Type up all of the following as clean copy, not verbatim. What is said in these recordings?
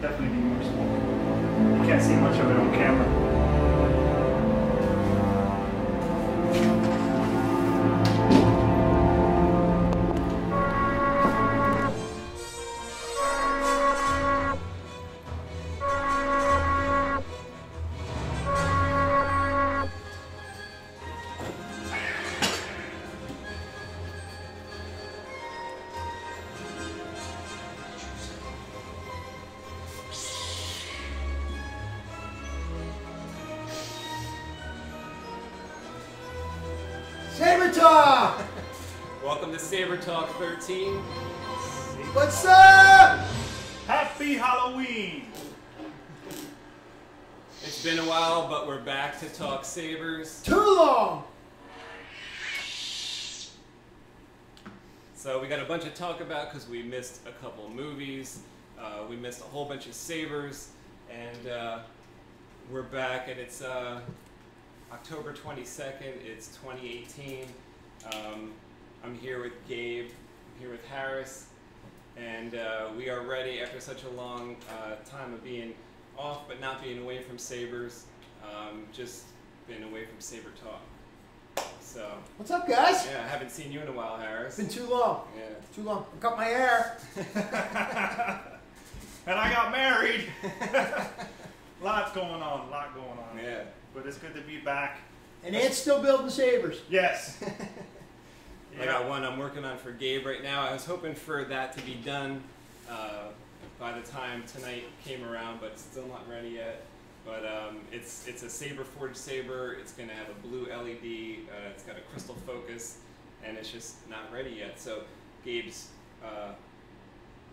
Definitely need more smoke. You can't see much of it on camera. Saber Talk! Welcome to Saber Talk 13. What's up? Happy Halloween! It's been a while, but we're back to talk sabers. Too long! So we got a bunch to talk about because we missed a couple movies. We missed a whole bunch of sabers, and we're back, and it's October 22nd. It's 2018. I'm here with Gabe. I'm here with Harris, and we are ready after such a long time of being off, but not being away from sabers. Just been away from Saber Talk. So. What's up, guys? Yeah, I haven't seen you in a while, Harris. It's been too long. Yeah. Too long. I cut my hair. And I got married. Lots going on, a lot going on. Yeah. But it's good to be back. And Ant's still building sabers. Yes. I got one I'm working on for Gabe right now. I was hoping for that to be done by the time tonight came around, but it's still not ready yet. But it's a saber forged saber. It's going to have a blue LED. It's got a crystal focus, and it's just not ready yet. So Gabe's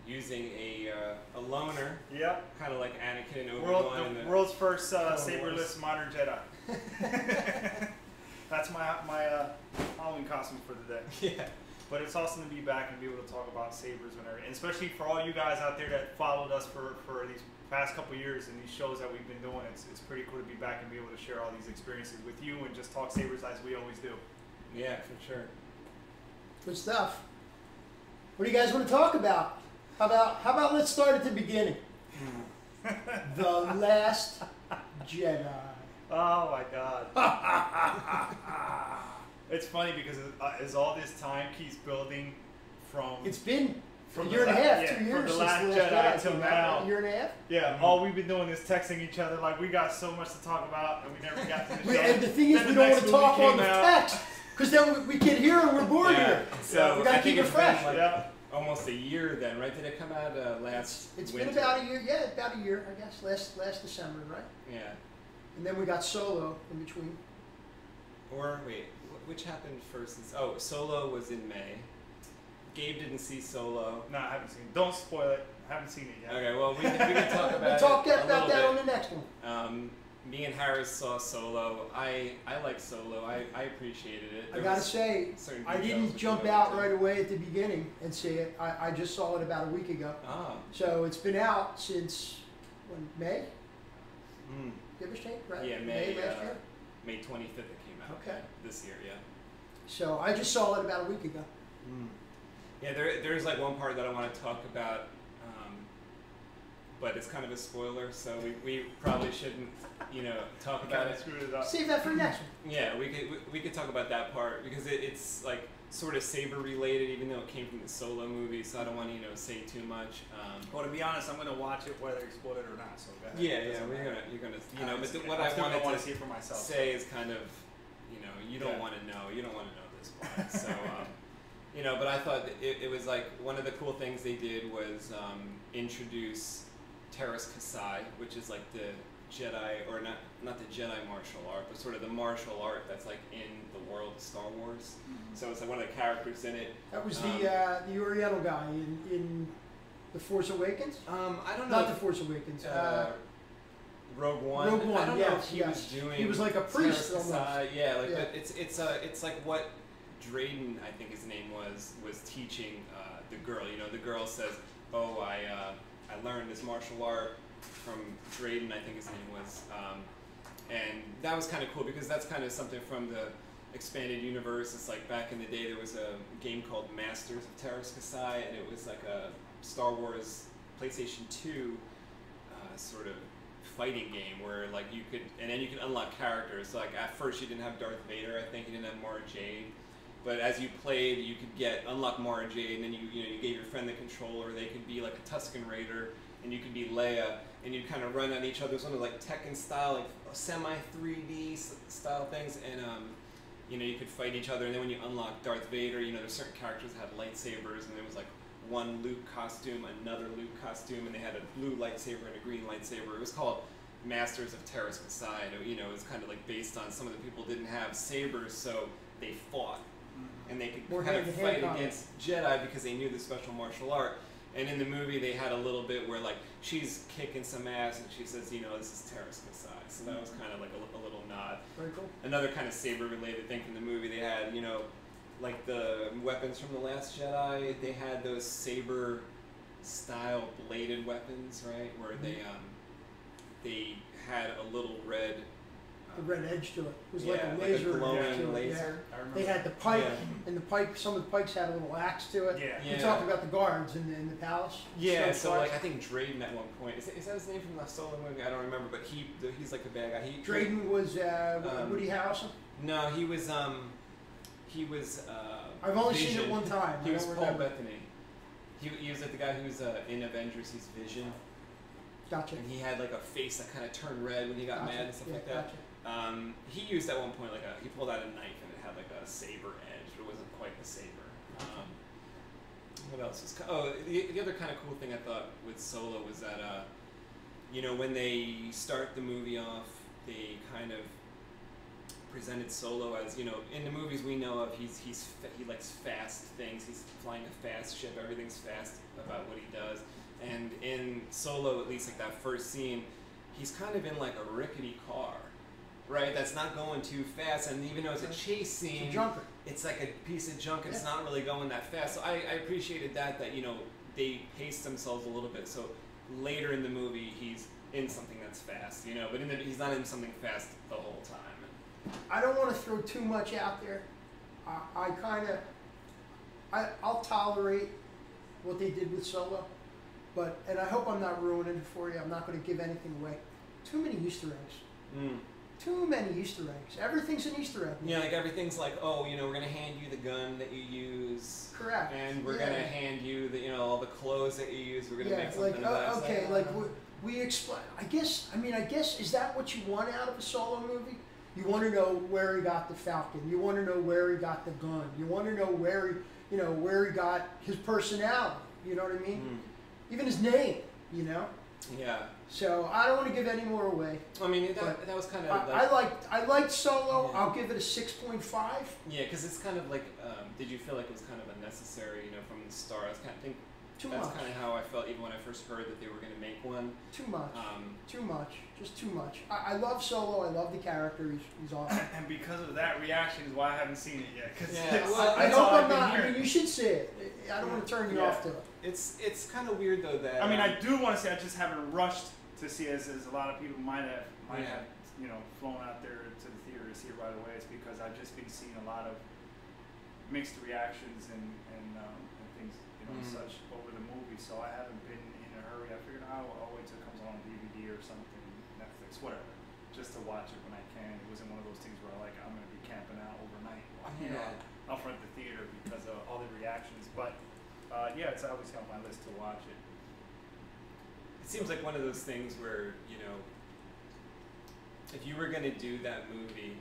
using a loaner. Yep. Kind of like Anakin and Obi-Wan. The world's first saberless modern Jedi. That's my Halloween costume for the day. Yeah. But it's awesome to be back and be able to talk about sabers and everything. And especially for all you guys out there that followed us for these past couple years and these shows that we've been doing. It's pretty cool to be back and be able to share all these experiences with you and just talk sabers as we always do. Yeah, for sure. Good stuff. What do you guys want to talk about? How about let's start at the beginning. The Last Jedi. Oh my God. It's funny because as all this time keeps building from... It's been a year and a half, 2 years from the since Last The Last Jedi Jedi till came now. out. A year and a half? Yeah, all we've been doing is texting each other like we got so much to talk about and we never got to the show. And the thing is, Then we the don't next want to talk movie on the came out. text because then we get here and we're bored here. So we got I to keep think it it's fresh. been like Yeah. almost a year then, right? Did it come out last It's winter? been about a year, yeah, about a year, I guess, last December, right? Yeah. And then we got Solo in between. Or, wait, which happened first? Oh, Solo was in May. Gabe didn't see Solo. No, I haven't seen it. Don't spoil it. I haven't seen it yet. Okay, well, we can talk about We'll talk it about that on bit. the next one. Me and Harris saw Solo. I like Solo. I appreciated it. I gotta say, I didn't jump out right away at the beginning and see it. I just saw it about a week ago. Oh. So it's been out since, when, May? Mm. Give or take, right? Yeah, May last year? May 25th it came out. Okay. This year, yeah. So I just saw it about a week ago. Mm. Yeah, there's like one part that I want to talk about, but it's kind of a spoiler, so we probably shouldn't, talk about it. Screwed it up. Save that for next one. Yeah, we could talk about that part because it's like sort of saber related, even though it came from the Solo movie. So I don't want to say too much. Well, to be honest, I'm gonna watch it whether you spoil it or not. So go ahead. Yeah, you're gonna But what I wanted to see it for myself. say is kind of, you don't want to know. You don't want to know this part. So. But I thought it was like one of the cool things they did was introduce Teras Kasai, which is like the Jedi, or not the Jedi martial art, but sort of the martial art that's like in the world of Star Wars. Mm-hmm. So it's like one of the characters in it. That was the Oriental guy in The Force Awakens? I don't know. Not The Force Awakens. Rogue One. Rogue One. I don't know if he was doing. He was like a priest Teras Kasai. almost. Yeah, like Yeah. but it's like what Drayden, I think his name was teaching the girl. The girl says, "Oh, I learned this martial art from Drayden," I think his name was, and that was kind of cool because that's kind of something from the expanded universe. It's like back in the day there was a game called Masters of Teras Kasai, and it was like a Star Wars PlayStation 2 sort of fighting game where like you could, and then you can unlock characters. So, like at first you didn't have Darth Vader, I think you didn't have Mara Jade, but as you played, you could unlock Mara Jade, and then you gave your friend the controller. They could be like a Tusken Raider, and you could be Leia, and you kind of run on each other's one of like Tekken style, like semi 3D style things, and you could fight each other. And then when you unlock Darth Vader, there's certain characters that had lightsabers, and there was like one Luke costume, another Luke costume, and they had a blue lightsaber and a green lightsaber. It was called Masters of Terras Kasai. It was kind of like based on some of the people didn't have sabers, so they fought. And they could kind of fight against Jedi because they knew the special martial art. And in the movie, they had a little bit where like she's kicking some ass and she says, this is Terras Kasai. So that was kind of like a little nod. Very cool. Another kind of saber-related thing from the movie, they had, like the weapons from The Last Jedi, they had those saber-style bladed weapons, right? Where they had a little red... the red edge to it. It was like a laser. Like a glowing edge to laser. Yeah. They had the pike, and the pike. Some of the pikes had a little axe to it. Yeah. We talked about the guards in the palace. Yeah, so like I think Drayden at one point, is that his name from the Solo movie? I don't remember, but he's like the bad guy. Drayden was Woody Harrelson. No, he was. I've only Vision. seen it one time. He was Paul Bettany. He was like the guy who was in Avengers. He's Vision. Gotcha. And he had like a face that kind of turned red when he got mad and stuff like that. Gotcha. He used at one point he pulled out a knife and it had like a saber edge, but it wasn't quite a saber. What else was? The other kind of cool thing I thought with Solo was that when they start the movie off, they kind of presented Solo as in the movies we know of he likes fast things. He's flying a fast ship. Everything's fast about what he does. And in Solo, at least like that first scene, he's kind of in like a rickety car, right? That's not going too fast. And even though it's a chase scene, it's like a piece of junk and it's not really going that fast. So I appreciated that they paced themselves a little bit. So later in the movie, he's in something that's fast, but he's not in something fast the whole time. I don't want to throw too much out there. I'll tolerate what they did with Solo. And I hope I'm not ruining it for you. I'm not going to give anything away. Too many Easter eggs. Too many Easter eggs. Everything's an Easter egg. Yeah, like everything's like, we're going to hand you the gun that you use. Correct. And we're going to hand you the, all the clothes that you use. We're going to make something of that. Okay, we explain. I guess, is that what you want out of a Solo movie? You want to know where he got the Falcon. You want to know where he got the gun. You want to know where he got his personality. You know what I mean? Even his name, Yeah. So I don't want to give any more away. I mean, that was kind of. I liked Solo. Yeah. I'll give it a 6.5. Yeah, because it's kind of like. Did you feel like it was kind of unnecessary? From the start, I was kind of thinking. That's kind of how I felt even when I first heard that they were going to make one. Too much. Too much. Just too much. I love Solo. I love the character. He's awesome. And because of that reaction is why I haven't seen it yet. I hope I'm not. I mean, you should see it. I don't want to turn you off to it. It's kind of weird though that. I mean, I do want to say I just haven't rushed to see it as a lot of people might have flown out there to the theater to see it right away. It's because I've just been seeing a lot of mixed reactions and things such over the movie. So I haven't been in a hurry. I figured I'll wait till it comes on DVD or something, Netflix, whatever, just to watch it when I can. It wasn't one of those things where I'm going to be camping out overnight, out front of the theater because of all the reactions. But it's obviously on my list to watch it. It seems like one of those things where, if you were going to do that movie,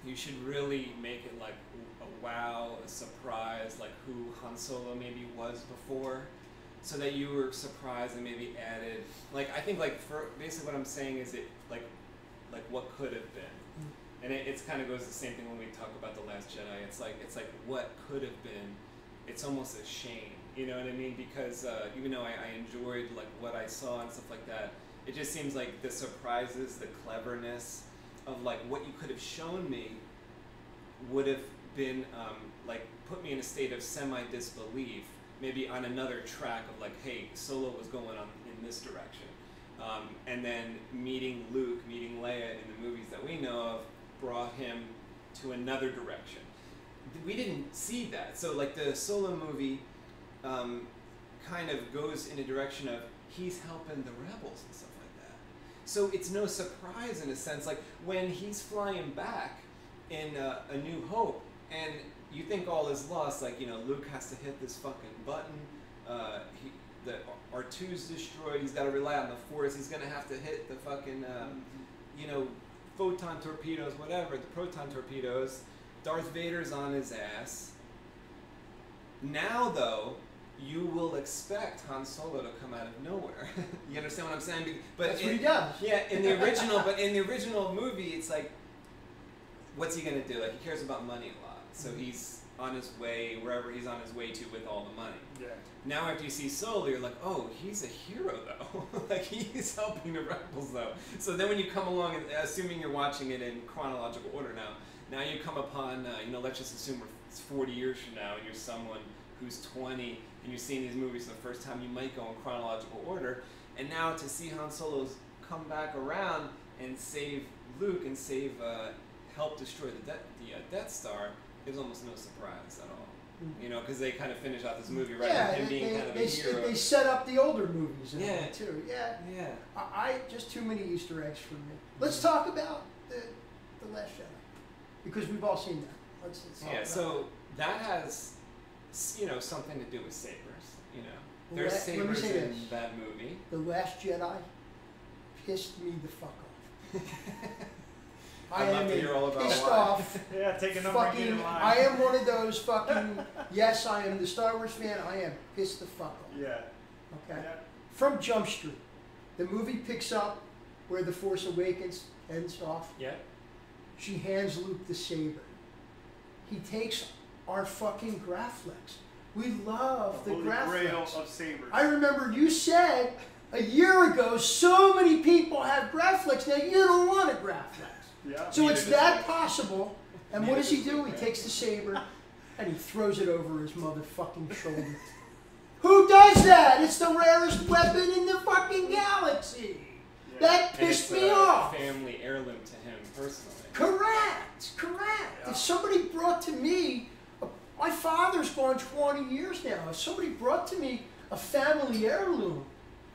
you should really make it like a wow, a surprise, like who Han Solo maybe was before, so that you were surprised and maybe added, I think for basically what I'm saying is it like what could have been. And it kind of goes the same thing when we talk about The Last Jedi. It's like what could have been. It's almost a shame, you know what I mean? Because even though I enjoyed what I saw and stuff like that, it just seems like the surprises, the cleverness of what you could have shown me would have been put me in a state of semi-disbelief, maybe on another track of hey, Solo was going on in this direction. And then meeting Luke, meeting Leia in the movies that we know of brought him to another direction. We didn't see that. So the Solo movie kind of goes in a direction of he's helping the rebels and stuff like that. So it's no surprise in a sense, like when he's flying back in A New Hope, and you think all is lost, like, you know, Luke has to hit this fucking button, the R2's destroyed, he's got to rely on the Force, he's going to have to hit the fucking, you know, photon torpedoes, whatever, the proton torpedoes, Darth Vader's on his ass. Now, though, you will expect Han Solo to come out of nowhere. You understand what I'm saying? But that's what he does. Yeah, in the original, but in the original movie, it's like, what's he gonna do? Like, he cares about money a lot, so he's on his way wherever he's on his way to with all the money. Yeah. Now, after you see Solo, you're like, oh, he's a hero though. Like, he's helping the rebels though. So then when you come along, and assuming you're watching it in chronological order now you come upon, you know, let's just assume it's 40 years from now, and you're someone who's 20, and you're seeing these movies for the first time, you might go in chronological order, and now to see Han Solo's come back around and save Luke and save, help destroy the Death Star, is almost no surprise at all. You know, because they kind of finish out this movie right with him being kind of a hero. They set up the older movies in yeah. it too. Yeah. Yeah. I just too many Easter eggs for me. Let's talk about the Last Jedi, because we've all seen that. Let's talk about so that has, you know, something to do with sabers. You know, there's sabers in that movie. The Last Jedi pissed me the fuck off. I am pissed off. Yeah, take a number and get in line. I am one of those fucking. Yes, I am the Star Wars fan. I am pissed the fuck off. Yeah. Okay. Yeah. From Jump Street, the movie picks up where The Force Awakens ends off. Yeah. She hands Luke the saber. He takes our fucking Graflex. We love the Graflex. Grail of sabers. I remember you said a year ago, so many people have Graflex. Now you don't want a Graflex. Yeah. So it's that possible. And what does he do? He takes the saber and he throws it over his motherfucking shoulder. Who does that? It's the rarest weapon in the fucking galaxy. Yeah. That pissed me off. Family heirloom to him personally. Correct. Yeah. If somebody brought to me, my father's gone 20 years now. If somebody brought to me a family heirloom,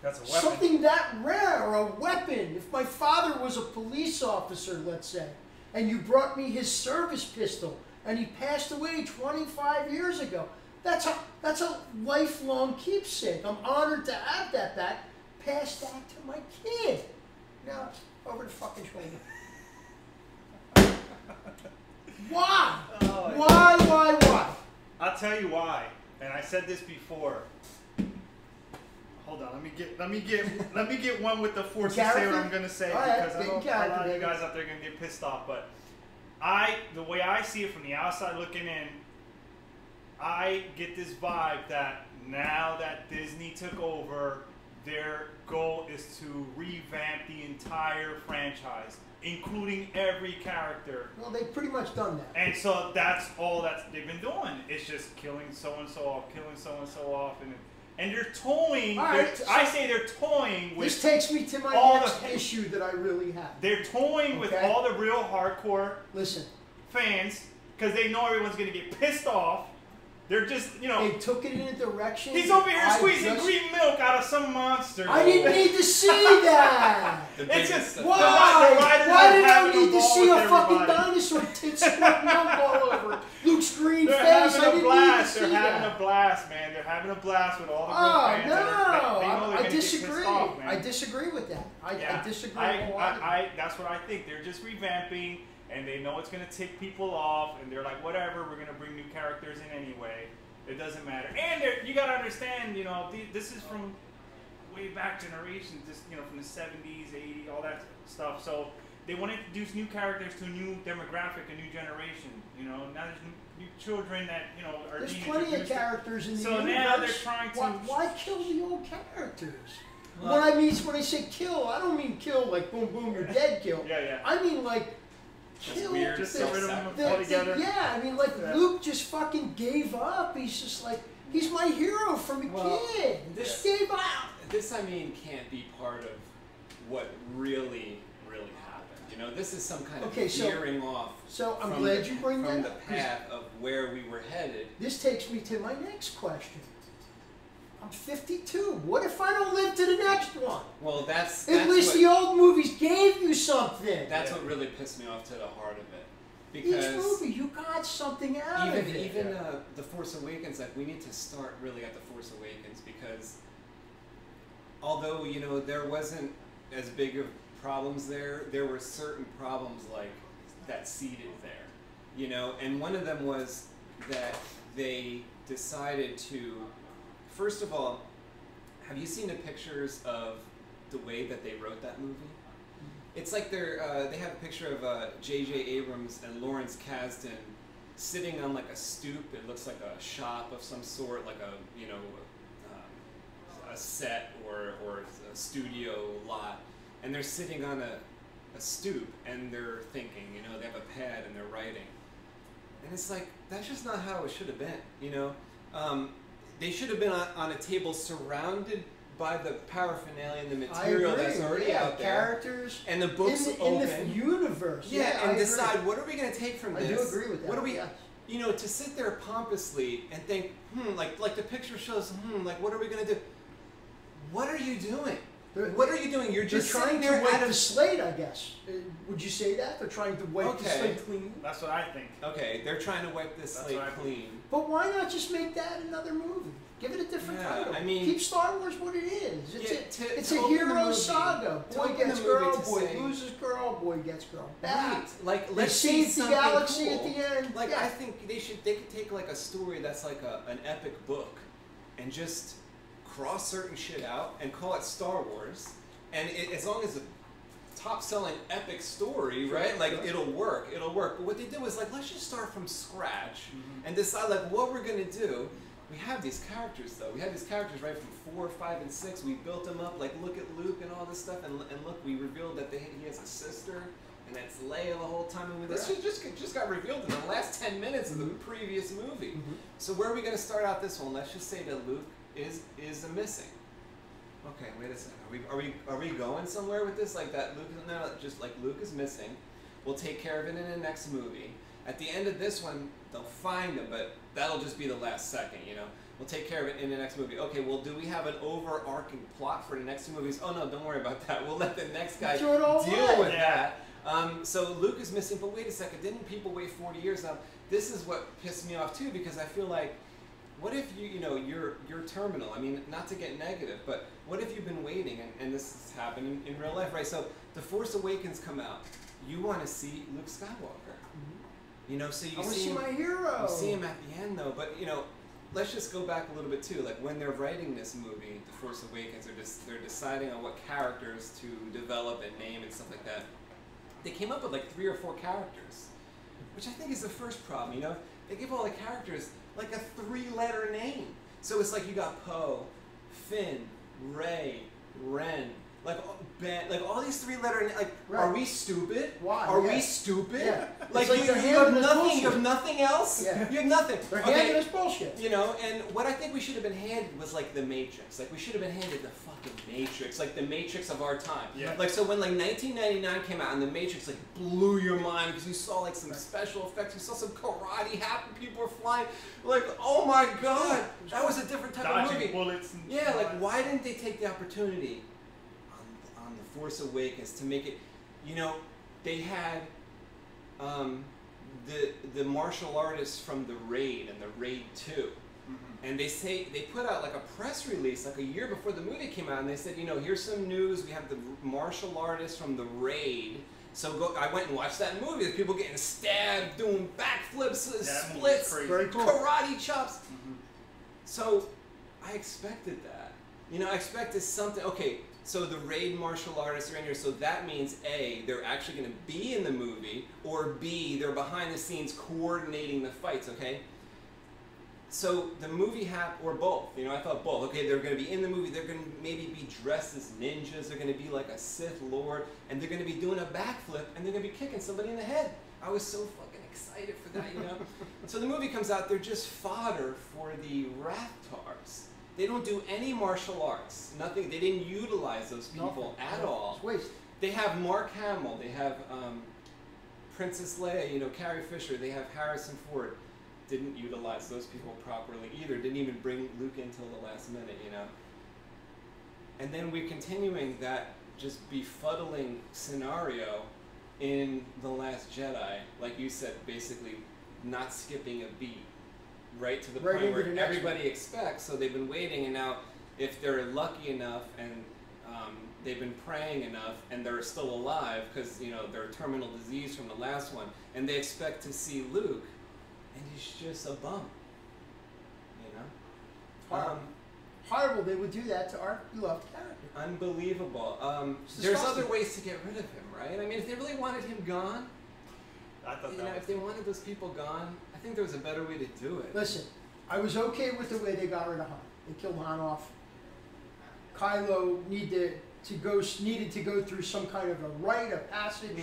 that's a weapon. Something that rare, a weapon. If my father was a police officer, let's say, and you brought me his service pistol, and he passed away 25 years ago, that's a lifelong keepsake. I'm honored to have that back. Pass that to my kid. Now, over the fucking shoulder. Why? Why? I'll tell you why. And I said this before. Hold on, let me get one with the Force to say what I'm gonna say, because I know a lot of you guys out there are gonna get pissed off. But the way I see it from the outside looking in, I get this vibe that now that Disney took over, their goal is to revamp the entire franchise, including every character. Well, they've pretty much done that. And so that's all that they've been doing. It's just killing so and so off, and they're toying. Right, I say they're toying with. This takes me to my next issue that I really have. They're toying with all the real hardcore fans, because they know everyone's going to get pissed off. They're just, you know. They took it in a direction. He's over here squeezing green milk out of some monster. I didn't need to see that. It's just why? Why did I need to see a fucking dinosaur tit squirt milk all over Luke's green face? Having a blast. They're having a blast, man. They're having a blast with all the real fans. I disagree. I disagree with that. I disagree. That's what I think. They're just revamping. And they know it's going to tick people off, and they're like, whatever, we're going to bring new characters in anyway. It doesn't matter. And you got to understand, you know, this is from way back generations, just, you know, from the 70s, 80s, all that stuff. So they want to introduce new characters to a new demographic, a new generation. You know, now there's new children that, you know, are There's plenty of characters in the universe. So now they're trying to... Why kill the old characters? Well, when I say kill, I don't mean kill like boom, boom, you're dead kill. Yeah. I mean like... Kill just get rid of them all together. Yeah, I mean, like Luke just fucking gave up. He's just like, he's my hero from a kid. Just gave up. This, I mean, can't be part of what really happened. You know, this is some kind of veering off. So I'm glad you bring that up. From the path of where we were headed. This takes me to my next question. I'm 52. What if I don't live to the next one? Well, that's At least the old movies gave you something. That's what really pissed me off to the heart of it. Because each movie, you got something out of it. Even The Force Awakens, like we need to start really at The Force Awakens, because although, you know, there wasn't as big of problems there were certain problems like that seeded there, you know, and one of them was that they decided to, first of all, have you seen the pictures of the way that they wrote that movie? It's like they have a picture of J.J. Abrams and Lawrence Kasdan sitting on like a stoop. It looks like a shop of some sort, like a, you know, a set or a studio lot, and they're sitting on a stoop and they're thinking, you know, they have a pad and they're writing. And it's like, that's just not how it should have been, you know? They should have been on a table surrounded by the paraphernalia and the material that's already out there. Characters. And the books in the universe. Yeah, and decide, what are we going to take from this? I do agree with that. What are we, you know, to sit there pompously and think, like the picture shows, like, what are we going to do? What are you doing? What are you doing? You're just trying there to wipe the slate, I guess. Would you say that? They're trying to wipe the slate clean? That's what I think. Okay, they're trying to wipe this slate clean. But why not just make that another movie? Give it a different title. I mean, keep Star Wars what it is. It's to a hero saga. Boy gets girl, boy loses girl, boy gets girl. Right. Like, let's save the galaxy cool. At the end. Like, I think they could take like a story that's like an epic book and just cross certain shit out and call it Star Wars. And as long as a top-selling epic story, right? Like, it'll work. But what they did was like, let's just start from scratch and decide like what we're gonna do. We have these characters though. We have these characters right from 4, 5, and 6. We built them up. Like, look at Luke and all this stuff. And look, we revealed that he has a sister, and that's Leia the whole time. And this just got revealed in the last 10 minutes of the previous movie. So where are we gonna start out this one? Let's just say that Luke is missing. Okay, wait a second. Are we going somewhere with this? Like that Luke is no, just like Luke is missing. We'll take care of it in the next movie. At the end of this one, they'll find him, but that'll just be the last second, you know. We'll take care of it in the next movie. Okay, well, do we have an overarching plot for the next two movies? Oh no, don't worry about that. We'll let the next guy deal with that. So Luke is missing, but wait a second. Didn't people wait 40 years? Now, this is what pissed me off too, because I feel like, what if you're terminal? I mean, not to get negative, but what if you've been waiting, and this has happened in real life, right? So The Force Awakens come out. You want to see Luke Skywalker. You know, so you see him, my hero. You see him at the end though, but you know, let's just go back a little bit too. Like when they're writing this movie, The Force Awakens, they're deciding on what characters to develop and name and stuff like that. They came up with like 3 or 4 characters, which I think is the first problem. You know, they give all the characters like a 3-letter name. So it's like you got Poe, Finn, Rey, Ren, like Ben, like all these 3-letter like. Right. Are we stupid? Why? Are we stupid? Yeah. Like, like you have nothing. You have nothing else. Yeah. You have nothing. They're handing us bullshit. You know, and what I think we should have been handed was like the Matrix. Like we should have been handed the fucking Matrix, like the Matrix of our time. Yeah. Like so when like 1999 came out and the Matrix like blew your mind because you saw like some special effects, you saw some karate happen, people were flying. Like, oh my god, that was a different type of movie. Bullets and yeah, like why didn't they take the opportunity on The Force Awakens to make it? You know, they had the martial artists from the Raid and the Raid 2. And they put out like a press release like a year before the movie came out, and they said, you know, here's some news. We have the martial artists from the Raid. So I went and watched that movie. There's people getting stabbed, doing backflips, splits, Very cool. karate chops. So I expected that. You know, I expected something. Okay, so the Raid martial artists are in here. So that means A, they're actually going to be in the movie, or B, they're behind the scenes coordinating the fights. Okay. So the movie or both, you know, I thought both. Okay, they're going to be in the movie, they're going to maybe be dressed as ninjas, they're going to be like a Sith Lord, and they're going to be doing a backflip, and they're going to be kicking somebody in the head. I was so fucking excited for that, you know? So the movie comes out, they're just fodder for the Rathtars. They don't do any martial arts, nothing, they didn't utilize those people at all. It's waste. They have Mark Hamill, they have Princess Leia, you know, Carrie Fisher, they have Harrison Ford. didn't utilize those people properly either. Didn't even bring Luke in till the last minute, you know. And then we're continuing that just befuddling scenario in The Last Jedi, like you said, basically not skipping a beat, right to the Right point into where the next everybody expects. So they've been waiting, and now if they're lucky enough and they've been praying enough and they're still alive because, you know, they're terminal disease from the last one, and they expect to see Luke, and he's just a bum, you know. Horrible they would do that to our beloved character. Unbelievable. It's There's disgusting. other ways to get rid of him, right? I mean, if they really wanted him gone, I thought you that know, was if they wanted those people gone, I think there was a better way to do it. Listen, I was okay with the way they got rid of Han. They killed Han off. Kylo needed to go through some kind of a rite of passage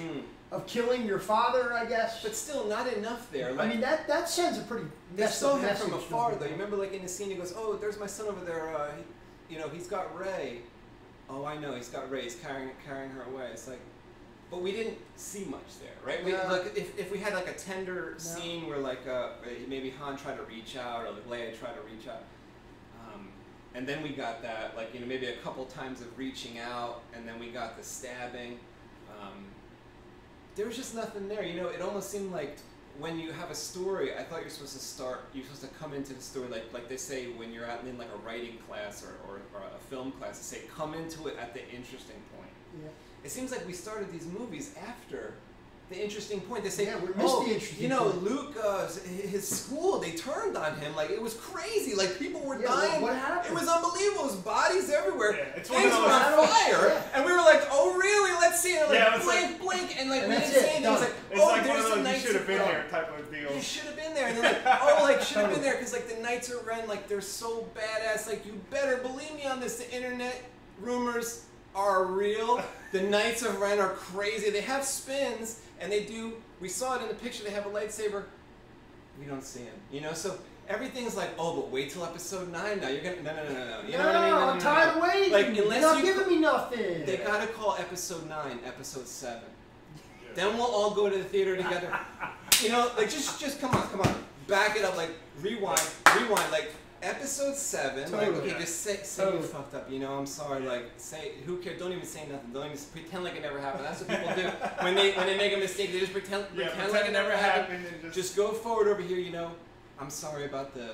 of killing your father, I guess. But still, not enough there. Like, I mean, that sends a pretty they messed saw up him message. from afar, though. You remember, like in the scene, he goes, "Oh, there's my son over there. You know, he's got Rey. Oh, I know, he's got Rey. He's carrying her away." It's like, but we didn't see much there, right? We, like, if we had like a tender scene where like maybe Han tried to reach out or like Leia tried to reach out, and then we got that, like, you know, maybe a couple times of reaching out, and then we got the stabbing. There was just nothing there, you know. It almost seemed like when you have a story, I thought you're supposed to come into the story like they say when you're out in like a writing class or a film class. They say come into it at the interesting point. Yeah. It seems like we started these movies after the interesting point. They say, Yeah, we missed the interesting you know, point. Luke, his school, they turned on him. Like, it was crazy. Like, people were Yeah, dying. what happened? It was unbelievable. It was bodies everywhere. Yeah, it's Things one were of on those- fire. Yeah. And we were like, oh, really? Let's see it. Like, Yeah, it was blink, blink. And, like, And we that's didn't see it, anything. It was done. like, It's oh, like one there's of the those you Knights should have of been Ren. there type of deal. You should have been there. And they're like, oh, like, should have been there because, like, the Knights of Ren, like, they're so badass. Like, you better believe me on this. The internet rumors are real. The Knights of Ren are crazy. They have spins, and they do. We saw it in the picture. They have a lightsaber. We don't see him. You know, so everything's like, oh, but wait till episode 9 now. You're gonna no. You know what I mean? I'm tired of waiting. Like, You're unless not you giving me nothing. They gotta call episode 9 episode 7. Then we'll all go to the theater together. You know, like just come on. Back it up, like rewind. Like episode 7. Like, Totally. okay, just say Totally. you fucked up. You know, I'm sorry. Like, say who cares? Don't even say nothing. Don't even pretend like it never happened. That's what people do when they make a mistake. They just pretend like it never happened. And Just go forward over here. You know, I'm sorry about the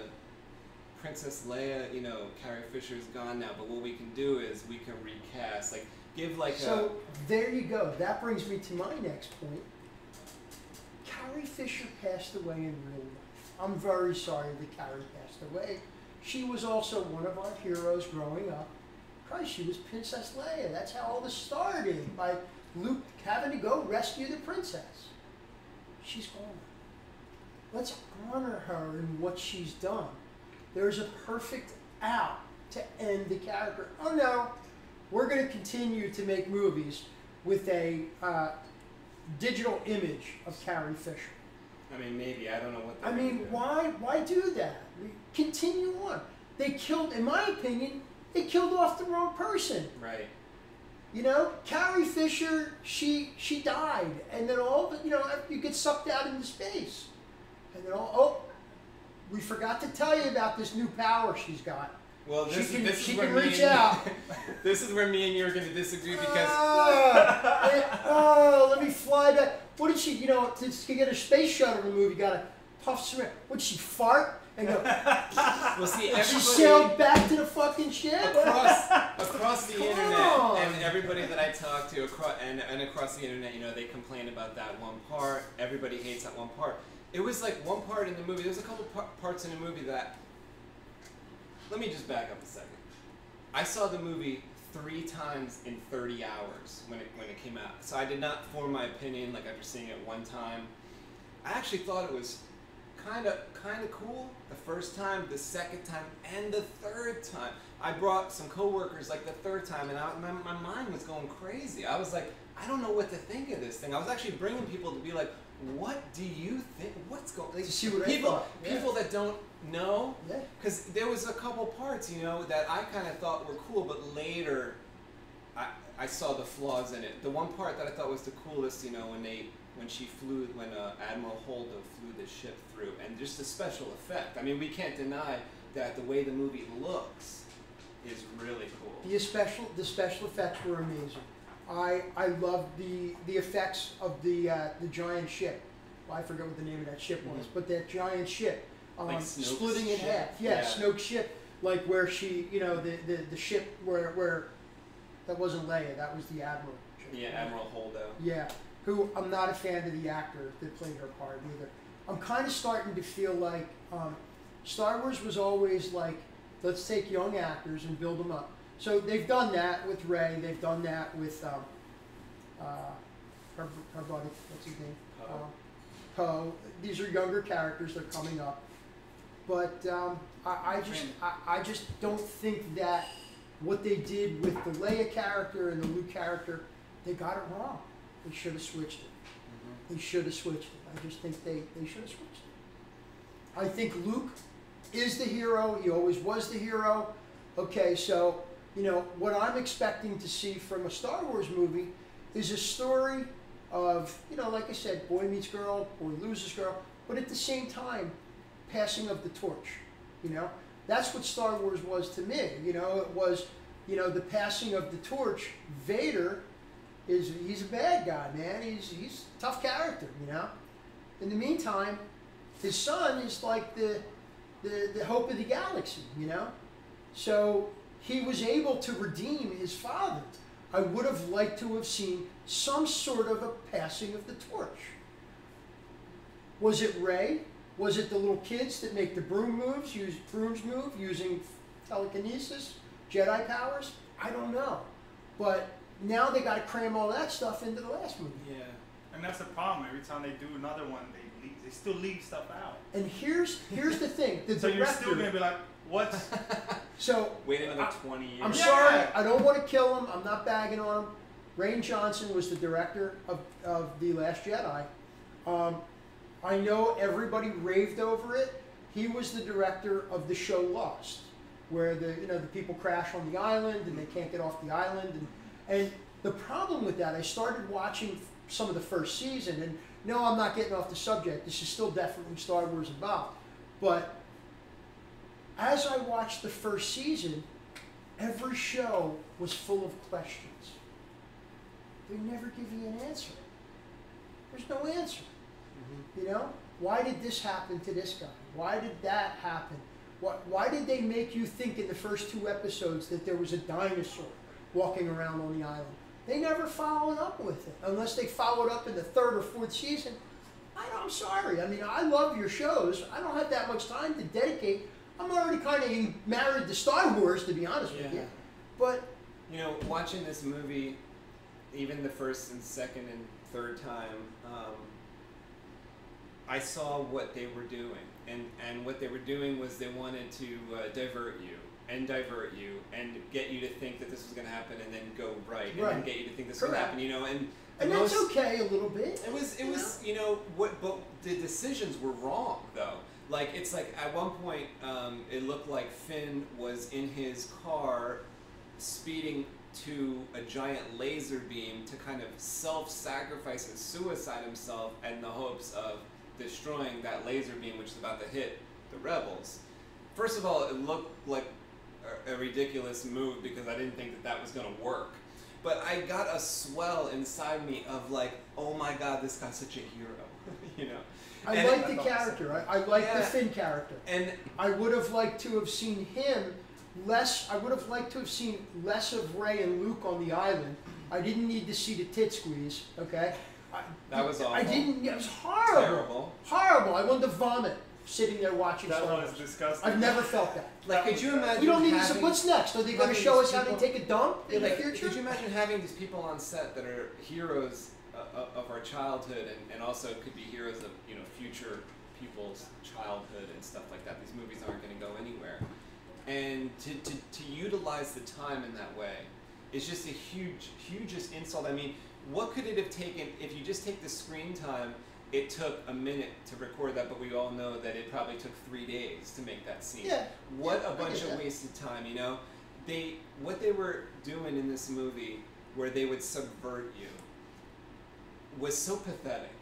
Princess Leia. You know, Carrie Fisher's gone now. But what we can do is we can recast. Like, give like So there you go. That brings me to my next point. Carrie Fisher passed away in real life. I'm very sorry that Carrie passed away. She was also one of our heroes growing up. Christ, she was Princess Leia. That's how all this started, by Luke having to go rescue the princess. She's gone. Let's honor her in what she's done. There's a perfect out to end the character. Oh no, we're going to continue to make movies with a digital image of Carrie Fisher. I mean, maybe I don't know what. I mean, why do that? Continue on. They killed, in my opinion, they killed off the wrong person. Right. You know, Carrie Fisher, she died, and then you get sucked out into space, and then we forgot to tell you about this new power she's got. Well, this is she where can me reach and out. This is where me and you are going to disagree because let me fly back. What did she? You know, to get a space shuttle to move, you got to puff some air. What did she fart and go? well, see, And she everybody sailed back to the fucking ship. across the Come internet, on. and everybody that I talk to across the internet, you know, they complain about that one part. Everybody hates that one part. It was like one part in the movie. There was a couple parts in the movie that. Let me just back up a second. I saw the movie 3 times in 30 hours when it came out. So I did not form my opinion like after seeing it one time. I actually thought it was kind of cool the first time, the second time, and the third time. I brought some coworkers like the third time, and my mind was going crazy. I was like, I don't know what to think of this thing. I was actually bringing people to be like, what do you think? What's going on? Like, To see what they thought. Yeah. People that don't know. Yeah. Because there was a couple parts, you know, that I kind of thought were cool, but later I saw the flaws in it. The one part that I thought was the coolest, you know, when they when she flew, when Admiral Holdo flew the ship through, and just the special effect. I mean, we can't deny that the way the movie looks is really cool. The special effects were amazing. I loved the effects of the giant ship. Well, I forget what the name of that ship was, but that giant ship Like splitting in ship. half. Yeah, Snoke's ship, like where she, the ship where that wasn't Leia, that was the Admiral. Yeah, Admiral Holdo. Yeah, who I'm not a fan of the actor that played her part either. I'm kind of starting to feel like Star Wars was always like, let's take young actors and build them up. So they've done that with Rey. They've done that with her buddy. What's his name? Poe. These are younger characters. They're coming up, but I just don't think that what they did with the Leia character and the Luke character, they got it wrong. They should have switched it. They should have switched it. I just think they should have switched it. I think Luke is the hero. He always was the hero. Okay, so what I'm expecting to see from a Star Wars movie is a story of, like I said, boy meets girl, boy loses girl, but at the same time, passing of the torch. That's what Star Wars was to me. It was, the passing of the torch. Vader he's a bad guy, man. He's a tough character, In the meantime, his son is like the hope of the galaxy, So he was able to redeem his father. I would have liked to have seen some sort of a passing of the torch. Was it Rey? Was it the little kids that make the brooms move using telekinesis, Jedi powers? I don't know. But now they got to cram all that stuff into the last movie. Yeah, and that's the problem. Every time they do another one, they still leave stuff out. And here's the thing. The so director, you're still gonna be like, what? So wait another 20 years. I'm sorry. I don't want to kill him. I'm not bagging on him. Rian Johnson was the director of The Last Jedi. I know everybody raved over it. He was the director of the show Lost, where the people crash on the island and they can't get off the island. And the problem with that, I started watching some of the first season, and no, I'm not getting off the subject. This is still definitely Star Wars involved. But as I watched the first season, every show was full of questions. They never give you an answer. There's no answer. Why did this happen to this guy? Why did that happen? Why did they make you think in the first 2 episodes that there was a dinosaur walking around on the island? They never followed up with it, unless they followed up in the 3rd or 4th season. I'm sorry. I mean, I love your shows. I don't have that much time to dedicate. I'm already kind of married to Star Wars, to be honest with you. But watching this movie, even the first and second and third time, I saw what they were doing, and what they were doing was they wanted to divert you and get you to think that this was going to happen, and then go right, and then get you to think this was going to happen, and that's okay a little bit. It was but the decisions were wrong though. Like, it's like at one point it looked like Finn was in his car speeding to a giant laser beam to kind of self-sacrifice and suicide himself in the hopes of destroying that laser beam, which is about to hit the rebels. First of all, it looked like a ridiculous move because I didn't think that was going to work. But I got a swell inside me of like, oh my God, this guy's such a hero, I like the character. I like the Finn character. And I would have liked to have seen him less. I would have liked to have seen less of Rey and Luke on the island. I didn't need to see the tit squeeze. Okay. That was awful. I didn't. It was horrible. Terrible. Horrible. I wanted to vomit sitting there watching That Star was Wars. disgusting. I've never felt that. Like, could you imagine? We don't need to. What's next? Are they going to show us how they take a dump in the future? Could you imagine having these people on set that are heroes of our childhood, and also could be heroes of future people's childhood and stuff like that? These movies aren't going to go anywhere, and to utilize the time in that way is just a hugest insult. I mean, what could it have taken if you just take the screen time? It took a minute to record that, but we all know that it probably took 3 days to make that scene. Yeah. What a bunch of wasted time, What they were doing in this movie, where they would subvert you, was so pathetic.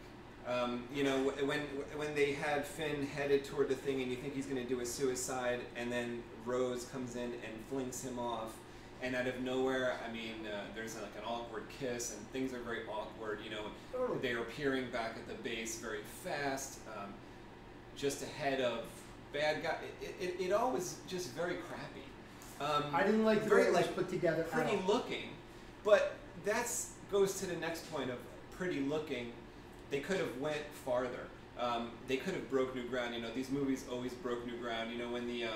You know, when they had Finn headed toward the thing, and you think he's going to do a suicide, and then Rose comes in and flings him off, and out of nowhere, I mean, there's like an awkward kiss, and things are very awkward. You know, they are appearing back at the base very fast, just ahead of bad guy. It all was just very crappy. I didn't like the way it was put together. Pretty looking, but that's goes to the next point of pretty looking. They could have went farther. They could have broke new ground. You know, these movies always broke new ground. You know, when the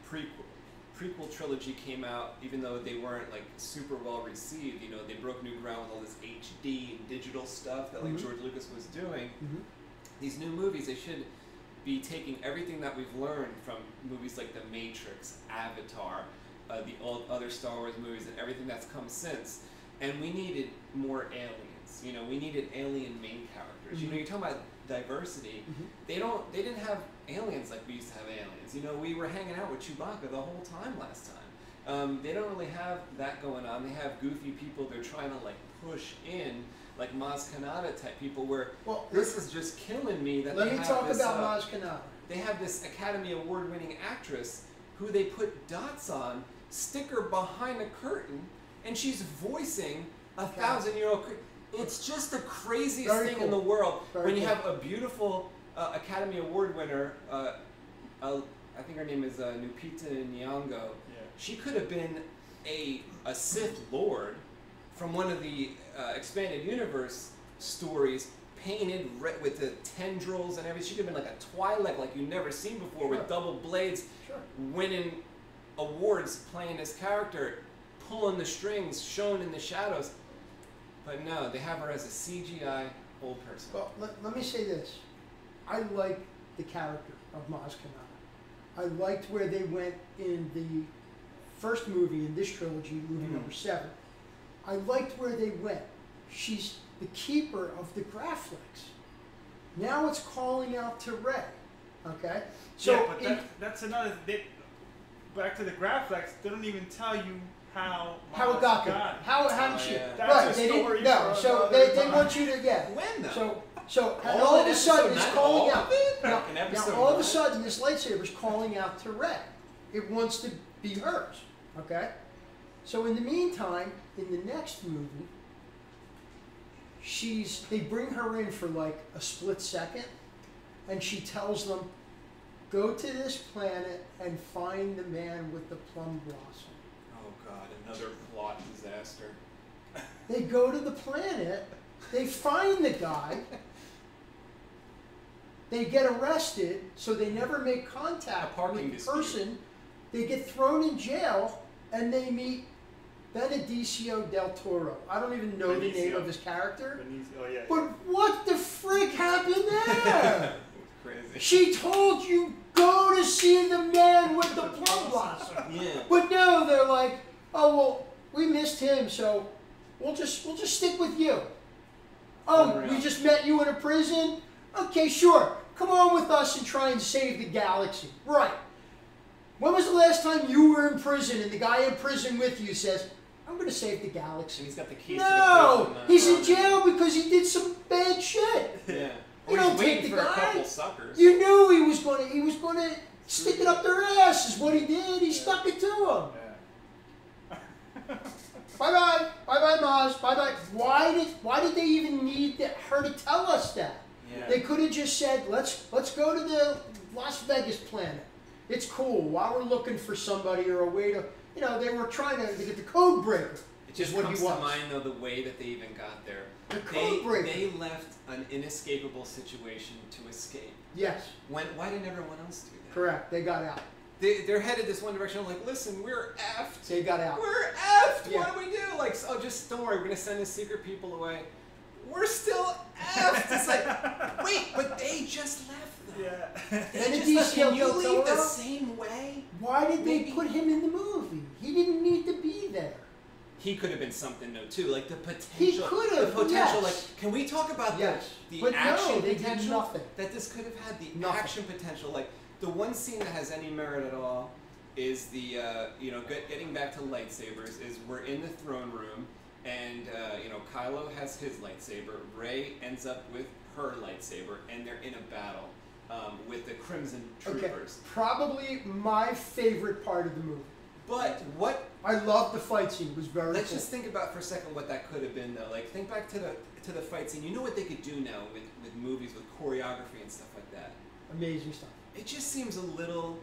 prequel trilogy came out, even though they weren't like super well received, you know, they broke new ground with all this HD and digital stuff that like George Lucas was doing. These new movies, they should be taking everything that we've learned from movies like The Matrix, Avatar, the old other Star Wars movies, and everything that's come since. And we needed more aliens. You know, we needed alien main characters. You know, you're talking about diversity. They didn't have aliens like we used to have aliens. You know, we were hanging out with Chewbacca the whole time last time. They don't really have that going on. They have goofy people they're trying to like push in, like Maz Kanata type people. Where this is just killing me that let me talk about Maz Kanata. They have this Academy Award-winning actress who they put dots on, stick her behind a curtain, and she's voicing a 1,000-year-old. It's just the craziest thing in the world when you have a beautiful Academy Award winner. I think her name is Lupita Nyong'o. Yeah. She could have been a Sith Lord from one of the expanded universe stories, painted with the tendrils and everything. She could have been like a Twilight, like you've never seen before, with double blades, winning awards, playing this character, pulling the strings, shown in the shadows. But no, they have her as a CGI old person. Well, let me say this. I like the character of Maz Kanata. I liked where they went in the first movie in this trilogy, movie number 7. I liked where they went. She's the keeper of the Graflex. Now it's calling out to Rey. Okay? So yeah, but that's another... back to the Graflex, they don't even tell you how it got there. How did she? That's a story. No, so they want you to when though? So and all of a sudden it's calling out. Now all of a sudden this lightsaber is calling out to Rey. It wants to be hers. Okay. So in the meantime, in the next movie, they bring her in for like a split second, and she tells them, "Go to this planet and find the man with the plum blossom." Oh God, another plot disaster. They go to the planet, they find the guy, they get arrested, so they never make contact with the person. They get thrown in jail, and they meet Benicio del Toro. I don't even know the name of his character. But what the frick happened there? Crazy. She told you, go to see the man with the plum blossom. Yeah. But no, they're like, oh well, we missed him, so we'll just stick with you. Oh, we just met you in a prison? Okay, sure. Come on with us and try and save the galaxy. Right. When was the last time you were in prison and the guy in prison with you says, I'm going to save the galaxy? And he's got the keys to the prison. He's in jail because he did some bad shit. Yeah. You don't take the guy. guy. A couple suckers. You knew he was going to stick it up their ass is what he did. He stuck it to them. Yeah. Bye-bye. Bye-bye, Maz. Bye-bye. Why did they even need her to tell us that? Yeah. They could have just said, let's go to the Las Vegas planet. It's cool. While we're looking for somebody or a way to, you know, they were trying to get the code breaker. It just comes to mind, though, the way that they even got there. The code breaker. They left an inescapable situation to escape. Yes. Why didn't everyone else do that? Correct. They got out. They're headed this one direction. I'm like, listen, we're effed. They got out. We're effed. Yeah. What do we do? Like, oh, just don't worry. We're going to send the secret people away. We're still effed. It's like, wait, but they just left. Yeah. Can you leave the same way? Why did they put him in the movie? He didn't need to be there. He could have been something though too, like the potential. He could have. The potential, yes. like, can we talk about the but action no, they potential? did nothing. That this could have had the action potential. Like the one scene that has any merit at all is the getting back to lightsabers. Is we're in the throne room and you know, Kylo has his lightsaber. Rey ends up with her lightsaber, and they're in a battle with the Crimson Troopers. Okay. Probably my favorite part of the movie. But what I love the fight scene. It was very Let's cool. just think about for a second what that could have been, though. Like, think back to the fight scene. You know what they could do now with movies, with choreography and stuff like that. Amazing stuff. It just seems a little,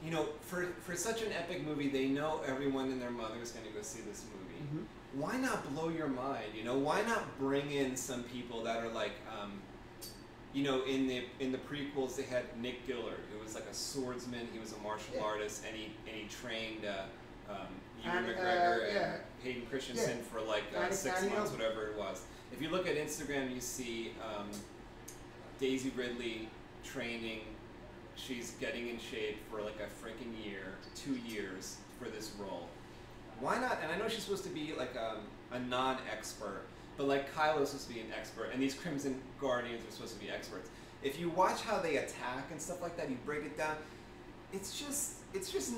you know, for such an epic movie, they know everyone and their mother is going to go see this movie. Mm-hmm. Why not blow your mind? You know, why not bring in some people that are like, you know, in the prequels they had Nick Gillard, who was like a swordsman. He was a martial artist, and he trained Ewan McGregor and Hayden Christensen for like 6 months, whatever it was. If you look at Instagram, you see Daisy Ridley training. She's getting in shape for like a freaking year, 2 years for this role. Why not? And I know she's supposed to be like a non-expert, but like Kylo's supposed to be an expert, and these Crimson Guardians are supposed to be experts. If you watch how they attack and stuff like that, you break it down, it's just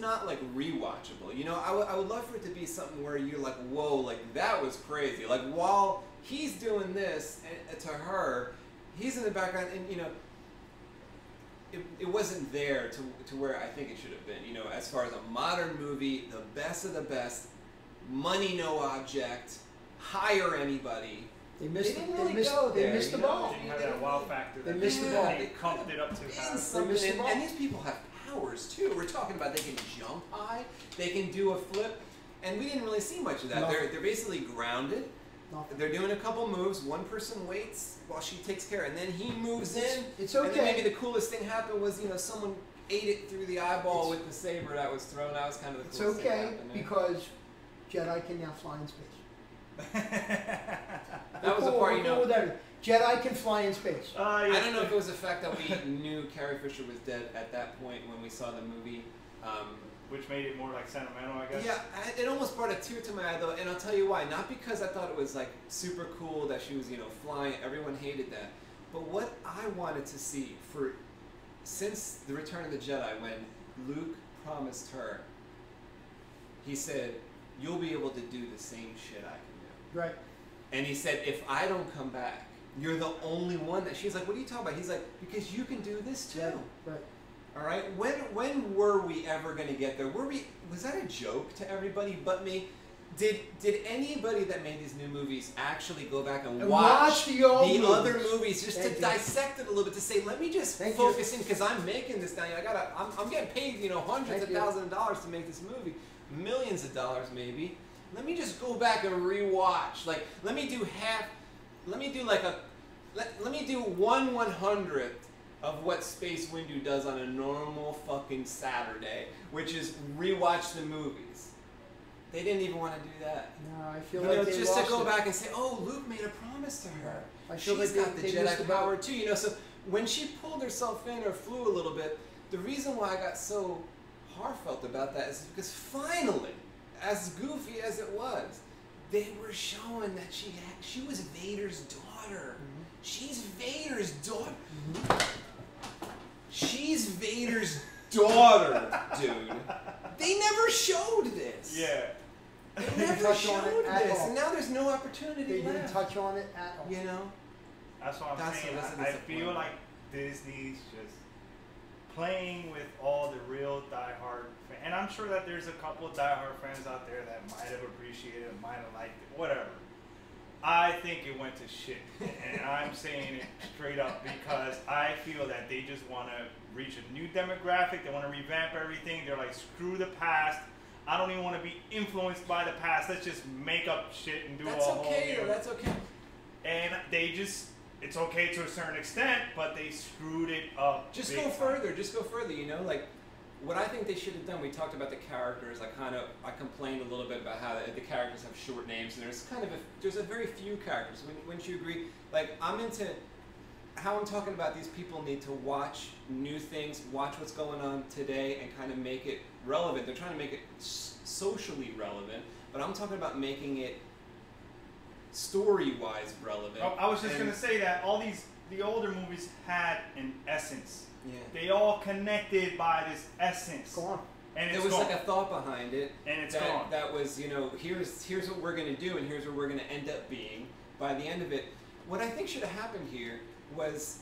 not like rewatchable. You know, I would love for it to be something where you're like, whoa, like that was crazy. Like while he's doing this to her, he's in the background, and you know, it wasn't there to where I think it should have been. You know, as far as a modern movie, the best of the best, money no object, hire anybody. They missed They the ball. They didn't have that wow factor. They missed the ball. They pumped it up too fast. They missed the ball. And these people have powers too. We're talking about they can jump high, they can do a flip, and we didn't really see much of that. No. They're basically grounded. No. They're doing a couple moves. One person waits while she takes care, and then he moves in. It's okay. And then maybe the coolest thing happened was, you know, someone ate it through the eyeball with the saber that was thrown. That was kind of the It's coolest thing okay happened there. because Jedi can now fly in space. That was the part, you know. Jedi can fly in space. I don't know if it was the fact that we knew Carrie Fisher was dead at that point when we saw the movie. Which made it more like sentimental, I guess. Yeah, it almost brought a tear to my eye though, and I'll tell you why. Not because I thought it was like super cool that she was, you know, flying. Everyone hated that. But what I wanted to see since the Return of the Jedi, when Luke promised her, he said, "You'll be able to do the same shit I can do." Right. And he said, "If I don't come back, you're the only one that." She's like, "What are you talking about?" He's like, "Because you can do this too." Right. All right. When were we ever going to get there? Was that a joke to everybody but me? Did anybody that made these new movies actually go back and watch the old movies. other movies just to dissect it a little bit, to say, let me just focus in, because I'm making this now. I'm getting paid, you know, hundreds of thousands of dollars to make this movie, millions of dollars maybe. Let me just go back and rewatch. Like, let me do 1/100th of what SpaceWindu does on a normal fucking Saturday, which is rewatch the movies. They didn't even want to do that. No, I feel You like know, they just lost to go it. back and say, "Oh, Luke made a promise to her. I feel She's like got the they missed the Jedi boat. power too." You know, so when she pulled herself in or flew a little bit, the reason why I got so heartfelt about that is because finally, as goofy as it was, they were showing that she was Vader's daughter. Mm-hmm. She's Vader's daughter. Mm-hmm. She's Vader's daughter, dude. They never showed this. Yeah. They never showed this, and now there's no opportunity They left. didn't touch on it at all. You know? That's what I'm saying. That's a I feel disappointment. like Disney's just playing with all the real diehard fans. And I'm sure that there's a couple of diehard fans out there that might have appreciated it, might have liked it, whatever. I think it went to shit. And I'm saying it straight up because I feel that they just want to reach a new demographic. They want to revamp everything. They're like, screw the past. I don't even want to be influenced by the past. Let's just make up shit and do That's all okay, whole new. that's okay. And they just, it's okay to a certain extent, but they screwed it up. Just big go time. further, just go further, you know? Like, what I think they should have done, we talked about the characters. I complained a little bit about how the characters have short names, and there's a very few characters. Wouldn't you agree? Like, I'm into how I'm talking about these people need to watch new things, watch what's going on today, and kind of make it relevant. They're trying to make it socially relevant, but I'm talking about making it story-wise relevant. I was just going to say that the older movies had an essence. Yeah. They all connected by this essence. Go on. And there it's was gone. like a thought behind it. And it's that, gone. That was, you know, here's what we're going to do, and here's what we're going to end up being by the end of it. What I think should have happened here was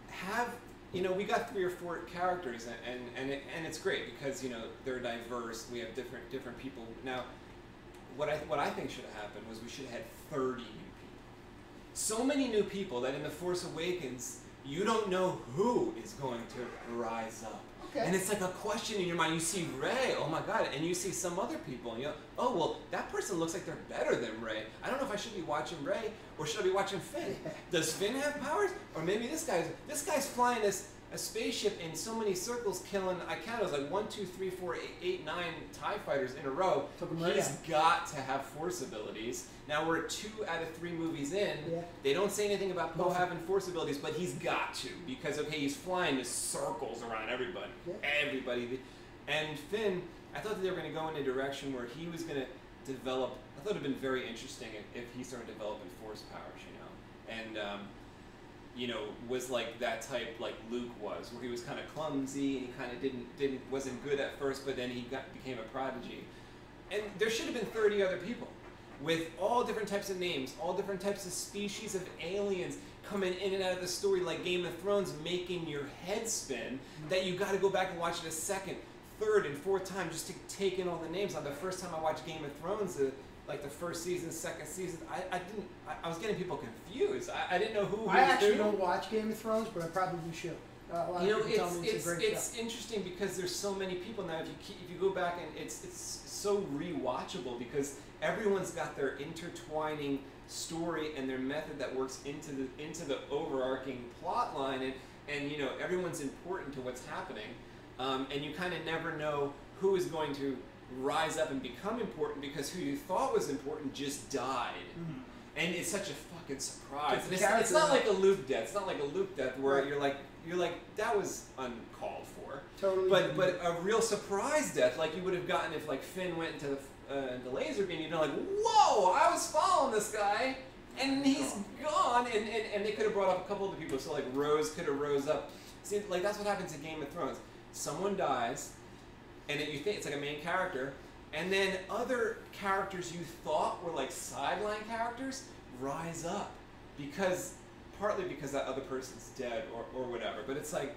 have, you know, we got 3 or 4 characters, and it's great because, you know, they're diverse. We have different people. Now, what I think should have happened was we should have had 30 new people. So many new people that in The Force Awakens, you don't know who is going to rise up. Okay. And it's like a question in your mind. You see Rey, oh my God, and you see some other people, and you go, oh, well, that person looks like they're better than Rey. I don't know if I should be watching Rey or should I be watching Finn? Does Finn have powers? Or maybe this guy's flying a spaceship in so many circles, killing, I counted, it was like 1, 2, 3, 4, 8, 9 TIE fighters in a row. He's got to have Force abilities. Now we're 2 out of 3 movies in. Yeah. They don't say anything about Poe having Force abilities, but he's got to, because, okay, he's flying in circles around everybody. Yeah. Everybody. And Finn, I thought that they were going to go in a direction where he was going to develop, I thought it would have been very interesting if he started developing Force powers, you know. And, you know, was like that type like Luke was, where he was kind of clumsy and he kind of wasn't good at first, but then he became a prodigy. And there should have been 30 other people with all different types of names, all different types of species of aliens coming in and out of the story like Game of Thrones, making your head spin, that you got to go back and watch it a second, third, and fourth time just to take in all the names. Like the first time I watched Game of Thrones, like the first season, second season, I was getting people confused. I didn't know who. I actually don't watch Game of Thrones, but I probably should. You know, it's interesting because there's so many people now. If you go back, and it's so rewatchable because everyone's got their intertwining story and their method that works into the overarching plot line, and you know, everyone's important to what's happening, and you kind of never know who is going to rise up and become important because who you thought was important just died. Mm-hmm. And it's such a fucking surprise. It's not like a Luke death. It's not like a Luke death where you're like that was uncalled for. Totally. But a real surprise death like you would have gotten if like Finn went into the laser beam. You'd be like, whoa! I was following this guy, and he's gone. And they could have brought up a couple of the people. So like Rose could have rose up. See, like that's what happens in Game of Thrones. Someone dies. And then you think it's like a main character, and then other characters you thought were like sideline characters rise up partly because that other person's dead or whatever. But it's like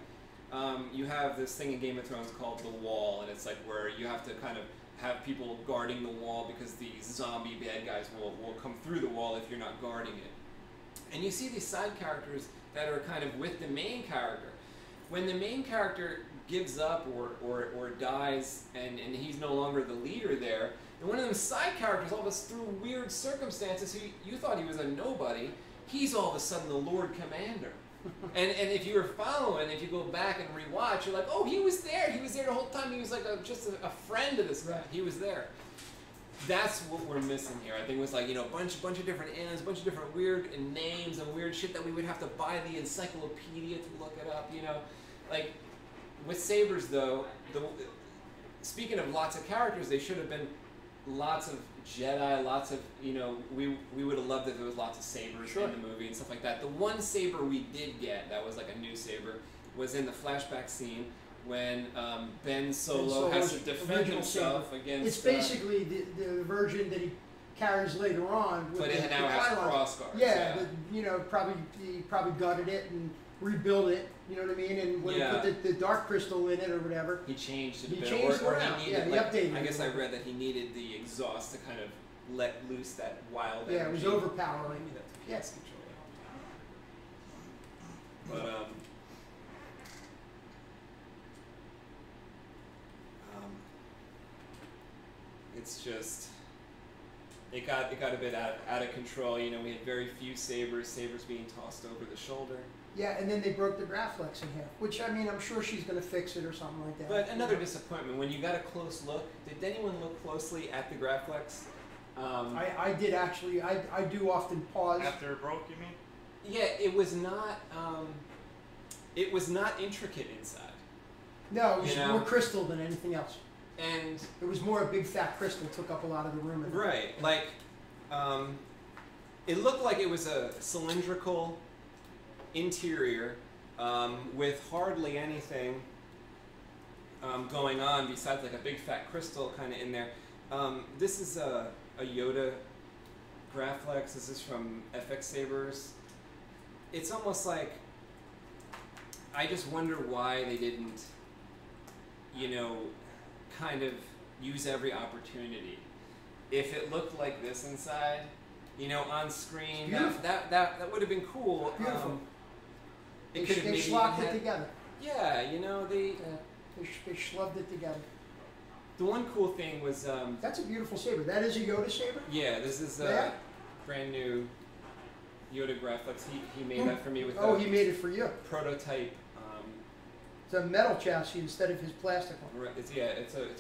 you have this thing in Game of Thrones called the Wall, and it's like where you have to kind of have people guarding the wall because these zombie bad guys will come through the wall if you're not guarding it. And you see these side characters that are kind of with the main character. When the main character gives up or dies and he's no longer the leader there, and one of them side characters, all of us through weird circumstances, you thought he was a nobody, he's all of a sudden the Lord Commander. and if you were following, if you go back and rewatch, you're like, oh, he was there the whole time. He was like just a friend of this guy. Right. He was there. That's what we're missing here. I think it was like, you know, a bunch of different aliens, a bunch of different weird names and weird shit that we would have to buy the encyclopedia to look it up, you know. Like, with Sabers, though, speaking of lots of characters, they should have been lots of Jedi, lots of, you know, we would have loved if there was lots of sabers in the movie and stuff like that. The one saber we did get that was like a new saber was in the flashback scene when Ben Solo has to defend himself against... It's basically the version that he carries later on. With but it now has crossguards. Yeah, you know, he probably gutted it and rebuilt it, you know what I mean? And when he put the dark crystal in it or whatever. He changed it a bit. He changed it or he needed, he updated it. I guess I read that he needed the exhaust to kind of let loose that wild energy. Yeah, it was overpowering. Yes. But, it's just... It got a bit out of control. You know, we had very few sabers being tossed over the shoulder. Yeah, and then they broke the Graflex in half, which, I mean, I'm sure she's going to fix it or something like that. But another disappointment, when you got a close look, did anyone look closely at the Graflex? I did actually. I do often pause. After it broke, you mean? Yeah, it was not intricate inside. No, it was more crystal than anything else. And it was more a big fat crystal took up a lot of the room. Right, like, it looked like it was a cylindrical interior with hardly anything going on besides like a big fat crystal kind of in there. This is a Yoda Graflex. This is from FX-Sabers. It's almost like, I just wonder why they didn't, you know, kind of use every opportunity. If it looked like this inside, you know, on screen, that would have been cool. Beautiful. It could have they maybe slopped had, it together. Yeah, you know, they schlubbed it together. The one cool thing was that's a beautiful saber. That is a Yoda saber. Yeah, this is a brand new Yoda Graflex. He made that for me with. Oh, he made it for you. Prototype. It's a metal chassis instead of his plastic one. Right. It's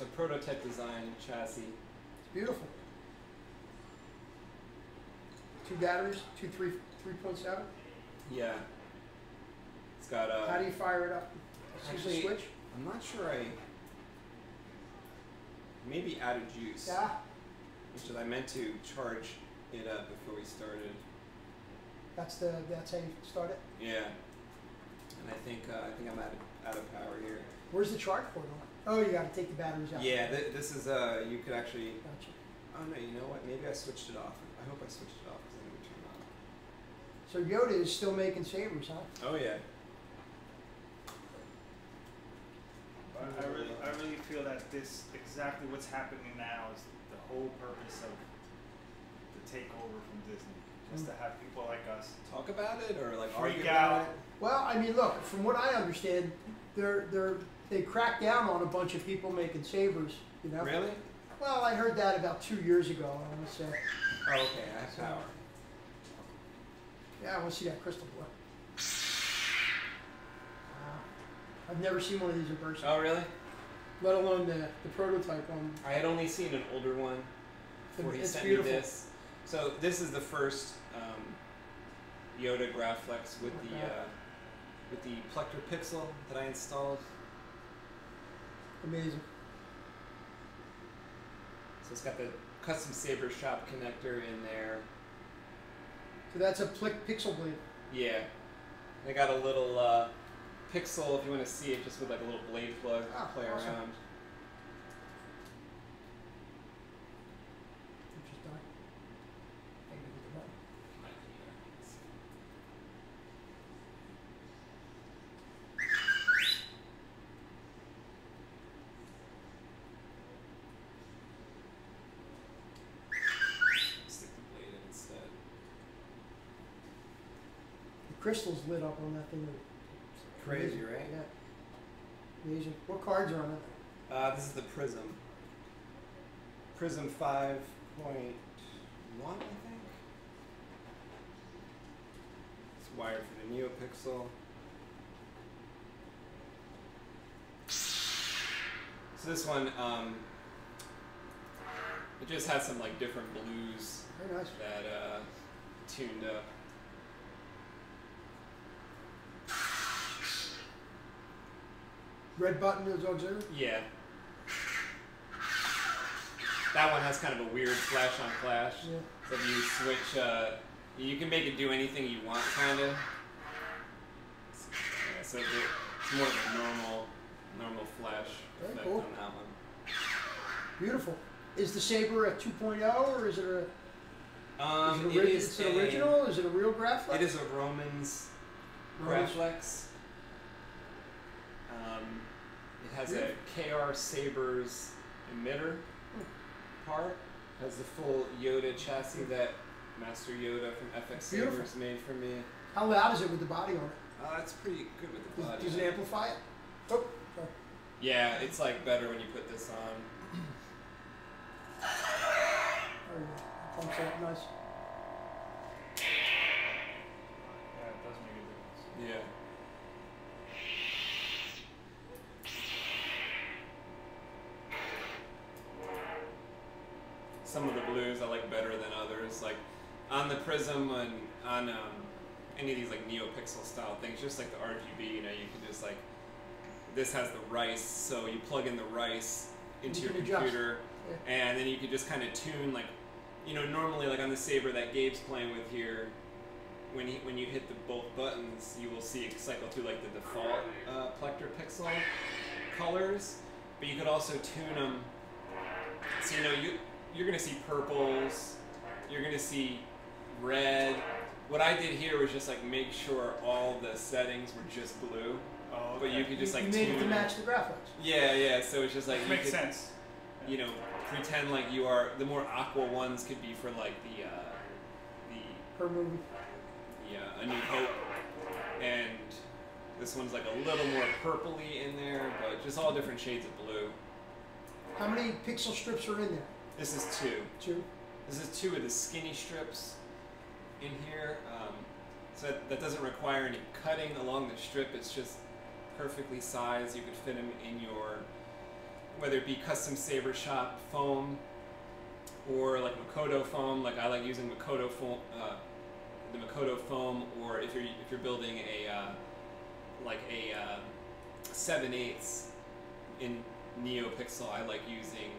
a prototype design chassis. It's beautiful. 2 batteries, 3.7. Yeah. It's got a. How do you fire it up? Actually, use a switch? I'm not sure. I maybe out of juice. Yeah. Which I meant to charge it up before we started. That's how you start it. Yeah. And I think I'm out of power here. Where's the charge port on? Oh, you got to take the batteries out. Yeah, this is you could actually. Gotcha. Oh no, you know what? Maybe I switched it off. I hope I switched it off because I didn't turn it on. So Yoda is still making sabers, huh? Oh yeah. I really feel that this exactly what's happening now is the whole purpose of the takeover from Disney, just to have people like us talk about it or like freak argue out. about it. Well, I mean, look, from what I understand, they cracked down on a bunch of people making sabers. You know? Really? Well, I heard that about 2 years ago. I want to say. Oh, okay. I have power. Yeah, I want to see that crystal blue. I've never seen one of these in person. Oh, really? Let alone the prototype one. I had only seen an older one before he sent me this. So this is the first Yoda Graflex with the Plector Pixel that I installed. Amazing. So it's got the custom Saber Shop connector in there. So that's a pixel blade. Yeah. I got a little pixel, if you want to see it, just with like a little blade plug to play awesome. around. Stick the blade in instead. The crystal's lit up on that thing. Crazy, Amazing. right? Yeah. Amazing. What cards are on it? This is the Prism. Prism 5.1, I think. It's wired for the Neopixel. So this one, it just has some like different blues Very nice. that tuned up. Red button is auxiliary? Yeah. That one has kind of a weird flash on flash. Yeah. So if you switch, you can make it do anything you want, kind of. Yeah, so it's more of a normal flash Very effect cool. on that one. Beautiful. Is the Saber a 2.0 or is it a? Is it original? Is it a real Graflex? It is a Roman's Graflex. It has a KR Sabers emitter part. Has the full Yoda chassis that Master Yoda from FX-Sabers made for me. How loud is it with the body on it? It's pretty good with the body. Does it amplify it? Oh, sorry. Yeah, it's like better when you put this on. There you go. Pumps it up nice. Yeah, it does make a difference. Yeah. Some of the blues I like better than others. Like on the Prism and on any of these like Neopixel style things, just like the RGB, you know, you can just like, this has the rice, so you plug in the rice into your computer, and then you can just kind of tune, like, you know, normally like on the Saber that Gabe's playing with here, when you hit both buttons, you will see it cycle through like the default Plector Pixel colors. but you could also tune them. So you're going to see purples, you're going to see red. What I did here was just like make sure all the settings were just blue. Oh, okay. But you could just like you made tune it to match the graphics. Yeah. So it's just like Makes sense. You know, pretend like you are. The more aqua ones could be for like the Per movie. A New Hope, and this one's like a little more purpley in there, but just all different shades of blue. How many pixel strips are in there? This is 2. 2. This is 2 of the skinny strips in here. So that doesn't require any cutting along the strip. It's just perfectly sized. You could fit them in your, whether it be custom Saber Shop foam or like Makoto foam. Like I like using Makoto foam, the Makoto foam, or if you're building a 7/8 in Neopixel, I like using.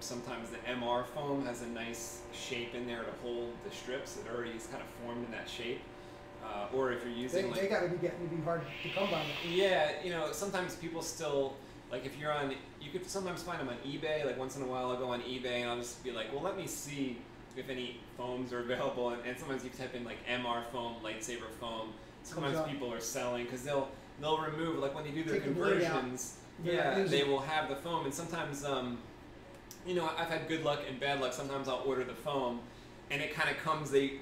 Sometimes the MR foam has a nice shape in there to hold the strips. It already is kind of formed in that shape. Or if you're using they got to be getting to be hard to come by now. Yeah, sometimes people still, like if you're on, you could sometimes find them on eBay. Like once in a while I'll go on eBay and I'll just be like, well, let me see if any foams are available. And sometimes you type in like MR foam, Lightsaber foam. Sometimes people are selling, because they'll remove, like when they do their conversions, they will have the foam. And sometimes, I've had good luck and bad luck. Sometimes I'll order the foam and it kind of comes, they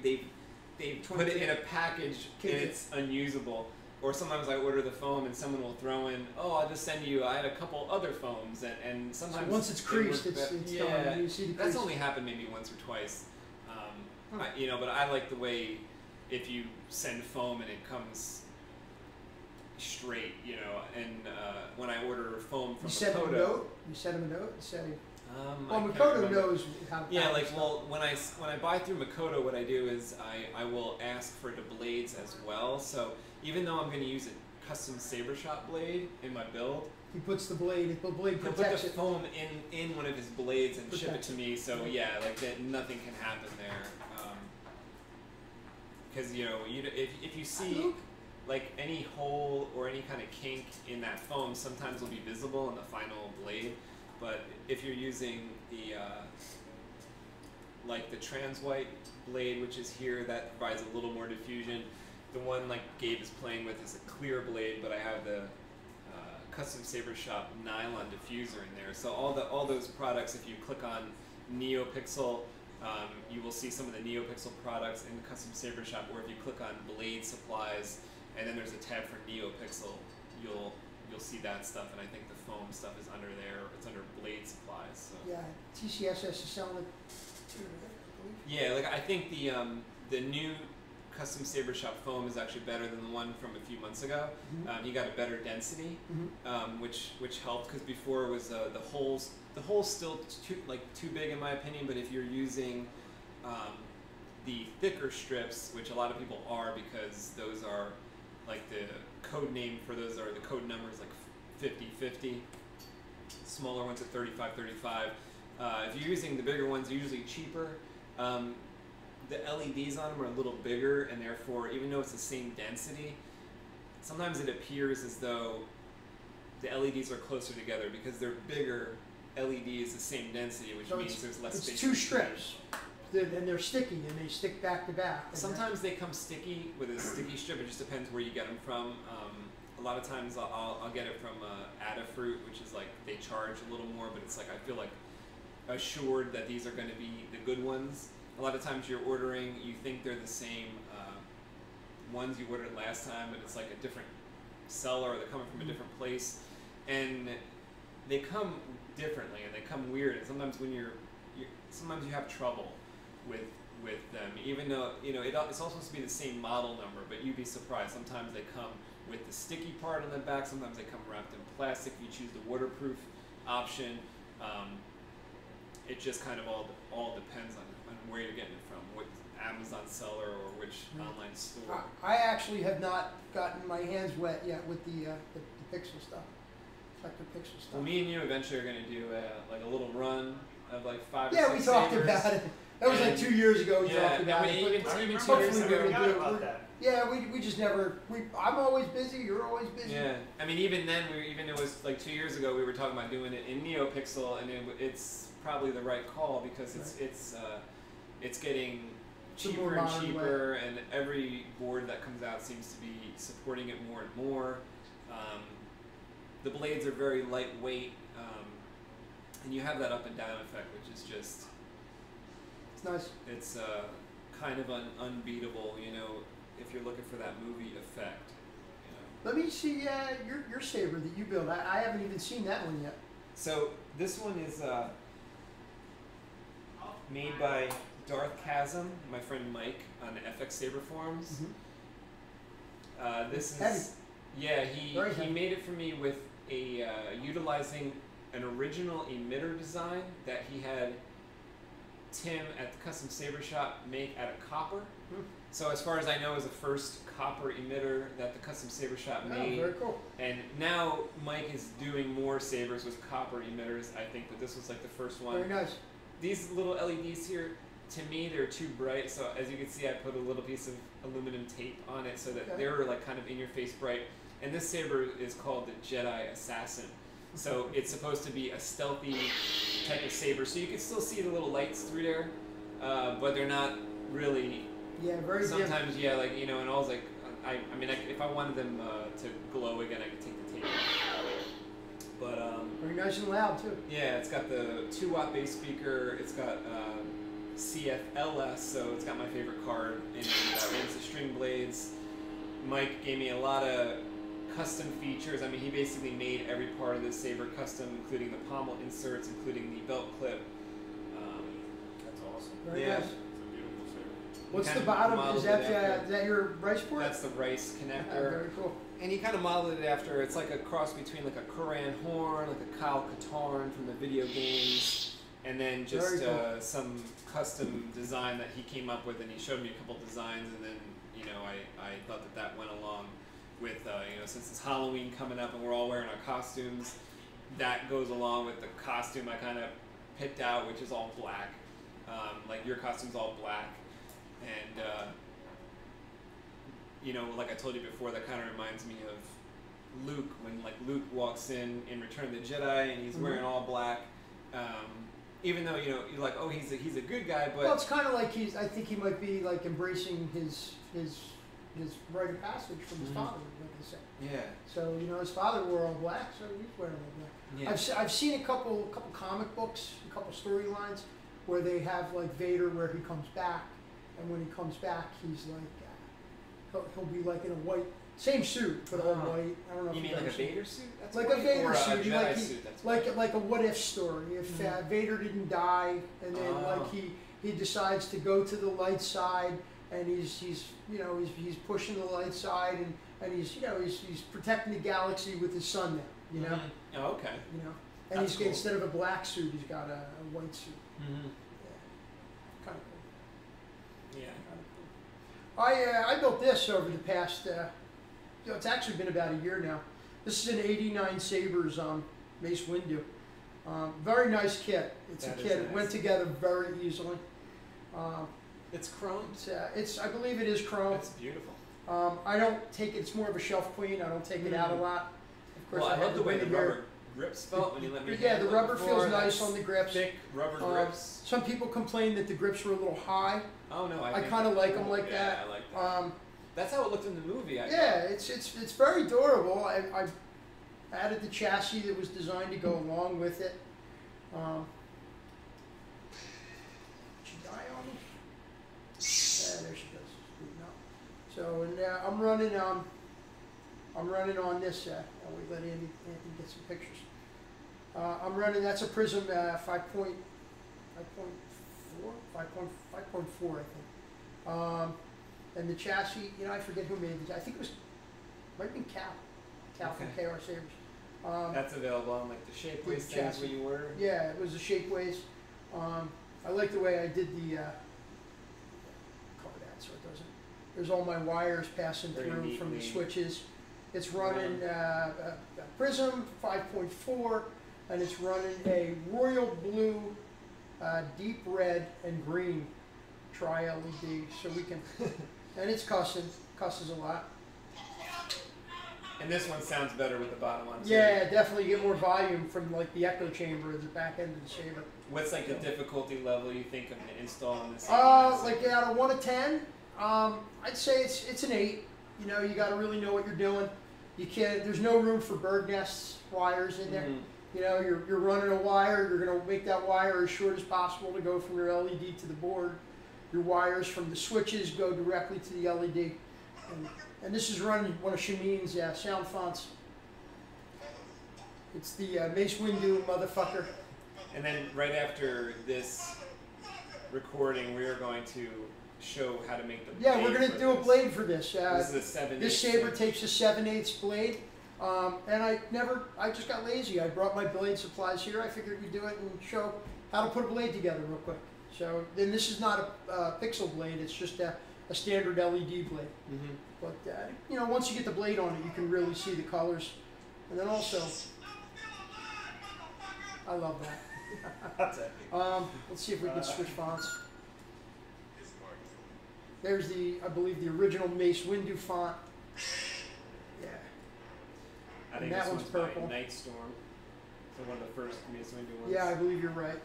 put it in a package and it's unusable. Or sometimes I order the foam and someone will throw in, I'll just send you, I had a couple other foams. And sometimes... So once it's creased, it's done. You see the crease. That's only happened maybe once or twice. But I like the way if you send foam and it comes straight, and when I order foam from Makoto... You send him a note? Well, Makoto knows how to when I buy through Makoto, what I do is I will ask for the blades as well. So even though I'm going to use a custom Saber Shop blade in my build, he puts the blade he'll put the foam in one of his blades and ship it to me. So that nothing can happen there. Because if you see like any hole or any kind of kink in that foam, sometimes will be visible in the final blade. But if you're using the like the trans white blade, which is here, that provides a little more diffusion. The one like Gabe is playing with is a clear blade, but I have the custom Saber Shop nylon diffuser in there. So all those products, if you click on Neopixel, you will see some of the Neopixel products in the custom Saber Shop. Or if you click on blade supplies, and then there's a tab for Neopixel, you'll see that stuff. And I think the foam stuff is under there. It's under blade supplies. So. Yeah, TCSS is selling it too, I believe. Yeah, like I think the new custom Saber Shop foam is actually better than the one from a few months ago. Mm-hmm. He got a better density, which helped, because before it was the holes still too big in my opinion. But if you're using the thicker strips, which a lot of people are, because those are like the code name for those are the code numbers like 50/50. Smaller ones at 35/35. If you're using the bigger ones, they're usually cheaper. The LEDs on them are a little bigger, and therefore, even though it's the same density, sometimes it appears as though the LEDs are closer together because they're bigger. LED is the same density, which means there's less space. It's 2 strips, and they're sticky, and they stick back to back. Sometimes they come sticky with a sticky strip. It just depends where you get them from. A lot of times I'll get it from Adafruit, which is like they charge a little more, but it's like I feel like assured that these are going to be the good ones. A lot of times you're ordering, you think they're the same ones you ordered last time, but it's like a different seller, or they're coming from a different place, and they come differently and they come weird. And sometimes when sometimes you have trouble with them, even though it's all supposed to be the same model number, but you'd be surprised. Sometimes they come with the sticky part on the back. Sometimes they come wrapped in plastic. You choose the waterproof option. It just kind of all depends on where you're getting it from, what Amazon seller or which online store. I actually have not gotten my hands wet yet with the pixel stuff, like the pixel stuff. Well, me and you eventually are going to do like a little run of like 5 or 6 Yeah, we talked Sabers. about it. That was like And- 2 years ago. We Yeah, talked about I mean, it. even but 2 years hopefully ago, we're we gonna do it. about that. Yeah, we just never. I'm always busy. You're always busy. Yeah, I mean, even then, even it was like 2 years ago, we were talking about doing it in Neopixel, and it's probably the right call because it's getting It's a more cheaper and modern cheaper, and every board that comes out seems to be supporting it more and more. The blades are very lightweight, and you have that up and down effect, which is just It's nice. it's kind of unbeatable, you know, if you're looking for that movie effect. You know. Let me see your saber that you built. I haven't even seen that one yet. So this one is made by Darth Chasm, my friend Mike on the FX-Saber Forums. This Heavy. is yeah, he Very heavy. made it for me with a utilizing an original emitter design that he had Tim at the Custom Saber Shop make out of copper. So as far as I know, is the first copper emitter that the Custom Saber Shop Oh, made. very cool. And now Mike is doing more sabers with copper emitters, I think, but this was like the first one. Very nice. These little LEDs here, to me, they're too bright. So as you can see, I put a little piece of aluminum tape on it so that Okay. they're like kind of in your face bright. And this saber is called the Jedi Assassin. So it's supposed to be a stealthy type of saber. So you can still see the little lights through there, but they're not really. Yeah, very dim. Sometimes, yeah, like, you know, and I was like, I mean, if I wanted them to glow again, I could take the tape off. But, Very nice and loud too. yeah, it's got the 2-watt bass speaker, it's got CFLS, so it's got my favorite card in it, it's the string blades. Mike gave me a lot of custom features. I mean, he basically made every part of this saber custom, including the pommel inserts, including the belt clip. That's awesome. Very Yeah. nice. It's a beautiful saber. What's kind the of bottom? modeled Is it after- that your rice port? That's the rice Yeah, connector. very cool. And he kind of modeled it after, it's like a cross between like a Koran horn, like a Kyle Katarn from the video games, and then just Very cool. some custom design that he came up with, and he showed me a couple designs, and then, you know, I thought that went along with, you know, since it's Halloween coming up and we're all wearing our costumes, that goes along with the costume I kind of picked out, which is all black. Like your costume's all black, and you know, like I told you before, that kind of reminds me of Luke, when like Luke walks in Return of the Jedi and he's wearing all black. Even though, you know, you're like, oh, he's a good guy, but Well, it's kind of like I think he might be like embracing his rite of passage from his father, like I said. yeah, So you know, his father wore all black, so he's wearing all black. yeah. I've seen a couple comic books, a couple storylines where they have like Vader where he comes back, and when he comes back, he's like he'll be like in a white same suit but all white. I don't know. You if mean you've like a ever seen it. Vader suit? That's Like a white, Vader or suit, a he Jedi like- suit. That's white. Like a what if story. If Vader didn't die, and then Oh. like he decides to go to the light side, and he's you know he's pushing the light side, and he's you know he's protecting the galaxy with his son now. You know, Oh, okay. you know, and That's he's cool. instead of a black suit, he's got a white suit. Mm-hmm. Yeah, kind of cool. Yeah. Kind of cool. I built this over the past. You know, it's actually been about a year now. This is an '89 Sabers SpaceWindu. Very nice kit. It's That a is kit. It nice. went together very easily. It's chrome. It's I believe it is chrome. That's beautiful. I don't take it. It's more of a shelf queen. I don't take it out a lot. Of course, Well, I had love the way the bring it here. rubber grips felt when you let me. Yeah, the handle it rubber before. feels nice That's on the grips. Thick rubber grips. Some people complain that the grips were a little high. Oh no, I think kind of they're like them cool. like Yeah, that. I like that. That's how it looked in the movie. Yeah, it's very durable. I added the chassis that was designed to go along with it. She die on me? Yeah, there she goes. Booting up. So and I'm running on this. We let Andy get some pictures. I'm running. That's a Prism 5.4, I think. And the chassis, you know, I forget who made it. I think it was, might have been Cal from Okay. KR Sabers. That's available on like the shapeways With things chassis. when you order. Yeah, it was the Shapeways. I like the way I did the, cover that so it doesn't, there's all my wires passing Very through from the neatly switches. It's running a Prism 5.4, and it's running a royal blue deep red and green tri-LED, so we can, and it's cusses a lot. And this one sounds better with the bottom on too. Yeah, definitely get more volume from like the echo chamber at the back end of the Saber. What's like the difficulty level you think of installing this? Like out of 1 to 10, I'd say it's an 8. You know, you got to really know what you're doing. You can't. There's no room for bird nests wires in there. You know, you're running a wire. You're going to make that wire as short as possible to go from your LED to the board. Your wires from the switches go directly to the LED. And this is running one of Shamin's sound fonts. It's the SpaceWindu motherfucker. And then right after this recording, we are going to show how to make the blade. Yeah, we're going to do a blade for this. This is a 7/8. This Saber takes a 7/8 blade. And I just got lazy. I brought my blade supplies here. I figured we'd do it and show how to put a blade together real quick. So then this is not a pixel blade. It's just a standard LED blade. But, you know, once you get the blade on it, you can really see the colors. And then also, I love that. Let's see if we can switch fonts. There's I believe the original SpaceWindu font. Yeah. I think that this one's by purple. Nightstorm. So one of the first SpaceWindu ones. Yeah, I believe you're right.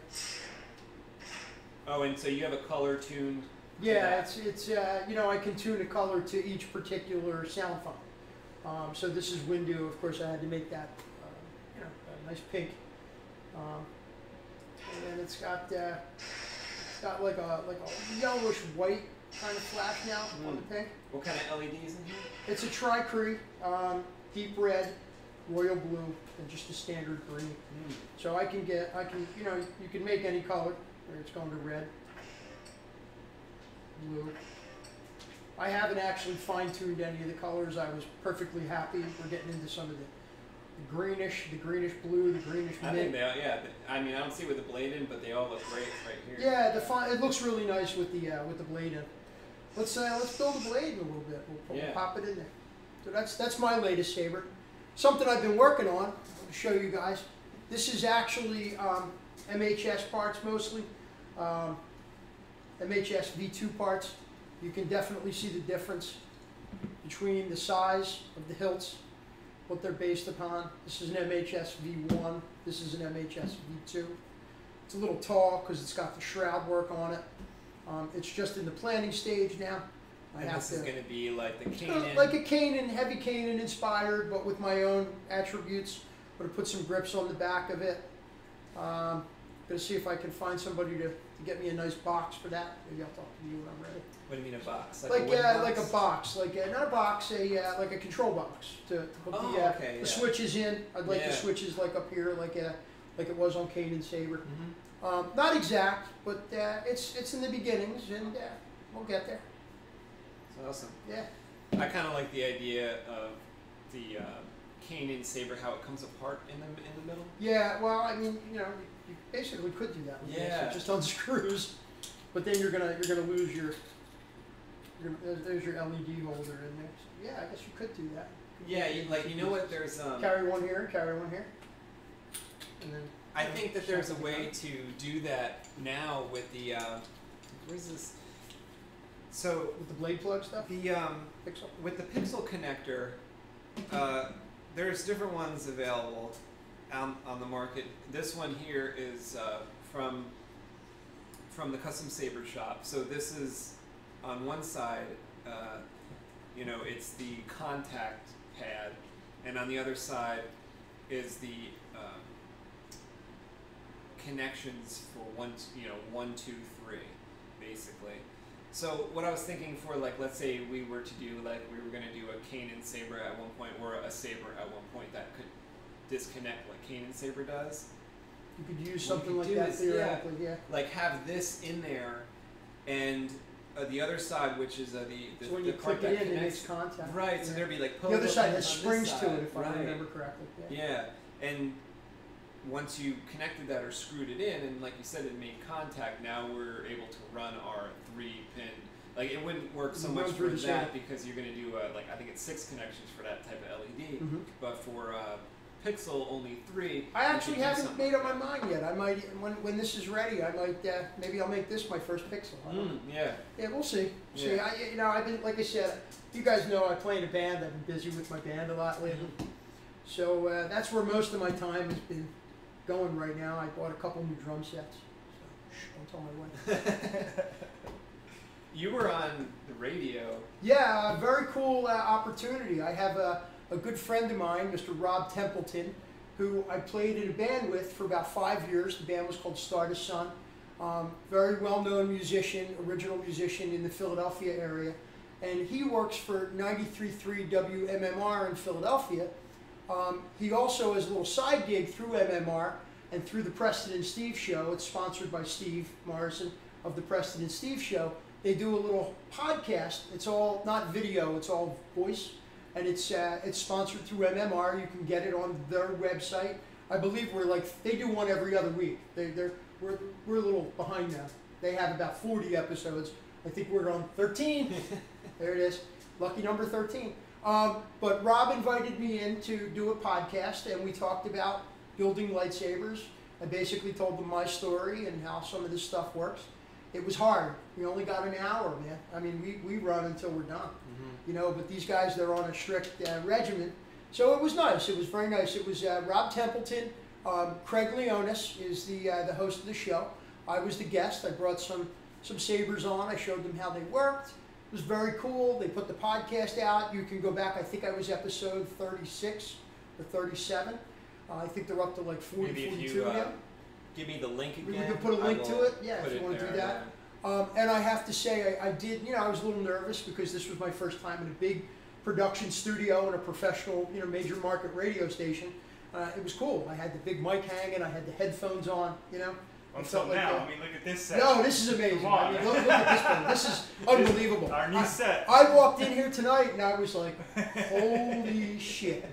Oh, and so you have a color tuned. Yeah, it's you know, I can tune a color to each particular sound font. So this is Windu. Of course, I had to make that you know, a nice pink. And then it's got like a yellowish white kind of flash now on the pink. What kind of LEDs in here? It's a tri-cree, deep red, royal blue, and just a standard green. So you know, you can make any color. It's going to red, blue. I haven't actually fine-tuned any of the colors. I was perfectly happy. We're getting into some of the greenish blue, the greenish mint. I think they all, yeah. I mean, I don't see with the blade in, but they all look great right here. Yeah, it looks really nice with the blade in. Let's build a blade in a little bit. We'll pop it in there. So that's my latest Saber. Something I've been working on to show you guys. This is actually MHS parts mostly. MHS V2 parts. You can definitely see the difference between the size of the hilts, what they're based upon. This is an MHS V1. This is an MHS V2. It's a little tall because it's got the shroud work on it. It's just in the planning stage now. This is going to be like the Kanan. Like a Kanan, heavy Kanan inspired, but with my own attributes. I'm going to put some grips on the back of it. Going to see if I can find somebody to get me a nice box for that. Maybe I'll talk to you when I'm ready. What do you mean a box? Like a a box, not a box, like a control box to put the switches in. I'd like the switches like up here, like it was on Kanan Saber. Not exact, but it's in the beginnings, and we'll get there. That's awesome. Yeah. I kind of like the idea of the Kanan Saber, how it comes apart in the middle. Yeah. Well, I mean, you know, you basically could do that with this. It just unscrews, but then you're gonna lose your. There's your LED holder in there. So, yeah, I guess you could do that. You know what? There's carry one here, and then. I think that there's a way to do that now with the where's this? So with the blade plug stuff. The Pixel. With the Pixel connector, there's different ones available on the market. This one here is from the Custom Saber shop. So this is on one side, you know, it's the contact pad, and on the other side is the connections for 1, 2, 3, basically. So what I was thinking for, like, let's say we were to do, like, we were going to do a Kanan Saber at one point, or a Saber at one point that could disconnect like Kanan Saber does. You could use something like that theoretically, yeah. Like have this in there, and the other side, which is the so when you click it in, it makes contact. Right, so there'd be like the other side has springs to it, if I remember correctly. Yeah, and once you connected that or screwed it in, and like you said, it made contact, now we're able to run our 3-pin. Like it wouldn't work so much for that because you're going to do I think it's 6 connections for that type of LED, but for Pixel only 3. I actually haven't made up my mind yet. I might, when this is ready, I might, maybe I'll make this my first Pixel. I don't know. Yeah. Yeah, we'll see. See, I've been, like I said, you guys know I play in a band. I've been busy with my band a lot lately. So that's where most of my time has been going right now. I bought a couple new drum sets. So, shh, don't tell my wife. You were on the radio. Yeah, a very cool opportunity. I have a good friend of mine, Mr. Rob Templeton, who I played in a band with for about 5 years. The band was called Stardust Sun. Very well-known musician, original musician in the Philadelphia area. And he works for 93.3 WMMR in Philadelphia. He also has a little side gig through MMR and through the Preston and Steve Show. It's sponsored by Steve Morrison of the Preston and Steve Show. They do a little podcast. It's all not video, it's all voice. And it's sponsored through MMR. You can get it on their website. I believe they do one every other week. We're a little behind now. They have about 40 episodes. I think we're on 13. There it is. Lucky number 13. But Rob invited me in to do a podcast, and we talked about building lightsabers. I basically told them my story and how some of this stuff works. It was hard. We only got an hour, man. I mean, we run until we're done. You know, but these guys, they're on a strict regimen. So it was nice. It was very nice. It was Rob Templeton. Craig Leonis is the host of the show. I was the guest. I brought some sabers on. I showed them how they worked. It was very cool. They put the podcast out. You can go back. I think I was episode 36 or 37. I think they're up to like 40, Maybe 42 now. Give me the link again. We can put a link to it. Yeah, if you want to do that. And I have to say, I did, I was a little nervous because this was my first time in a big production studio and a professional, major market radio station. It was cool. I had the big mic hanging. I had the headphones on, Until now, I mean, look at this set. No, this is amazing. I mean, look at this thing. This is unbelievable. Our new set. I walked in here tonight and I was like, holy shit.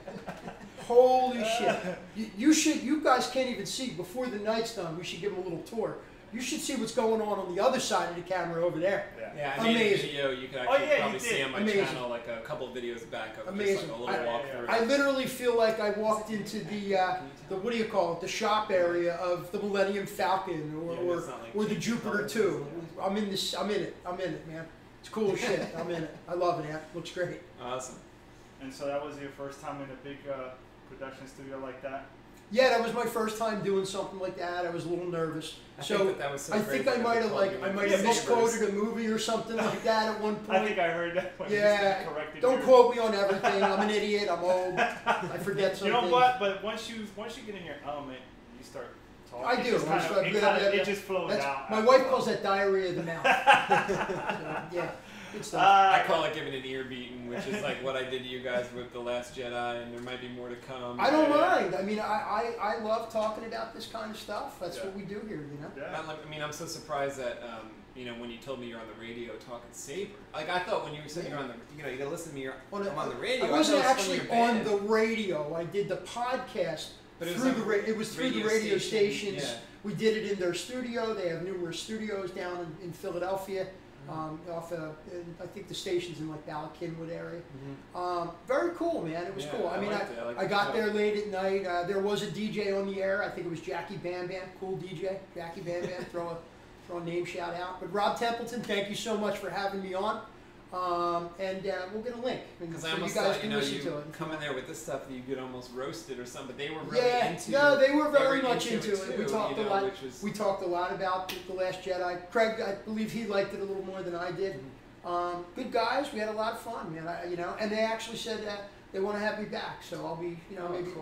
Holy shit. You guys can't even see. Before the night's done, we should give them a little tour. You should see what's going on the other side of the camera over there. Yeah, I made a video you can actually probably see on my channel, like a couple of videos back of just like a little walkthrough. I literally feel like I walked into the what do you call it, the shop area of the Millennium Falcon or the Jupiter 2. I'm in it, man. It's cool as shit. I'm in it. I love it, man. Looks great. Awesome. And so that was your first time in a big production studio like that? Yeah, that was my first time doing something like that. I was a little nervous. I think I might have misquoted a movie or something like that at one point. I think I heard that when you corrected don't quote me on everything. I'm an idiot. I'm old. I forget something. You know what? But once you get in your element, you start talking. I do. It just flows out. My wife calls that diarrhea of the mouth. Yeah. I call it giving an ear beating, which is like what I did to you guys with The Last Jedi, and there might be more to come. I don't mind. I mean, I love talking about this kind of stuff. That's what we do here, Yeah. I mean, I'm so surprised that, when you told me you're on the radio talking Saber. Like, I thought when you were saying you're on the, you gotta listen to me, I'm on the radio. I wasn't actually on the radio. I did the podcast through the radio. It was through the radio stations. Yeah. We did it in their studio. They have numerous studios down in Philadelphia. I think the station's in like Bala Cynwyd area. Very cool, man. It was cool. I mean, I got there late at night. There was a DJ on the air. I think it was Jackie Bam Bam. Cool DJ, Jackie Bam Bam. Throw a name shout out. But Rob Templeton, thank you so much for having me on. And we'll get a link. Because I almost thought, you come in there with this stuff, you get almost roasted or something. But they were really into it. No, they were very much into it. We talked a lot. We talked a lot about The Last Jedi. Craig, I believe he liked it a little more than I did. Good guys. We had a lot of fun, man. And they actually said that they want to have me back. So I'll be,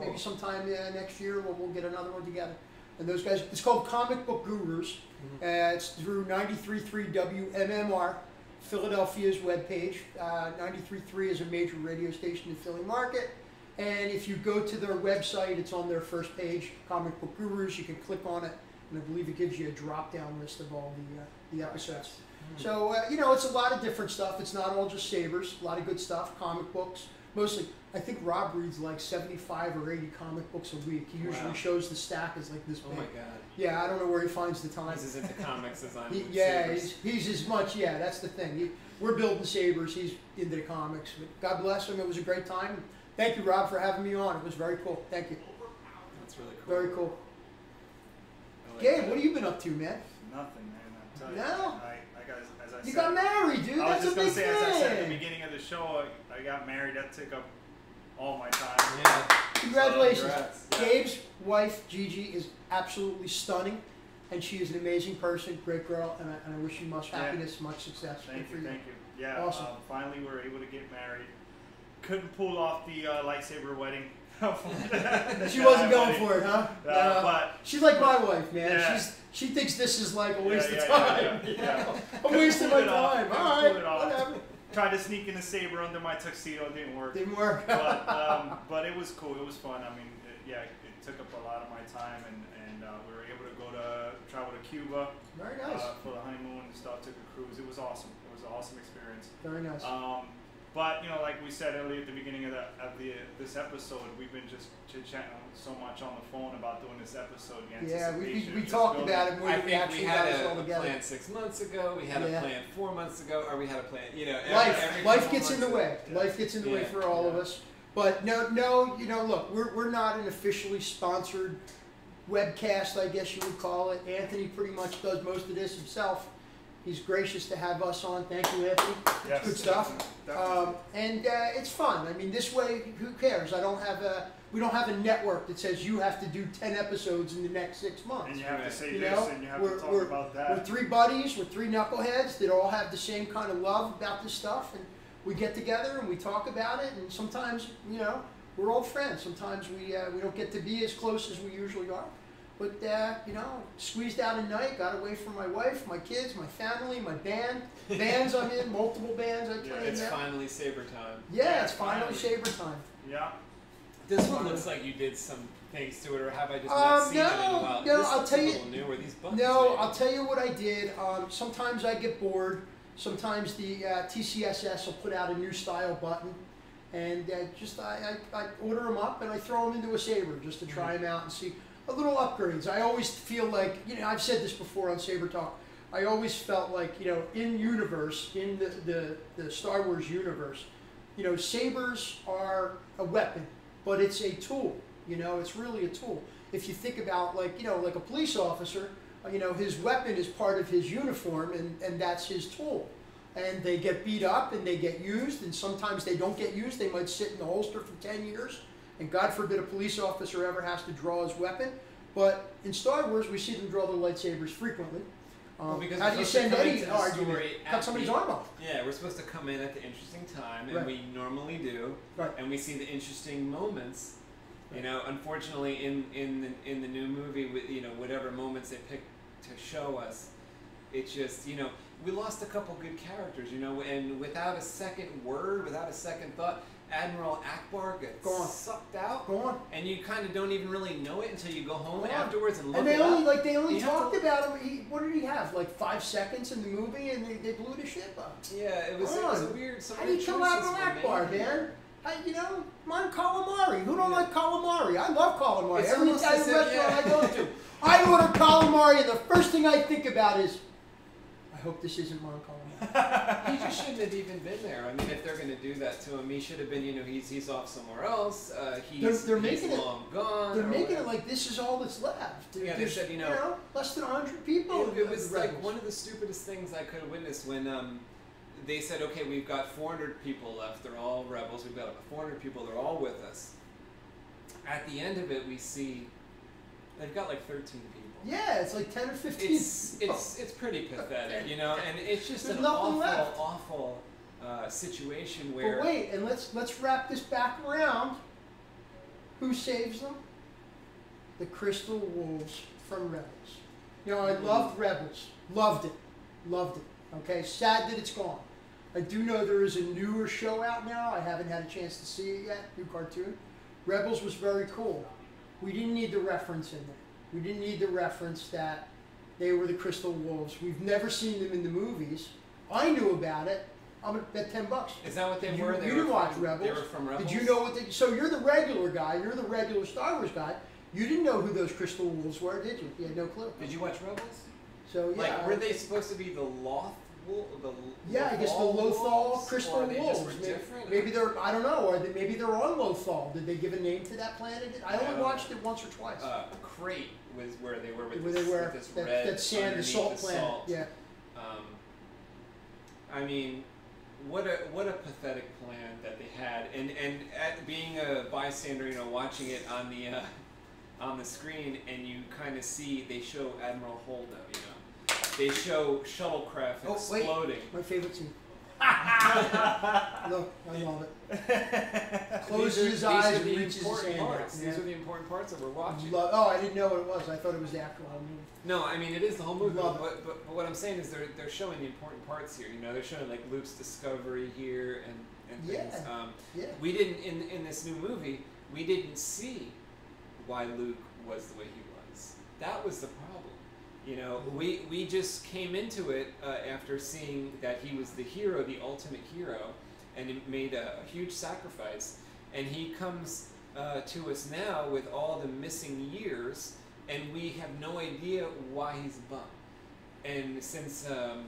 maybe sometime next year we'll get another one together. And those guys, it's called Comic Book Gurus. It's through 93.3 WMMR. Philadelphia's webpage. 93.3 is a major radio station in Philly market. And if you go to their website, it's on their first page, Comic Book Gurus. You can click on it, and I believe it gives you a drop-down list of all the episodes. So, it's a lot of different stuff. It's not all just sabers. A lot of good stuff, comic books. Mostly, I think Rob reads like 75 or 80 comic books a week. He usually shows the stack as like this big. Oh my God. Yeah, I don't know where he finds the time. He's as into comics as I'm he's as much, that's the thing. We're building sabers, he's into the comics. But God bless him, it was a great time. Thank you, Rob, for having me on. It was very cool. Thank you. It's really cool. Very cool. I like Gabe, that. what have you been up to, man? Nothing, man. I'm telling No? you. I got, as I You said, got married, dude. I was That's just a big gonna say, as I said at the thing. beginning of the show, I got married. That took up all my time. Yeah. Congratulations. Congrats. Yeah. Gabe's wife, Gigi, is absolutely stunning, and she is an amazing person, great girl, and I wish you much happiness, much success. Thank Good you, for thank you. Yeah, Awesome. Finally we were able to get married. Couldn't pull off the lightsaber wedding. She wasn't going for it, huh? But she's like my wife, man. Yeah. She thinks this is like a waste of yeah, time. yeah. A waste of my Couldn't pull it off. time. Couldn't All pull right, it off. whatever. Tried to sneak in a saber under my tuxedo, it didn't work. Didn't work. But it was cool. It was fun. I mean, it took up a lot of my time, and we were able to travel to Cuba. Very nice. For the honeymoon and stuff. Took a cruise. It was awesome. It was an awesome experience. Very nice. But like we said earlier at the beginning of this episode, we've been just chit-chatting so much on the phone about doing this episode. Yeah, we Just talked building. about it more I than we think actually we got had us all a together. plan 6 months ago. We had Yeah. a plan 4 months ago, or we had a plan. Life every gets in the couple way. months. Yeah. Life gets in the way Yeah. for all of us. But no, look, we're not an officially sponsored webcast, I guess you would call it. Anthony pretty much does most of this himself. He's gracious to have us on. Thank you, Anthony. Yes, Good stuff. definitely. And it's fun. I mean, this way, who cares? We don't have a network that says you have to do 10 episodes in the next 6 months. And you have to say You this, know, and you have we're- to talk we're- about We're that. 3 buddies, we're 3 knuckleheads that all have the same kind of love about this stuff, and we get together and we talk about it. And sometimes, we're old friends. Sometimes we don't get to be as close as we usually are. But squeezed out a night, got away from my wife, my kids, my family, my band. Bands I'm in, multiple bands I play in It's now. finally Saber time. Yeah, it's finally Saber time. Yeah. This one looks like you did some things to it, or have I just not seen it in a while? no, This I'll looks tell a you- little newer. These buttons. No, maybe. I'll tell you what I did. Sometimes I get bored. Sometimes the TCSS will put out a new style button, and I order them up and I throw them into a Saber just to try them out and see a little upgrades. I always feel like I've said this before on Saber Talk. I always felt like in universe, in the Star Wars universe, sabers are a weapon, but it's a tool. It's really a tool. If you think about like a police officer. His weapon is part of his uniform, and that's his tool. And they get beat up, and they get used, and sometimes they don't get used. They might sit in the holster for 10 years, and God forbid a police officer ever has to draw his weapon. But in Star Wars, we see them draw their lightsabers frequently. Because How we're do you supposed to send come any into the argument? story at Cut somebody's the- arm off. Yeah, we're supposed to come in at the interesting time, and Right. we normally do, Right. and we see the interesting moments. Unfortunately, in the new movie, whatever moments they pick to show us, it's just we lost a couple good characters, and without a second word, without a second thought, Admiral Akbar gets Gone. sucked out, Go on. and you kind of don't even really know it until you go home Go on. afterwards and look And they it only up. they only You have talked to- about him. What did he have? Like 5 seconds in the movie, and they blew the ship up. Yeah, it was Come a on. weird. Some How do you weird kill choices Admiral were Akbar, made. man? Mon calamari. Who don't like calamari? I love calamari. It's Every almost Italian as if- restaurant yeah. I go to, I order calamari, and the first thing I think about is, I hope this isn't Mon calamari. He just shouldn't have even been there. I mean, if they're going to do that to him, he should have been. He's off somewhere else. They're making he's it- long gone. They're or making it whatever. like this is all that's left. Yeah, they There's, said, less than 100 people. It was the like Rebels. one of the stupidest things I could have witnessed when they said, okay, we've got 400 people left. They're all rebels. We've got 400 people. They're all with us. At the end of it, we see they've got like 13 people. Yeah, it's like 10 or 15. It's pretty pathetic, and it's just There's an nothing left. awful situation where. But wait, and let's wrap this back around. Who saves them? The Crystal Wolves from Rebels. I loved Rebels. Loved it. Okay, sad that it's gone. I do know there is a newer show out now. I haven't had a chance to see it yet. New cartoon. Rebels was very cool. We didn't need the reference in there. We didn't need the reference that they were the Crystal Wolves. We've never seen them in the movies. I knew about it. I'm gonna bet $10. Is that what they You were? They didn't were watch from, Rebels. They were from Rebels. Did you know what they? So you're the regular guy. You're the regular Star Wars guy. You didn't know who those Crystal Wolves were, did you? You had no clue. Did you watch Rebels? So yeah. Like, were they supposed to be the Loth Wolf? Yeah, I guess the Lothal Lothal wolves, crystal or they just wolves. were Maybe, different? maybe they're, I don't know, or maybe they're on Lothal. Did they give a name to that planet? I only don't watched it once or twice. Crate was where they were with Where this, they were, with this that, red that sand, the underneath salt the planet. salt. Yeah. I mean, what a pathetic plan that they had, and at being a bystander, you know, watching it on the screen, and you kind of see they show Admiral Holdo, you know, they show shuttlecraft exploding. Wait, my favorite scene. Look, I love it. Closes his eyes and reaches his hand out. These are the important parts that we're watching. Oh, I didn't know what it was. I thought it was the actual whole movie. No, I mean it is the whole movie. Love But what I'm saying is they're showing the important parts here. You know, they're showing like Luke's discovery here and things. Yeah. We didn't in this new movie. We didn't see why Luke was the way he was. That was the problem. You know, we just came into it after seeing that he was the hero, the ultimate hero, and it made a huge sacrifice. And he comes to us now with all the missing years, and we have no idea why he's bummed. And since the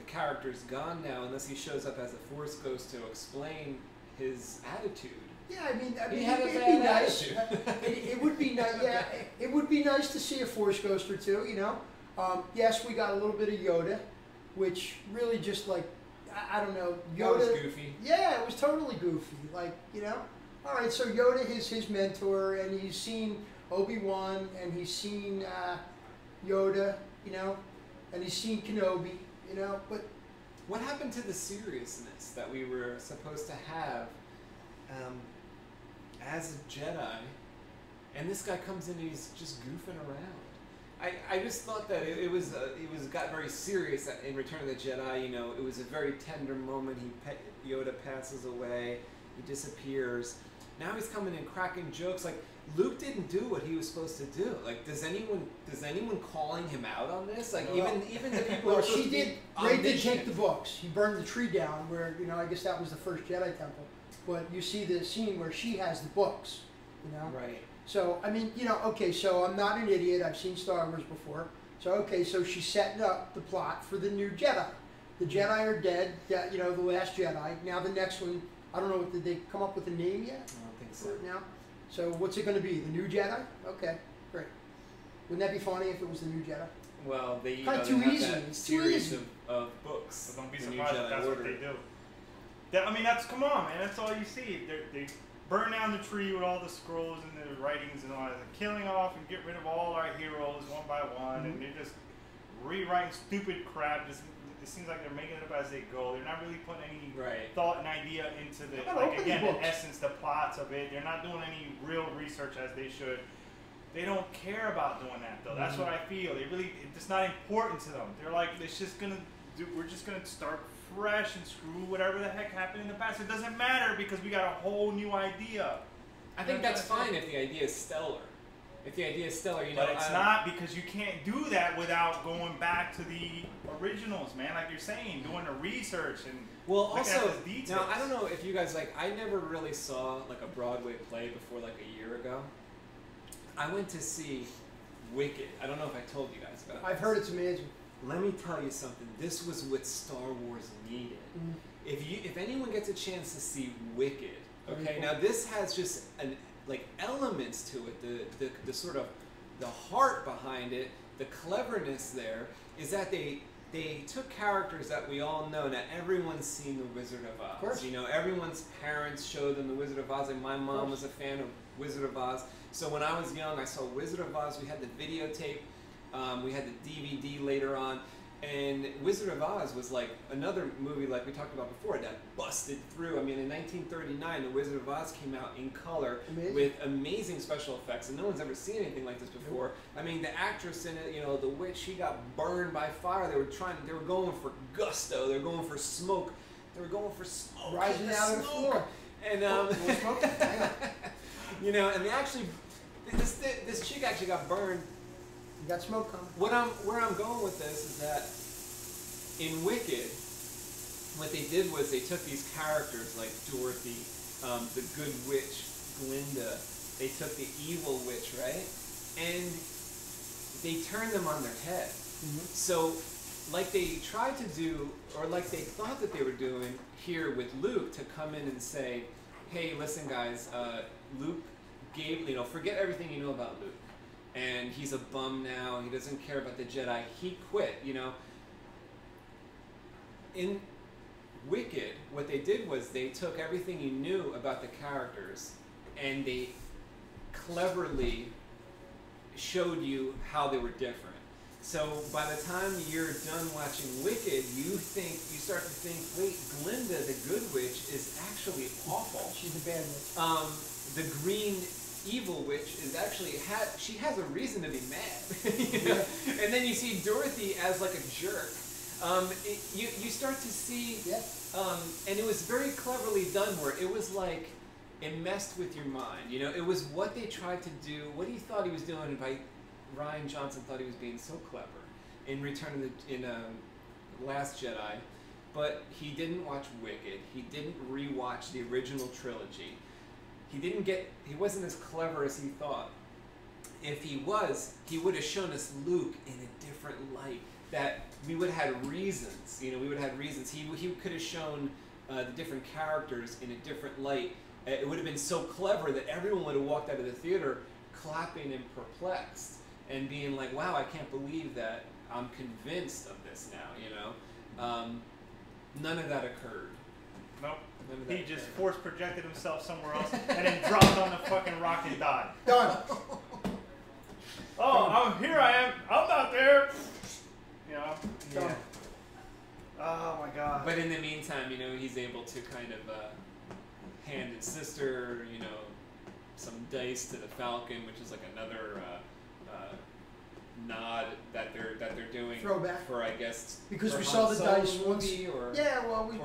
character's gone now, unless he shows up as a Force Ghost to explain his attitude. Yeah, I mean, He had a it'd bad be nice. attitude. It would be nice. Yeah, it would be nice to see a Force Ghost or two. You know, yes, we got a little bit of Yoda, which really just like I don't know. Yoda That was goofy. Yeah, it was totally goofy. Like, you know, all right. So Yoda is his mentor, and he's seen Obi-Wan, and he's seen Yoda. You know, and he's seen Kenobi. You know, but What happened to the seriousness that we were supposed to have as a Jedi? And this guy comes in and he's just goofing around. I just thought that it was got very serious in Return of the Jedi. You know, it was a very tender moment. Yoda passes away, he disappears. Now he's coming in cracking jokes like Luke didn't do what he was supposed to do. Like, does anyone calling him out on this? Like, No. even the people. well, who are supposed she to did. be Ray did omniscient. take the books. He burned the tree down. Where, you know, I guess that was the first Jedi temple. But you see the scene where she has the books. You know. Right. So, I mean, you know, okay, so I'm not an idiot. I've seen Star Wars before. So, okay, so she's setting up the plot for the new Jedi. The Jedi are dead, you know, the last Jedi. Now the next one, I don't know, did they come up with a name yet? I don't think For so. it now? So what's it going to be? The new Jedi? Okay, great. Wouldn't that be funny if it was the new Jedi? Well, they Kinda they too have easy. that It's too series easy. of books. So don't be the New surprised if Jedi that's Order. what they do. I mean, come on, man. That's all you see. They burn down the tree with all the scrolls and the writings and all that, killing off and get rid of all our heroes one by one, and they're just rewriting stupid crap. It seems like they're making it up as they go. They're not really putting any Right. thought and idea into the, How about like, open again, the the books? essence, the plots of it. They're not doing any real research as they should. They don't care about doing that though. That's what I feel. It's not important to them. They're like, we're just gonna start fresh and screw whatever the heck happened in the past. It doesn't matter because we got a whole new idea. I think that's fine if the idea is stellar. If the idea is stellar, you know. But it's not, because you can't do that without going back to the originals, man. Like you're saying, doing the research and Well, looking also, at the details. now I don't know if you guys I never really saw like a Broadway play before like a year ago. I went to see Wicked. I don't know if I told you guys about I've this. heard it's amazing. Let me tell you something. This was what Star Wars needed. If anyone gets a chance to see Wicked, okay. Now this has just elements to it. The sort of the heart behind it, the cleverness there is that they took characters that we all know. Now everyone's seen The Wizard of Oz. Of course. You know, everyone's parents showed them The Wizard of Oz, and my mom was a fan of Wizard of Oz. So when I was young, I saw Wizard of Oz. We had the videotape. We had the DVD later on. And Wizard of Oz was like another movie like we talked about before that busted through. I mean, in 1939, The Wizard of Oz came out in color with amazing special effects, and no one's ever seen anything like this before. I mean, the actress in it, you know, the witch, she got burned by fire. They were going for gusto. They were going for smoke. They were going for smoke. Rising out of the floor. And you know, and they actually, this chick actually got burned. You got smoke coming. Where I'm going with this is that in Wicked, what they did was they took these characters like Dorothy, the good witch, Glinda. They took the evil witch, right? And they turned them on their head. So like they tried to do, or like they thought that they were doing here with Luke, to come in and say, hey, listen guys, Luke gave, forget everything you know about Luke. And he's a bum now, he doesn't care about the Jedi, he quit, In Wicked, what they did was they took everything you knew about the characters and they cleverly showed you how they were different. So by the time you're done watching Wicked, you start to think, wait, Glinda, the good witch, is actually awful. She's a bad witch. The green evil witch is actually, she has a reason to be mad. And then you see Dorothy as like a jerk. You start to see, and it was very cleverly done where it was like, it messed with your mind. It was what they tried to do, what he thought he was doing by Rian Johnson thought he was being so clever in Last Jedi, but he didn't watch Wicked. He didn't rewatch the original trilogy. He wasn't as clever as he thought. If he was, he would have shown us Luke in a different light. That we would have had reasons. We would have had reasons. He could have shown the different characters in a different light. It would have been so clever that everyone would have walked out of the theater clapping and perplexed and being like, wow, I can't believe that I'm convinced of this now, None of that occurred. Nope. He just force projected himself somewhere else and then dropped on the fucking rock and died. Done. Oh, here I am. I'm not there. Done. Oh my God. But in the meantime, he's able to kind of hand his sister, some dice to the Falcon, which is like another nod that they're doing throwback for, I guess, because for we Han saw the Solo dice once. movie, or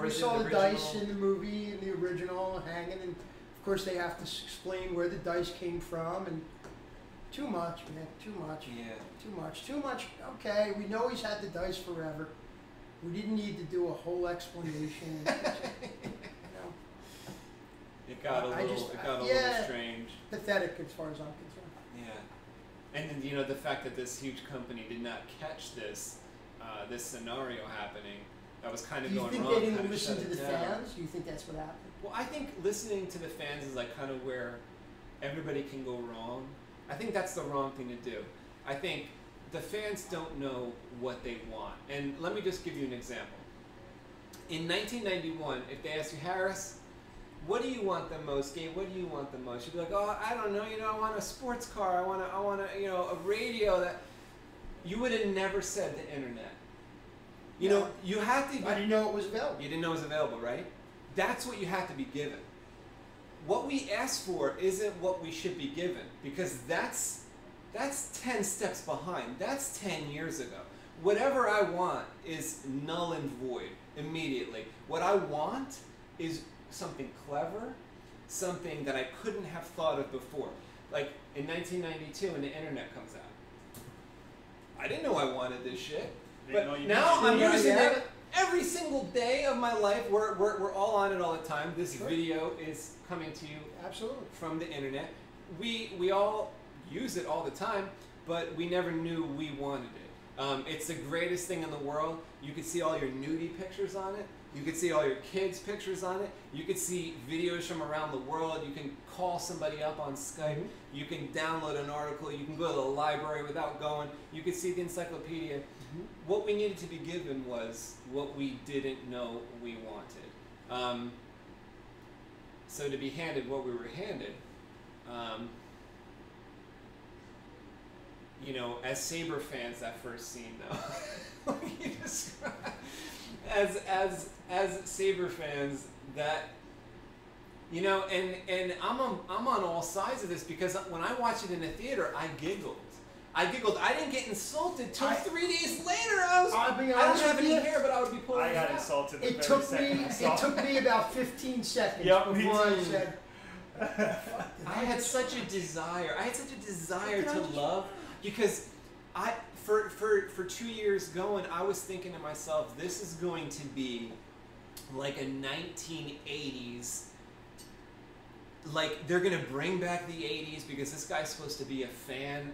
we saw the dice in the movie, in the original, hanging, and of course they have to explain where the dice came from, and too much, man, too much. Yeah. Too much. Okay, we know he's had the dice forever. We didn't need to do a whole explanation. It got a little strange. Pathetic as far as I'm concerned. Yeah. And then, the fact that this huge company did not catch this scenario happening, that was kind of going wrong. Do you think they didn't listen to the fans? Do you think that's what happened? Well, I think listening to the fans is like kind of where everybody can go wrong. I think that's the wrong thing to do. I think the fans don't know what they want. And let me just give you an example. In 1991, if they asked you, Harris, what do you want the most, Gabe? What do you want the most? You'd be like, oh, I don't know. I want a sports car. I want a radio. That you would have never said the internet. You had to. I didn't know it was available. You didn't know it was available, right? That's what you had to be given. What we ask for isn't what we should be given, because that's 10 steps behind. That's 10 years ago. Whatever I want is null and void immediately. What I want is something clever, something that I couldn't have thought of before. Like in 1992 when the internet comes out. I didn't know I wanted this shit. But now I'm using it every single day of my life. We're all on it all the time. This video is coming to you absolutely from the internet. We all use it all the time, but we never knew we wanted it. It's the greatest thing in the world. You can see all your nudie pictures on it. You can see all your kids' pictures on it. You can see videos from around the world. You can call somebody up on Skype. Mm-hmm. You can download an article. You can go to the library without going. You can see the encyclopedia. Mm-hmm. What we needed to be given was what we didn't know we wanted. So to be handed what we were handed, as Saber fans, that first scene though, as Saber fans, that and I'm on all sides of this, because when I watched it in the theater, I giggled. I didn't get insulted till 3 days later. I'll be honest I don't have with any you. hair, but I would be pulling I got it out. insulted. It took me about 15 seconds before I said. I had such a desire. To love, because for 2 years going, I was thinking to myself, this is going to be like a 1980s. Like, they're going to bring back the 80s because this guy's supposed to be a fan.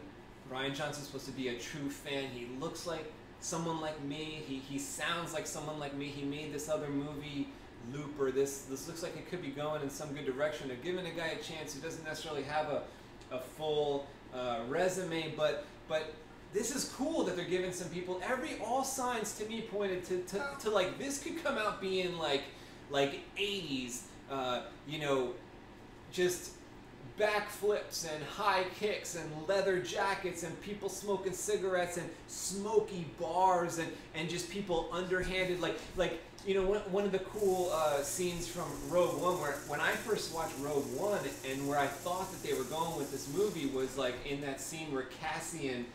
Rian Johnson's supposed to be a true fan. He looks like someone like me. He sounds like someone like me. He made this other movie, Looper. This looks like it could be going in some good direction. They're giving a guy a chance who doesn't necessarily have a full resume, but this is cool that they're giving some people. All signs to me pointed to like this could come out being like 80s, you know, just backflips and high kicks and leather jackets and people smoking cigarettes and smoky bars and just people underhanded, like you know, one of the cool scenes from Rogue One, where when I first watched Rogue One and where I thought that they were going with this movie was like in that scene where Cassian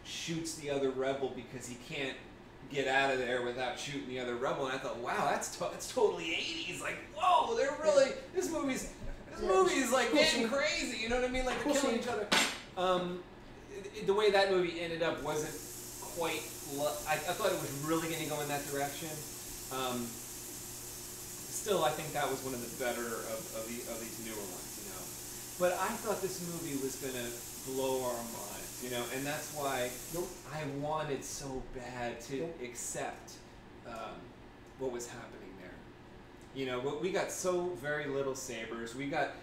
shoots the other rebel because he can't get out of there without shooting the other rebel, and I thought, wow, that's totally 80s. Like, whoa, they're really, this movie's like getting crazy. You know what I mean? Like they're killing each other. The way that movie ended up wasn't quite. I thought it was really going to go in that direction. Still, I think that was one of the better of these newer ones, you know. But I thought this movie was going to blow our minds, you know, and that's why I wanted so bad to accept what was happening there. You know, but we got so very little sabers. We got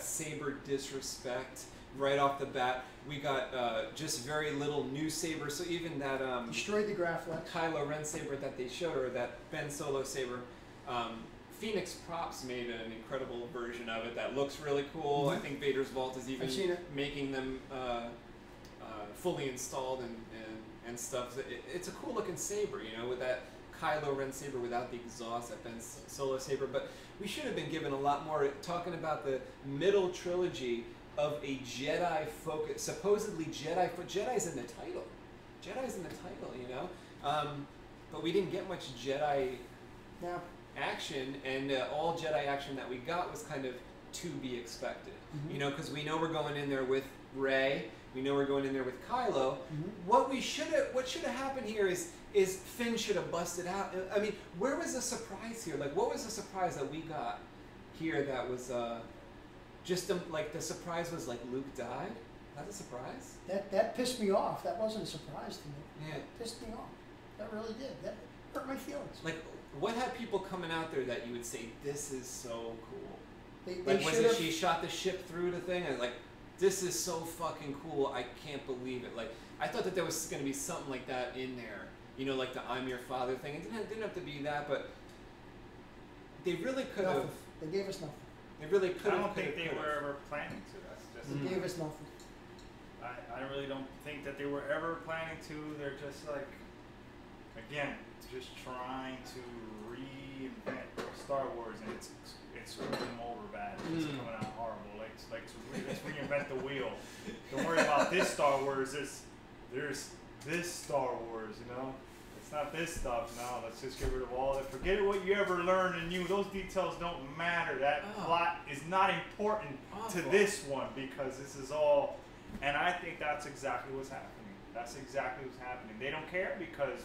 saber disrespect right off the bat. We got just very little new sabers. So even that destroyed the Graflex Kylo Ren saber that they showed, or that Ben Solo saber, Phoenix Props made an incredible version of it that looks really cool. Mm-hmm. I think Vader's Vault is even making them fully installed and stuff. It's a cool looking saber, you know, with that Kylo Ren saber without the exhaust, that Ben Solo saber. But we should have been given a lot more, talking about the middle trilogy of a Jedi focus, supposedly Jedi, but Jedi's in the title. Jedi's in the title, you know. But we didn't get much Jedi action, and all Jedi action that we got was kind of to be expected. Mm-hmm. You know, because we know we're going in there with Rey. We know we're going in there with Kylo. Mm-hmm. What should have happened here is Finn should have busted out. I mean, where was the surprise here? Like, what was the surprise that we got here that was just like the surprise was like Luke died? That's a surprise? That pissed me off. That wasn't a surprise to me. Yeah. It pissed me off. That really did. That hurt my feelings. Like, what had people coming out there that you would say, this is so cool? They like, was it she shot the ship through the thing? And like, this is so fucking cool. I can't believe it. Like, I thought that there was going to be something like that in there. You know, like the I'm your father thing. It didn't have to be that, but they really could have. They gave us nothing. They really could have. I don't think they were ever planning to. That's just. They gave us nothing. I really don't think that they were ever planning to. They're just like, again, just trying to reinvent Star Wars, and it's screwing them over bad. It's coming out horrible. Let's reinvent the wheel. Don't worry about this Star Wars. There's this Star Wars, you know? It's not this stuff. No, let's just get rid of all that. Forget what you ever learned and knew. Those details don't matter. That plot is not important to this one, because this is all. And I think that's exactly what's happening. That's exactly what's happening. They don't care because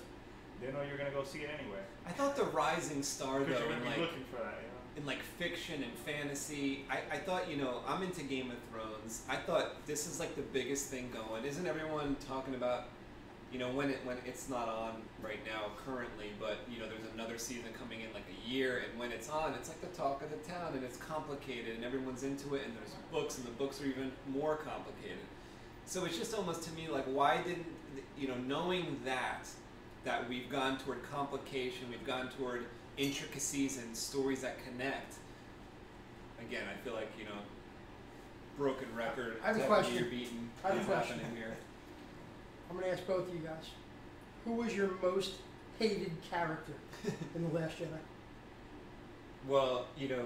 they know you're gonna go see it anyway. I thought the rising star, though, you're gonna be looking for that, you know? In like fiction and fantasy, I thought, you know, I'm into Game of Thrones. I thought this is like the biggest thing going. Isn't everyone talking about, you know, when it's not on right now currently, but you know, there's another season coming in like a year, and when it's on, it's like the talk of the town, and it's complicated, and everyone's into it, and there's books, and the books are even more complicated. So it's just almost to me like, why didn't, you know, knowing that we've gone toward complication, we've gone toward intricacies and stories that connect. Again, I feel like, you know, broken record. I have a question. You're beaten. I have a question. Here. I'm going to ask both of you guys. Who was your most hated character in The Last Jedi? Well, you know,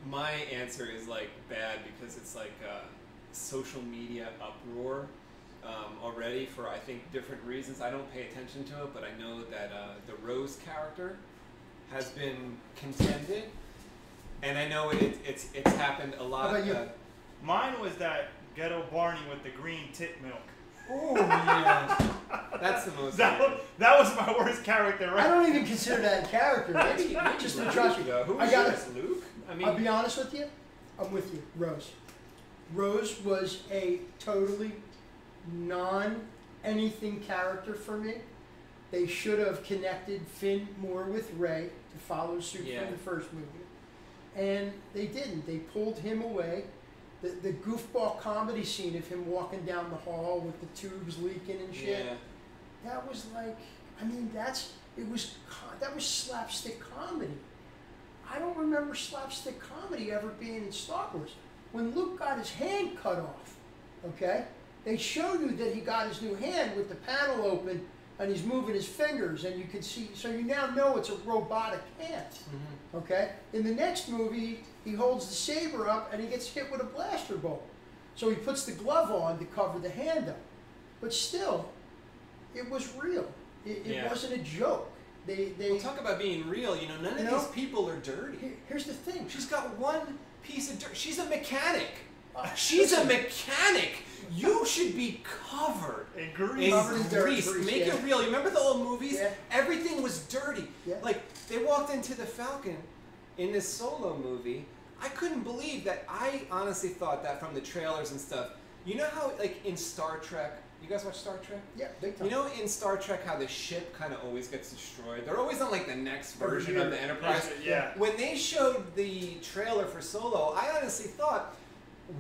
my answer is like bad because it's like social media uproar already for, I think, different reasons. I don't pay attention to it, but I know that the Rose character has been contended, and I know it's happened a lot. How about you? Mine was that ghetto Barney with the green tit milk. Oh yeah, that's the most. That was my worst character, right? I don't even consider that a character. Maybe just to trust you. Who was yours, Luke? I mean, I'll be honest with you. I'm with you, Rose. Rose was a totally non-anything character for me. They should have connected Finn more with Rey to follow suit from the first movie. And they didn't. They pulled him away. The goofball comedy scene of him walking down the hall with the tubes leaking and shit. Yeah. That was like, I mean, that was slapstick comedy. I don't remember slapstick comedy ever being in Star Wars. When Luke got his hand cut off, okay, they show you that he got his new hand with the panel open and he's moving his fingers and you can see, so you now know it's a robotic hand, okay? In the next movie, he holds the saber up and he gets hit with a blaster bolt. So he puts the glove on to cover the hand up. But still, it was real. It wasn't a joke. They talk about being real. You know, none of these people are dirty. Here's the thing. She's got one piece of dirt. She's a mechanic. She's a mechanic. You should be covered in grease. Make it real. You remember the old movies? Yeah. Everything was dirty. Yeah. Like, they walked into the Falcon in this Solo movie. I couldn't believe that. I honestly thought that from the trailers and stuff. You know how, like, in Star Trek, you guys watch Star Trek? Yeah, big time. You know in Star Trek how the ship kind of always gets destroyed? They're always on, like, the next version of the Enterprise. Yeah. When they showed the trailer for Solo, I honestly thought,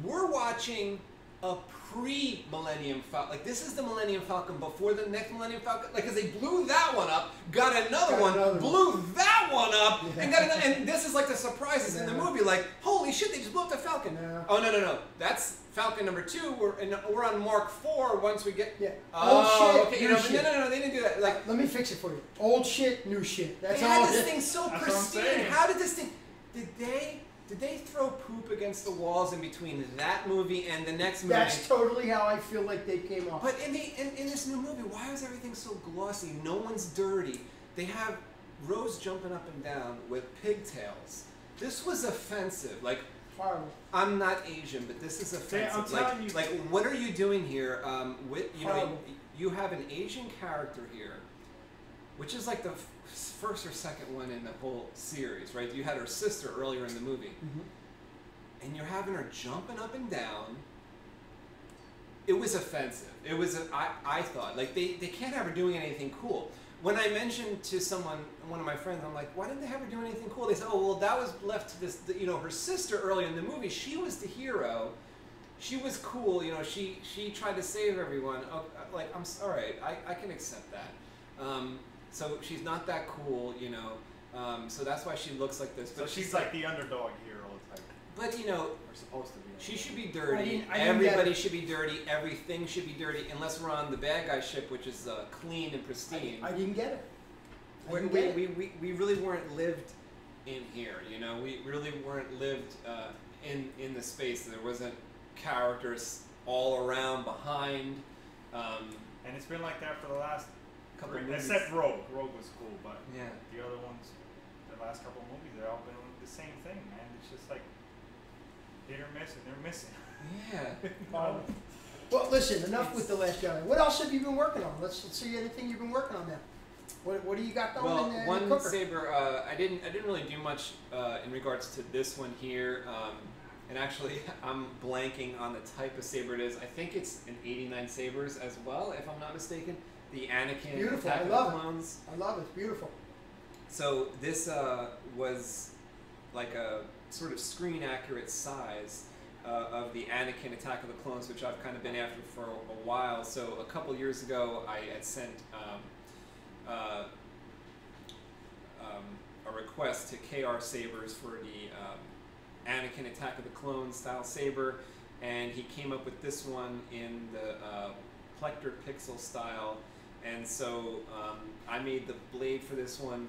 we're watching a pre-Millennium Falcon. Like, this is the Millennium Falcon before the next Millennium Falcon. Like, because they blew that one up, got another one, blew that one up, and got another. And this is like the surprises in the movie. Like, holy shit, they just blew up the Falcon. No. Oh, no. That's Falcon number 2. We're on Mark 4 once we get. Yeah. Oh, Old okay. shit, new shit. No, they didn't do that. Like, let me fix it for you. Old shit, new shit. That's they all. had this thing so That's what I'm pristine. saying. How did this thing? Did they throw poop against the walls in between that movie and the next movie? That's totally how I feel like they came off. But in this new movie, why is everything so glossy? No one's dirty. They have Rose jumping up and down with pigtails. This was offensive. Like, Horrible. I'm not Asian, but this is offensive. I'm telling you. Like, what are you doing here? You know, Horrible. you have an Asian character here, which is like the first or second one in the whole series, right? You had her sister earlier in the movie, and you're having her jumping up and down. It was offensive. It was. I thought, like, they can't have her doing anything cool. When I mentioned to one of my friends, I'm like, why didn't they have her do anything cool? They said, oh, well, that was left to this, you know, her sister earlier in the movie. She was the hero. She was cool, you know. She tried to save everyone. Oh, like, all right, I can accept that. So she's not that cool, you know. So that's why she looks like this. But So she's like the underdog hero type. But, you know, Or supposed to be. she should be dirty. I didn't Everybody get should be dirty. Everything should be dirty, unless we're on the bad guy ship, which is clean and pristine. I didn't get it. We really weren't lived in here, you know. We really weren't lived in the space. There wasn't characters all around, behind. And it's been like that for the last Couple of movies. except Rogue. Rogue was cool, but Yeah. the other ones, the last couple of movies, they've all been the same thing, man. It's just like hit or miss, and they're missing. Yeah. Well, listen. Enough with the Last Jedi. What else have you been working on? Let's see anything you've been working on now. What do you got going Well, in the one cooker? saber. I didn't really do much in regards to this one here. And actually, I'm blanking on the type of saber it is. I think it's an 89 Sabers as well, if I'm not mistaken. The Anakin Beautiful. Attack I of the love it. Clones. I love it. It's beautiful. So this was like a sort of screen accurate size of the Anakin Attack of the Clones, which I've kind of been after for a while. So a couple years ago, I had sent a request to KR Sabers for the Anakin Attack of the Clones style saber, and he came up with this one in the Plector Pixel style. And so I made the blade for this one.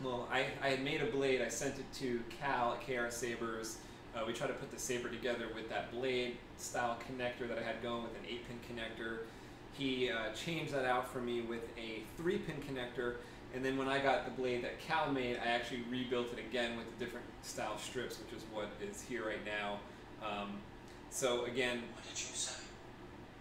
Well, I had made a blade. I sent it to Cal at KR Sabers. We tried to put the saber together with that blade style connector that I had going with an 8-pin connector. He changed that out for me with a 3-pin connector. And then when I got the blade that Cal made, I actually rebuilt it again with the different style strips, which is what is here right now. So again, What did you say?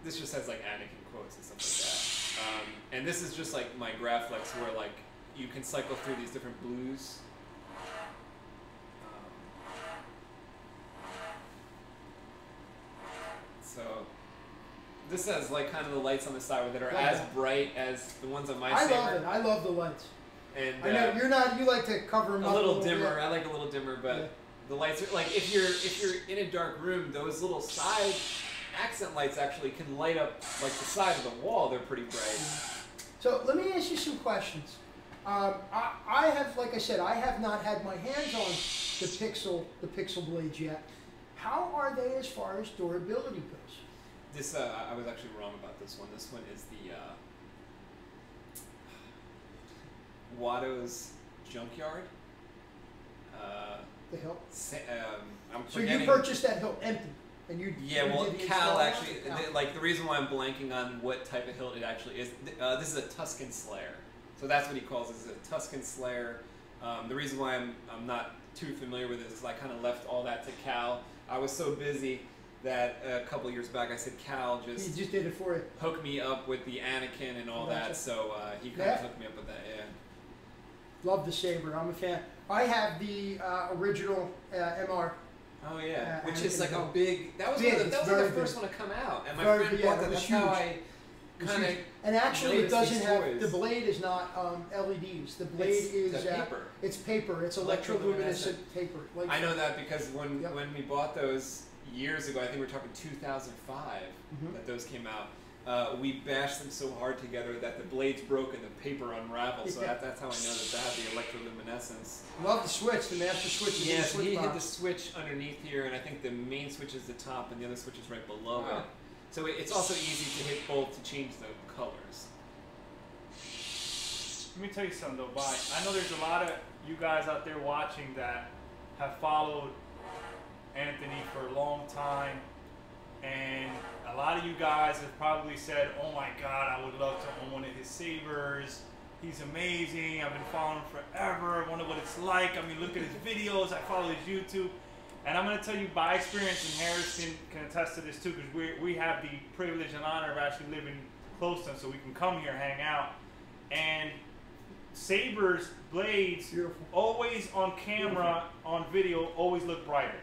this just has like Anakin quotes and stuff like that. And this is just like my Graflex where like you can cycle through these different blues. So this has like kind of the lights on the side that are Like as that. bright as the ones on my I Saber. love it. I love the lights. And I know you're not. You like to cover them a up little bit. dimmer. I like a little dimmer, but Yeah. the lights are like if you're in a dark room, those little side accent lights actually can light up like the side of the wall. They're pretty bright. So let me ask you some questions. I have, like I said, I have not had my hands on the Pixel blades yet. How are they as far as durability goes? This I was actually wrong about this one. This one is the Watto's Junkyard. The hilt. I'm So forgetting. you purchased that hilt empty, and you Yeah, you well, did the Cal install on actually, it? No. like the reason why I'm blanking on what type of hilt it actually is, this is a Tusken Slayer. So that's what he calls it, is a Tusken Slayer. The reason why I'm not too familiar with it is I kind of left all that to Cal. I was so busy that a couple years back I said, Cal, He just did it for you. hook me up with the Anakin and all Gotcha. that. So he kind of hooked me up with that, yeah. Love the Saber. I'm a fan. I have the original MR. Oh yeah, which Anakin is like a hilt. big. That was Big, one of it's the, that was very the first big. one to come out, and my Very friend big, bought yeah, that. it was That's how huge. I kind of. And actually, it noticed doesn't these have toys. the blade is not LEDs. The blade is paper. It's paper. It's electroluminescent paper. Like, I know that because when Yep. when we bought those years ago, I think we were talking 2005 Mhm. that those came out. We bashed them so hard together that the blades broke and the paper unraveled. So Yeah. that's how I know that they have the electroluminescence. Love the switch. The master switch. Yeah, the so switch he hit the box. switch underneath here, and I think the main switch is the top, and the other switch is right below Wow. it. So it's also easy to hit both to change the colors. Let me tell you something though, Bye. I know there's a lot of you guys out there watching that have followed Anthony for a long time, and a lot of you guys have probably said, "Oh my God, I would love to own one of his sabers. He's amazing. I've been following him forever. I wonder what it's like. I mean, look at his videos. I follow his YouTube." And I'm going to tell you by experience, and Harrison can attest to this too, because we have the privilege and honor of actually living close to him, so we can come here, hang out, and Saber's blades Beautiful. always on camera, on video, always look brighter.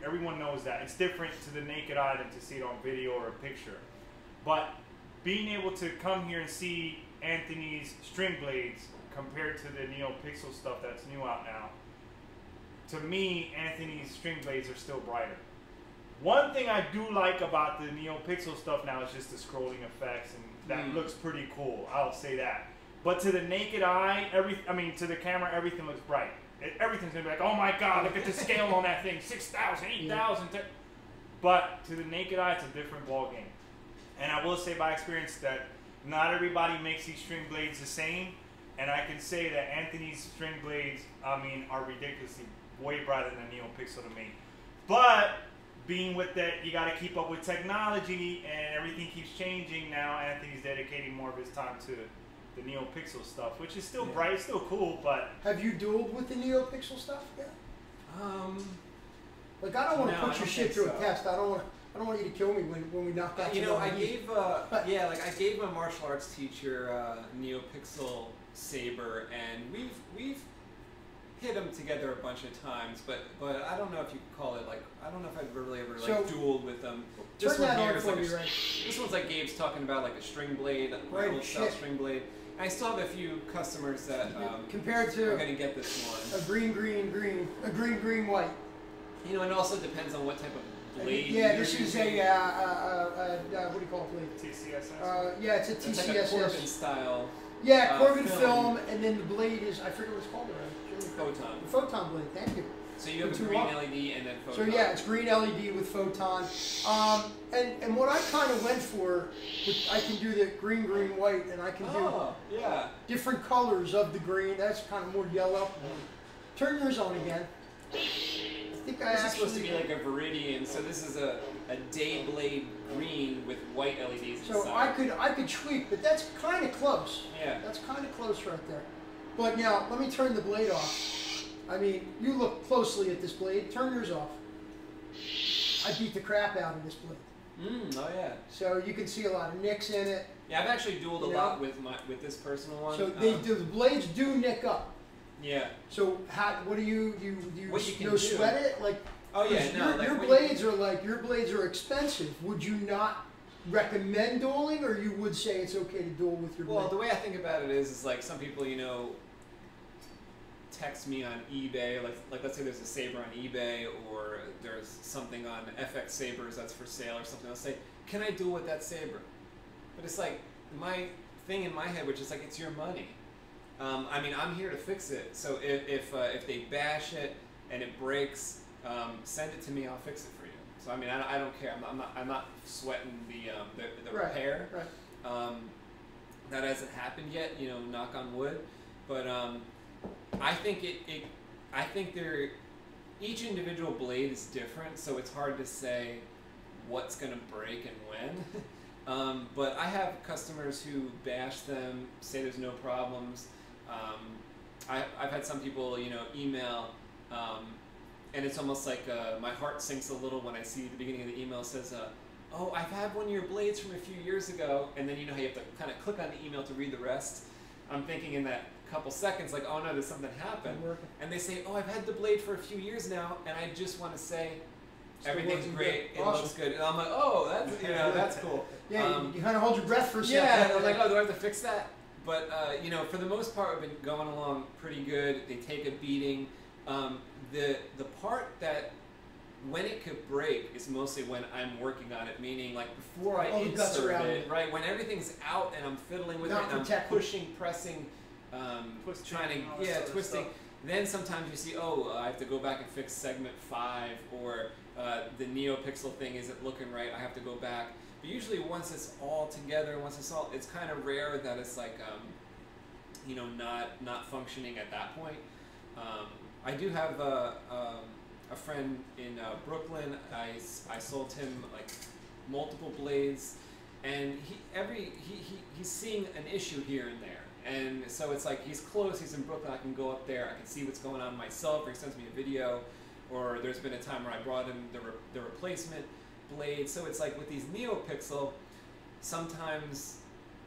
Everyone knows that. It's different to the naked eye than to see it on video or a picture. But being able to come here and see Anthony's string blades compared to the Neopixel stuff that's new out now, to me, Anthony's string blades are still brighter. One thing I do like about the Neopixel stuff now is just the scrolling effects, and that looks pretty cool. I'll say that. But to the naked eye, to the camera, everything looks bright. Everything's gonna be like, oh my God, look at the scale on that thing, 6,000, 8,000. But to the naked eye, it's a different ball game. And I will say by experience that not everybody makes these string blades the same. And I can say that Anthony's string blades, are ridiculously way brighter than Neopixel to me. But being with that, you got to keep up with technology, and everything keeps changing. Now Anthony's dedicating more of his time to the Neopixel stuff, which is still bright, it's still cool, but Have you dueled with the Neopixel stuff yet? Like, I don't want to No, I put your don't shit think through a so. test. I don't want you to kill me when we knock out. You know, I gave. gave my martial arts teacher Neopixel Saber, and we've hit them together a bunch of times, but I don't know if you could call it like, I don't know if I've really ever like dueled with them. Turn that on is for like me, right? this one's like Gabe's talking about, like a string blade, Right, old style shit. string blade. I still have a few customers that Compared to are gonna get this one. a green, white. You know, it also depends on what type of blade. Yeah, you're this is using. what do you call it, blade? TCSS. Yeah, it's a It's like a Corbin TCSS. style Yeah, Corbin film. film, and then the blade is, I forget what it's called already. photon. The photon blade, thank you. So you have a Too green long. LED and then So photon. yeah, it's green LED with photon. And what I kind of went for, I can do the green, white, and I can Oh, yeah. do different colors of the green. That's kind of more yellow. Turn yours on again. I think I This is actually. supposed to be like a viridian, so this is a day blade green with white LEDs So inside. I could tweak, but that's kind of close. Yeah. That's kind of close right there. But now, let me turn the blade off. I mean, you look closely at this blade. Turn yours off. I beat the crap out of this blade. Oh yeah. So you can see a lot of nicks in it. Yeah, I've actually dueled a You know? lot with this personal one. So they do, the blades do nick up. Yeah. So what do you What you can no do. sweat it? Like, Oh yeah, 'cause no. your like what blades are like, your blades are expensive. Would you not recommend dueling, or you would say it's okay to duel with your blade? Well, the way I think about it is like some people, you know, text me on eBay, like let's say there's a saber on eBay, or there's something on FX-Sabers that's for sale or something. They'll say, can I duel with that saber? But it's like, my thing in my head, which is like, it's your money. I mean, I'm here to fix it. So if they bash it and it breaks, send it to me. I'll fix it for you. So I mean, I don't care. I'm not sweating the Right, repair. right. That hasn't happened yet. You know, knock on wood. But I think I think each individual blade is different, so it's hard to say what's going to break and when. But I have customers who bash them, say there's no problems. I've had some people, you know, email, and it's almost like my heart sinks a little when I see the beginning of the email says, oh, I've had one of your blades from a few years ago, and then you know how you have to kind of click on the email to read the rest. I'm thinking in that couple seconds, like, oh no, there's something happened. And they say, oh, I've had the blade for a few years now, and I just want to say, everything's great, it looks good. And I'm like, oh, that's, you know, that's cool. Yeah, you kind of hold your breath for a second. Yeah, and I'm like, oh, do I have to fix that? But, you know, for the most part, we've been going along pretty good. They take a beating. The part that, when it could break, is mostly when I'm working on it, meaning like before I insert it, right? When everything's out and I'm fiddling with it, and I'm pushing, pressing, trying to, twisting. Then sometimes you see, oh, I have to go back and fix segment 5, or the Neopixel thing isn't looking right, I have to go back. But usually once it's all together, it's kind of rare that it's like, you know, not functioning at that point. I do have a friend in Brooklyn. I sold him like multiple blades, and he's seeing an issue here and there. And so it's like, he's close, he's in Brooklyn, I can go up there, I can see what's going on myself, or he sends me a video, or there's been a time where I brought him the replacement blade. So it's like with these Neopixel, sometimes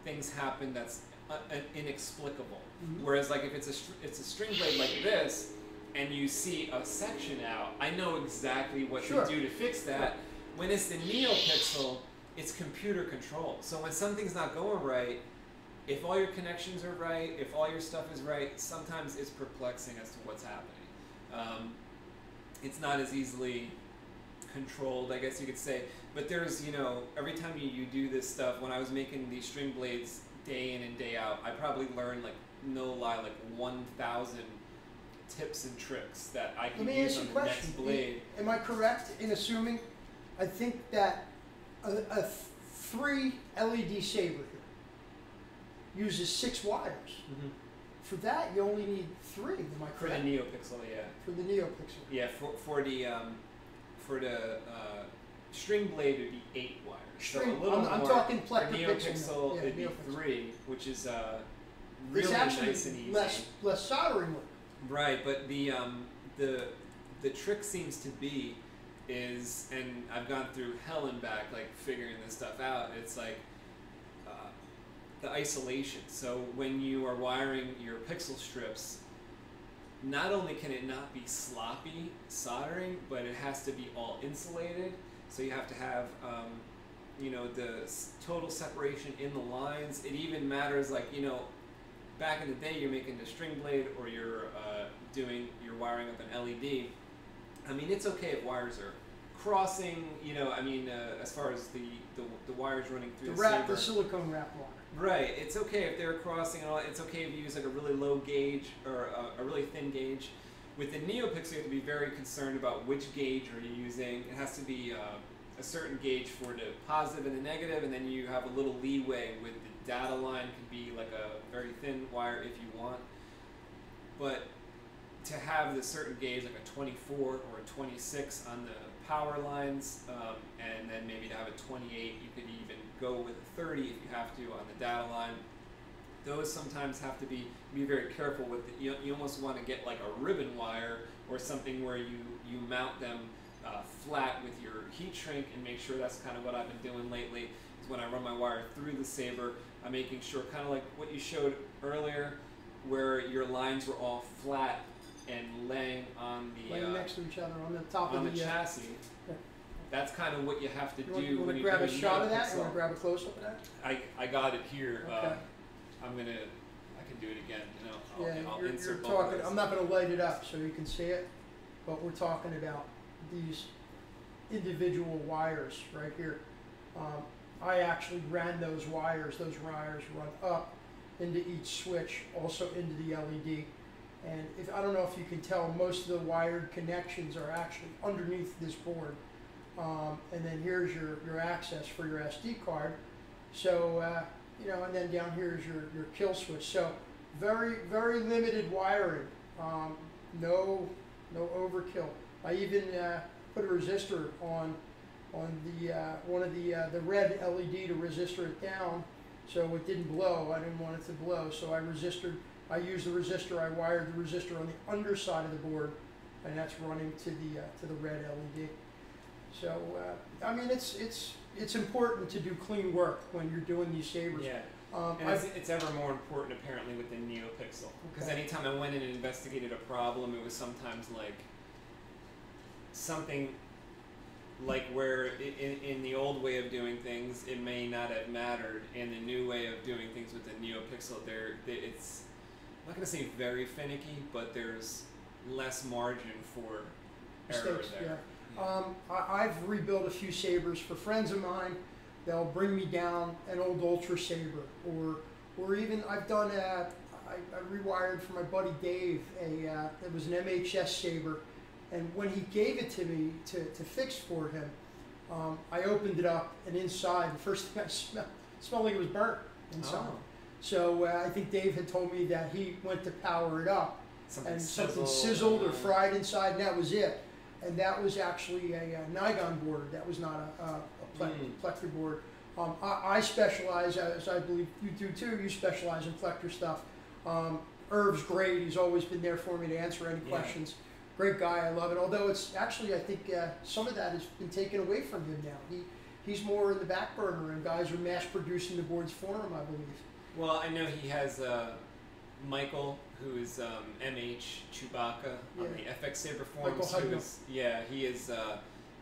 things happen that's inexplicable. Mm-hmm. Whereas like if it's a string blade like this, and you see a section out, I know exactly what to do to fix that. When it's the Neopixel, it's computer controlled. So when something's not going right, if all your connections are right, if all your stuff is right, sometimes it's perplexing as to what's happening. It's not as easily controlled, I guess you could say. But there's, you know, every time you do this stuff, when I was making these string blades day in and day out, I probably learned, like, no lie, like 1,000 tips and tricks that I can use on the next blade. Am I correct in assuming, I think that a 3 LED saber here uses 6 wires. Mm-hmm. For that, you only need 3. Am I correct? For the Neopixel, yeah. For the Neopixel. Yeah, for the string blade, it'd be 8 wires. String, so a little I'm more. talking for Neopixel, it'd be 3, which is really nice and easy. Less soldering work. Right, but the trick seems to be is, and I've gone through hell and back, like figuring this stuff out. It's like the isolation. So when you are wiring your pixel strips, not only can it not be sloppy soldering, but it has to be all insulated. So you have to have, you know, the total separation in the lines. It even matters, like, you know, back in the day, you're making the string blade, or you're you're wiring up an LED. I mean, it's okay if wires are crossing. You know, I mean, as far as the wires running through the saber. The silicone wrap wire. Right. It's okay if they're crossing and all. It's okay if you use like a really low gauge or a really thin gauge. With the Neopixel, you have to be very concerned about which gauge are you using. It has to be a certain gauge for the positive and the negative, and then you have a little leeway with the data line. Could be like a very thin wire if you want. But to have the certain gauge, like a 24 or a 26 on the power lines, and then maybe to have a 28, you could even go with a 30 if you have to on the data line. Those sometimes have to be very careful with it. You almost want to get like a ribbon wire or something where you mount them flat with your heat shrink, and make sure. That's kind of what I've been doing lately, is when I run my wire through the saber, I'm making sure, kind of like what you showed earlier, where your lines were all flat and laying on the laying next to each other on the top on of the chassis. that's kind of what you have to do. You want when to you're grab a doing shot of that? Neopixel. You want to grab a close up of that? I got it here. Okay. I can do it again. You know, I'll you're insert both talking. of those. I'm not going to light it up so you can see it, but we're talking about these individual wires right here. I actually ran those wires. Those wires run up into each switch, also into the LED. And I don't know if you can tell, most of the wired connections are actually underneath this board. And then here's your access for your SD card. So, you know, and then down here is your kill switch. So very, very limited wiring. No overkill. I even put a resistor on the one of the red LED to resistor it down so it didn't blow. I didn't want it to blow, so I used the resistor. I wired the resistor on the underside of the board, and that's running to the red LED. So I mean, it's important to do clean work when you're doing these sabers. Yeah. And it's ever more important apparently with the Neopixel, because anytime I went in and investigated a problem, it was sometimes like something like where in the old way of doing things it may not have mattered, and the new way of doing things with the Neopixel, it's, I'm not going to say very finicky, but there's less margin for error mistakes, there. Yeah. I've rebuilt a few sabers for friends of mine. They'll bring me down an old Ultra Saber, or even I've done I rewired for my buddy Dave it was an MHS Saber, and when he gave it to me to fix for him, I opened it up, and inside the first thing I smelled like it was burnt inside. Oh. So I think Dave had told me that he went to power it up, and something sizzled or fried inside, and that was it. And that was actually a Nigon board. That was not a plector board. I specialize, as I believe you do too, you specialize in plector stuff. Irv's great. He's always been there for me to answer any questions. Great guy. I love it. Although it's actually, I think some of that has been taken away from him now. He's more in the back burner, and guys are mass producing the boards for him, I believe. Well, I know he has Michael, who is MH Chewbacca on the FX-Saber Forums. He is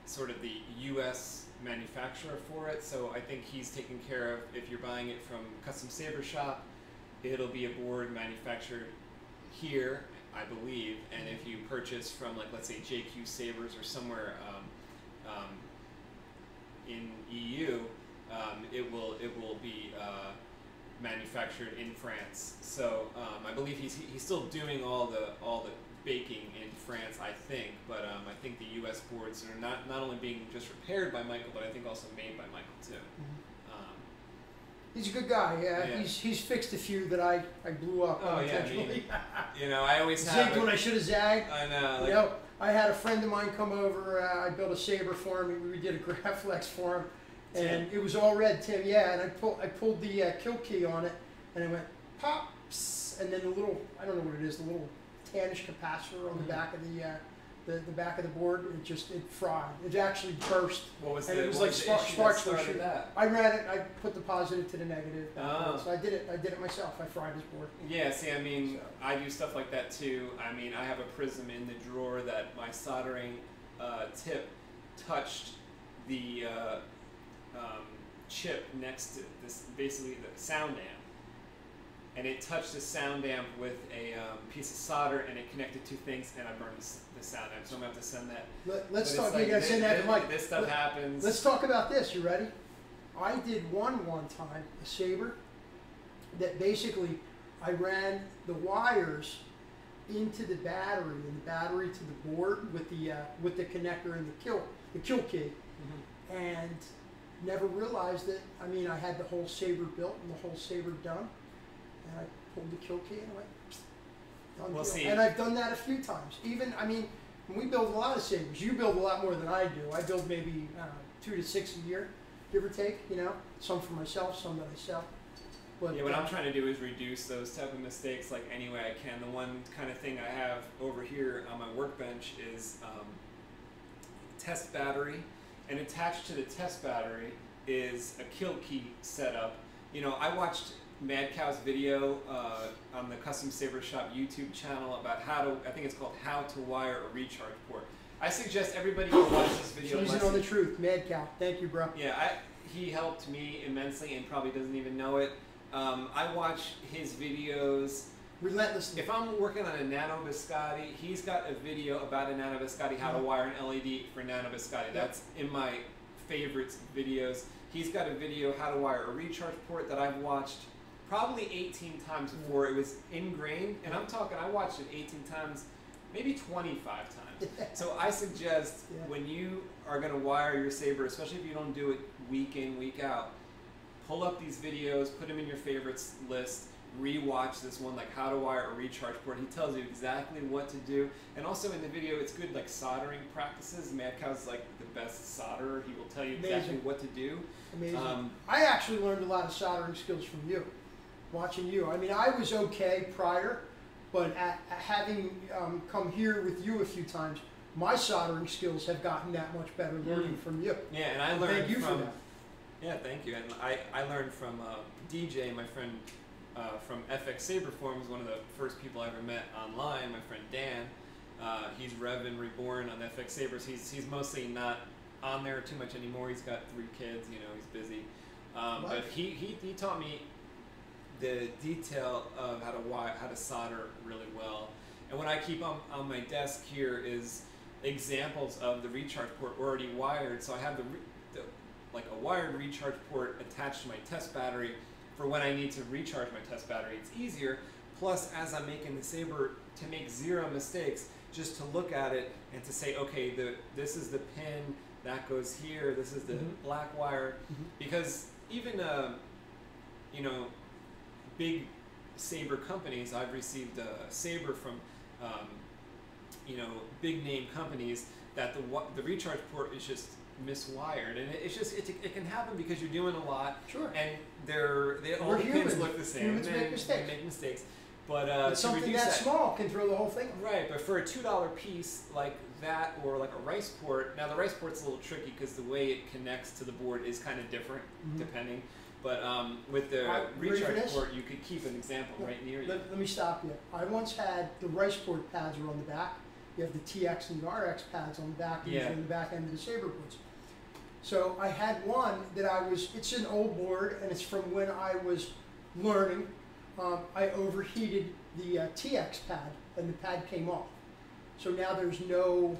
sort of the U.S. manufacturer for it, so I think he's taking care of, if you're buying it from Custom Saber Shop, it'll be a board manufactured here, I believe, and if you purchase from, like, let's say JQ Sabers or somewhere in EU, it will be manufactured in France. So I believe he's still doing all the baking in France, I think, but I think the U.S. boards are not only being just repaired by Michael, but I think also made by Michael too. He's a good guy. Yeah. He's fixed a few that I blew up unintentionally. You know, I always zigged when I should have zagged. I know. You know, I had a friend of mine come over. I built a saber for him. We did a Graflex for him, and it was all red, Tim. Yeah, and I pulled the kill key on it, and it went pop, pss, and then the little, I don't know what it is, the little tannish capacitor on the back of the back of the board, it fried. It actually burst. What was and the, it was what like was the sparks were shooting. that? I ran it. I put the positive to the negative. So I did it myself. I fried his board. Yeah. See, I mean, I do stuff like that too. I mean, I have a prism in the drawer that my soldering tip touched the chip next to this, basically the sound amp. And it touched the sound amp with a piece of solder, and it connected two things, and I burned the sound amp. So I'm going to have to send that. Let's talk. You got to send that to Mike. This stuff happens. Let's talk about this. You ready? I did one time, a Saber, that basically I ran the wires into the battery, and the battery to the board with the connector and the kill key, and never realized it. I mean, I had the whole Saber built and the whole Saber done. And I pulled the kill key and I went, done deal. And I've done that a few times. Even, I mean, we build a lot of sabers. You build a lot more than I do. I build maybe 2 to 6 a year, give or take. You know, some for myself, some that I sell. But, yeah, what I'm trying to do is reduce those type of mistakes like any way I can. The one kind of thing I have over here on my workbench is test battery, and attached to the test battery is a kill key setup. You know, I watched Mad Cow's video on the Custom Saber Shop YouTube channel about how to, I think it's called How to Wire a Recharge Port. I suggest everybody go watch this video. Season on the truth, Mad Cow. Thank you, bro. Yeah, he helped me immensely and probably doesn't even know it. I watch his videos relentlessly. If I'm working on a nano biscotti, he's got a video about a nano biscotti, how to wire an LED for nano biscotti. That's in my favorites videos. He's got a video how to wire a recharge port that I've watched probably 18 times before it was ingrained, and I'm talking, I watched it 18 times, maybe 25 times. So I suggest when you are going to wire your Saber, especially if you don't do it week in, week out, pull up these videos, put them in your favorites list, re-watch this one, like how to wire a recharge port. He tells you exactly what to do, and also in the video it's good like soldering practices. Mad Cow's like the best solderer. He will tell you exactly what to do. Amazing. I actually learned a lot of soldering skills from you, watching you. I mean, I was okay prior, but having come here with you a few times, my soldering skills have gotten that much better learning from you. Yeah, and I learned thank you from for that. Yeah, thank you. And I learned from DJ, my friend from FX-Sabers Forum, was one of the first people I ever met online. My friend Dan, he's Revan Reborn on FX-Sabers. He's mostly not on there too much anymore. He's got 3 kids, you know, he's busy. But he taught me the detail of how to solder really well. And what I keep on my desk here is examples of the recharge port already wired. So I have like a wired recharge port attached to my test battery for when I need to recharge my test battery. It's easier. Plus, as I'm making the Saber, to make 0 mistakes, just to look at it and to say, okay, this is the pin that goes here. This is the black wire. Because even you know, big Saber companies, I've received a Saber from you know, big name companies that the recharge port is just miswired, and it's just it can happen because you're doing a lot. Sure. And all the pins look the same. Humans make mistakes. They make mistakes. But something that small can throw the whole thing. Right, but for a $2 piece like that, or like a rice port. Now the rice port's a little tricky because the way it connects to the board is kind of different depending. But with the recharge port, you could keep an example right near you. Let me stop you. I once had the rice port pads are on the back. You have the TX and the RX pads on the back, usually on the back end of the Saber boards. So I had one that it's an old board, and it's from when I was learning. I overheated the TX pad, and the pad came off. So now there's no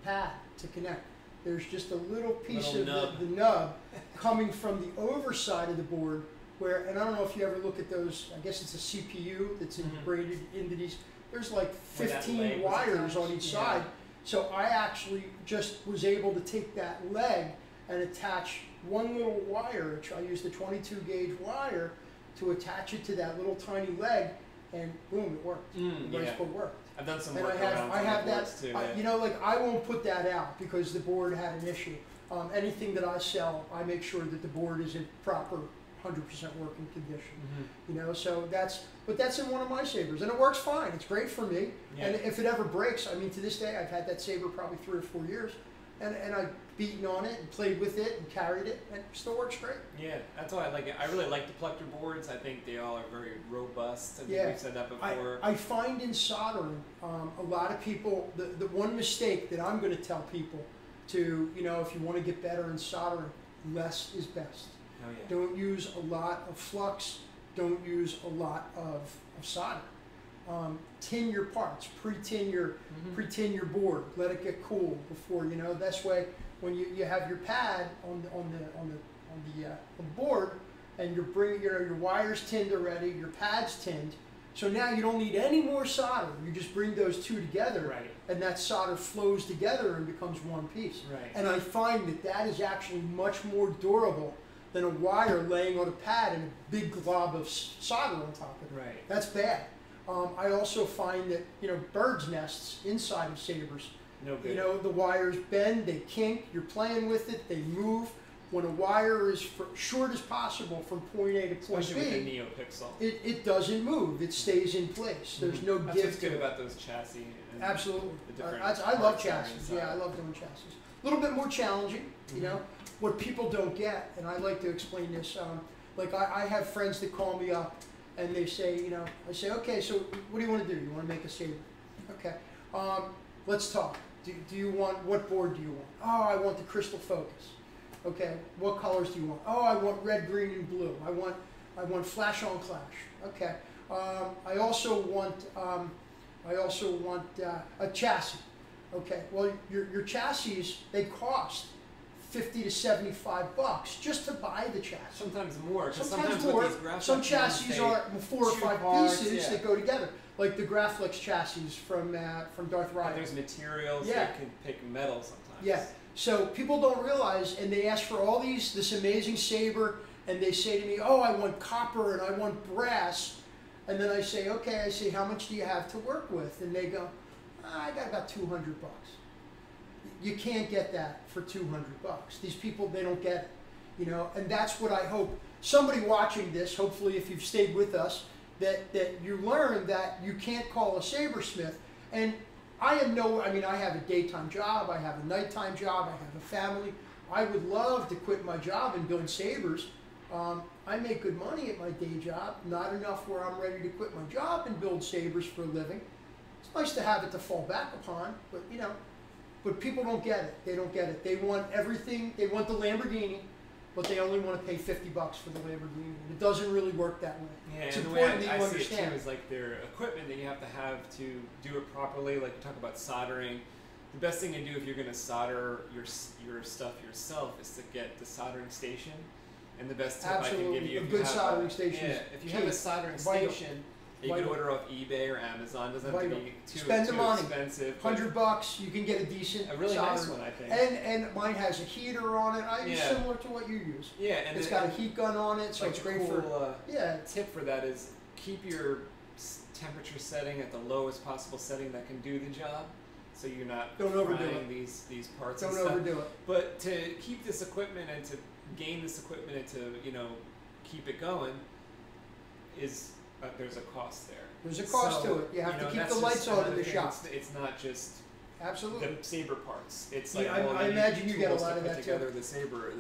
pad to connect. There's just a little piece of the nub coming from the overside of the board, and I don't know if you ever look at those, I guess it's a CPU that's braided into these. There's like 15 wires on each side. So I actually just was able to take that leg and attach one little wire. I used the 22 gauge wire to attach it to that little tiny leg, and boom, it worked. The rice port worked. I've done some and work I have that too. you know, like I won't put that out because the board had an issue. Anything that I sell, I make sure that the board is in proper 100% working condition. You know, so that's in one of my Sabers, and it works fine. It's great for me. And if it ever breaks, I mean, to this day, I've had that Saber probably 3 or 4 years, and I've beaten on it and played with it and carried it, and it still works great. Yeah, that's why I like it. I really like the Plector boards. I think they all are very robust. I think we've said that before. I find in soldering, a lot of people, the one mistake that I'm going to tell people to, you know, if you want to get better in soldering, less is best. Oh, yeah. Don't use a lot of flux. Don't use a lot of solder. Tin your parts. Pre-tin your board. Let it get cool before, you know. That's way when you have your pad on the board, and your wires tinned already, your pad's tinned. So now you don't need any more solder. You just bring those two together, and that solder flows together and becomes one piece. And I find that is actually much more durable than a wire laying on a pad and a big glob of solder on top of it. That's bad. I also find that, you know, birds' nests inside of Sabers, you know, the wires bend, they kink, you're playing with it, they move. When a wire is short as possible from point A to point B, with the Neopixel, it doesn't move, it stays in place. There's no give. That's what's good about those chassis. Absolutely. I love chassis. Yeah, I love doing chassis. A little bit more challenging, you know. What people don't get, and I like to explain this, like I have friends that call me up and they say, you know, I say, okay, so what do you want to do? You want to make a Saber? Okay, let's talk. Do you want, what board do you want? Oh, I want the crystal focus. Okay, what colors do you want? Oh, I want red, green, and blue. I want flash on clash. Okay. I also want a chassis. Okay. Well, your chassis, they cost $50 to $75 just to buy the chassis. Sometimes more. Sometimes more. Some chassis are 4 or 5 pieces that go together, like the Graflex chassis from Darth Vader. And there's materials that can pick metal sometimes. Yeah. So people don't realize, and they ask for all this amazing saber, and they say to me, "Oh, I want copper and I want brass," and then I say, "Okay," I say, "How much do you have to work with?" And they go, "I got about $200." You can't get that for $200. These people, they don't get it, and that's what I hope somebody watching this, hopefully if you've stayed with us, that you learn that you can't call a sabersmith. And I have a daytime job, I have a nighttime job, I have a family. I would love to quit my job and build sabers. I make good money at my day job, not enough where I'm ready to quit my job and build sabers for a living. It's nice to have it to fall back upon, but but people don't get it. They don't get it. They want everything. They want the Lamborghini, but they only want to pay $50 for the Lamborghini. It doesn't really work that way. Yeah, it's and important the way that you I see understand. it too is like their equipment that you have to do it properly. Like we talk about soldering. The best thing to do if you're going to solder your stuff yourself is to get the soldering station. And the best tip I can give you, a good soldering station. Yeah, if you have a soldering station, you can order off eBay or Amazon. Doesn't have to be too expensive. $100, you can get a decent, a really nice one, I think. And mine has a heater on it. Similar to what you use. Yeah, and it's got a heat gun on it, so like it's great cool, for. Tip for that is keep your temperature setting at the lowest possible setting that can do the job, so you're not frying these parts. Don't overdo it. But to keep this equipment and to gain this equipment and to keep it going is. There's a cost there. There's a cost to it. You have to keep the lights on in the shop. It's not just absolutely the saber parts. It's like I imagine you get a lot of that together too. The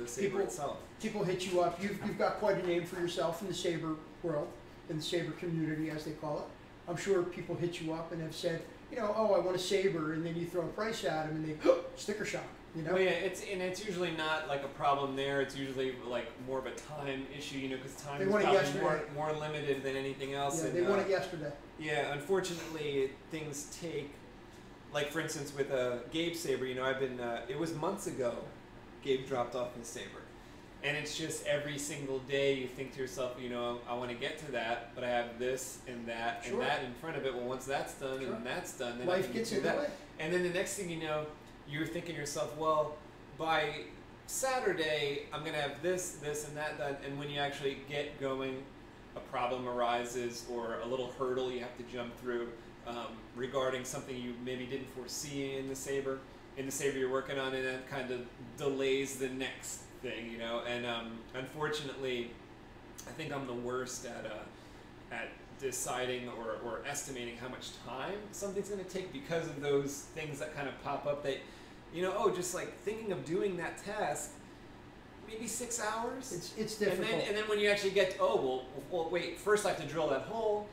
saber itself. People hit you up. You've got quite a name for yourself in the saber world, in the saber community as they call it. I'm sure people hit you up and have said, oh, I want a saber, and then you throw a price at them, and they sticker shock. Well, yeah, it's usually not like a problem there. It's usually like more of a time issue, because time is probably more limited than anything else. Yeah, they want it yesterday. Yeah, unfortunately, things take, like for instance with Gabe's saber. I've been. It was months ago, Gabe dropped off his saber, and it's just every single day you think to yourself, I want to get to that, but I have this and that and that in front of it. Well, once that's done and that's done, then life gets in the way. And then the next thing you know, you're thinking to yourself, well, by Saturday, I'm going to have this, and that done. And when you actually get going, a problem arises or a little hurdle you have to jump through regarding something you maybe didn't foresee in the saber you're working on, and that kind of delays the next thing, And unfortunately, I think I'm the worst at deciding or estimating how much time something's going to take because of those things that kind of pop up that, just like thinking of doing that task, maybe 6 hours. It's difficult. And then when you actually get, well, wait, first I have to drill that hole,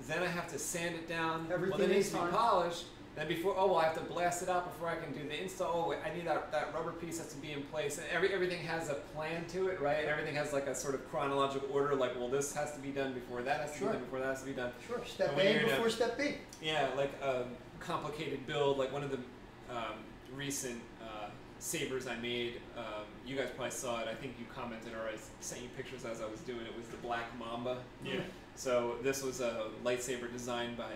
then I have to sand it down, everything then it needs to be polished. Then I have to blast it out before I can do the install. Oh, I need that rubber piece has to be in place. And everything has a plan to it, right? Everything has like a sort of chronological order. Like, well, this has to be done before that has to be done before that has to be done. Sure. Step A before step B. Yeah, like a complicated build. Like one of the recent sabers I made. You guys probably saw it. I think you commented or I sent you pictures as I was doing it. Was the Black Mamba. Yeah. So this was a lightsaber designed by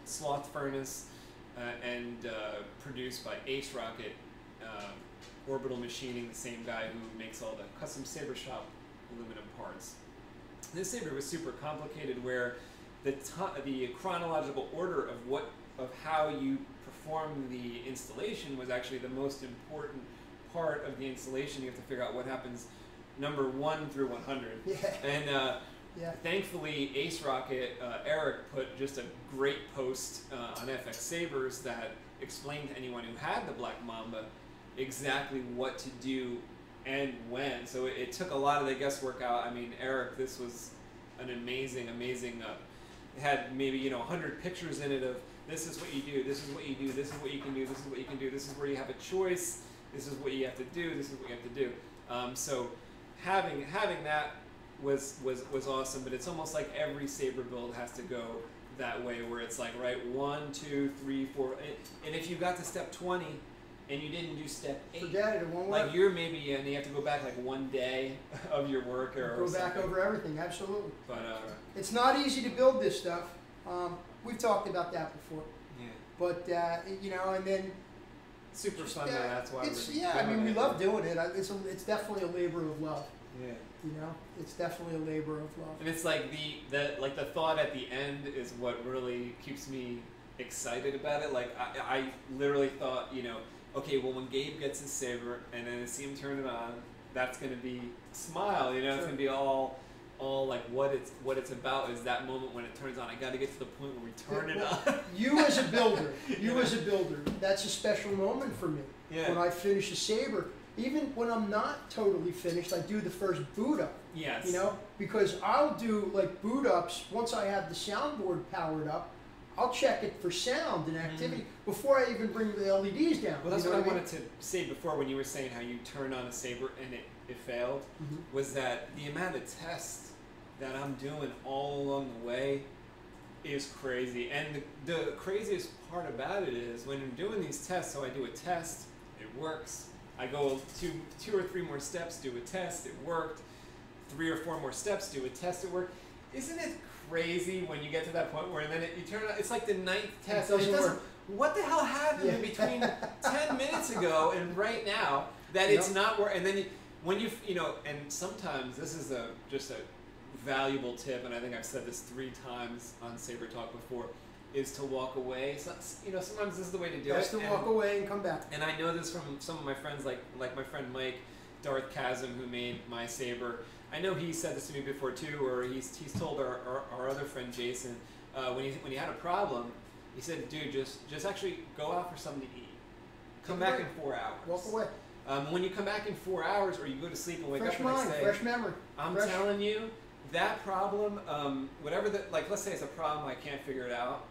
Sloth Furnace and produced by Ace Rocket Orbital Machining, the same guy who makes all the custom saber shop aluminum parts. This saber was super complicated, where the chronological order of how you perform the installation was actually the most important part of the installation. You have to figure out what happens number 1 through 100. Yeah. And thankfully, Ace Rocket, Eric put just a great post on FX-Sabers that explained to anyone who had the Black Mamba exactly what to do and when. So it took a lot of the guesswork out. I mean, Eric, this was an amazing, it had maybe 100 pictures in it of this is what you do, this is what you do, this is what you can do, this is what you can do, this is where you have a choice, this is what you have to do, this is what you have to do. So having that was awesome, but it's almost like every Saber build has to go that way, where it's like, right, 1, 2, 3, 4, and if you got to step 20 and you didn't do step 8, forget it won't work. like you're maybe, and you have to go back like one day of your work or go back over everything, absolutely. But it's not easy to build this stuff. We've talked about that before. yeah, But you know, and then super fun. That's why it's we're I mean, doing we it. love doing it. It's definitely a labor of love. Yeah. You know, it's definitely a labor of love. And it's like the thought at the end is what really keeps me excited about it. Like I literally thought, you know, okay, well when Gabe gets his saber and then I see him turn it on, that's gonna be smile, you know, it's Sure. gonna be all like what it's about is that moment when it turns on. I got to get to the point where we turn it on. You as a builder, as a builder, that's a special moment for me. Yeah. When I finish a saber, even when I'm not totally finished, I do the first boot up. Yes. You know, because I'll do like boot ups once I have the soundboard powered up. I'll check it for sound and activity before I even bring the LEDs down. Well, that's you know what I mean? wanted to say before when you were saying how you turned on a saber and it failed, was that the amount of tests that I'm doing all along the way is crazy. And the craziest part about it is when I'm doing these tests, so I do a test, it works. I go two or three more steps, do a test, it worked. 3 or 4 more steps, do a test, it worked. Isn't it crazy when you get to that point where then you turn it on, it's like the 9th test. It doesn't work. What the hell happened in between 10 minutes ago and right now that it's not working? And then when you know, and sometimes this is just a valuable tip, and I think I've said this 3 times on Saber Talk before, is to walk away. So, you know, sometimes this is the way to do it. Just to walk away and come back. And I know this from some of my friends, like my friend Mike, Darth Chasm, who made my saber. I know he said this to me before too, or he's told our other friend Jason, when he had a problem, he said, dude, just actually go out for something to eat. Come back in 4 hours. Walk away. When you come back in 4 hours, or you go to sleep and wake Fresh up the mind, next day, fresh memory. I'm telling you, that problem, whatever like let's say it's a problem I can't figure it out,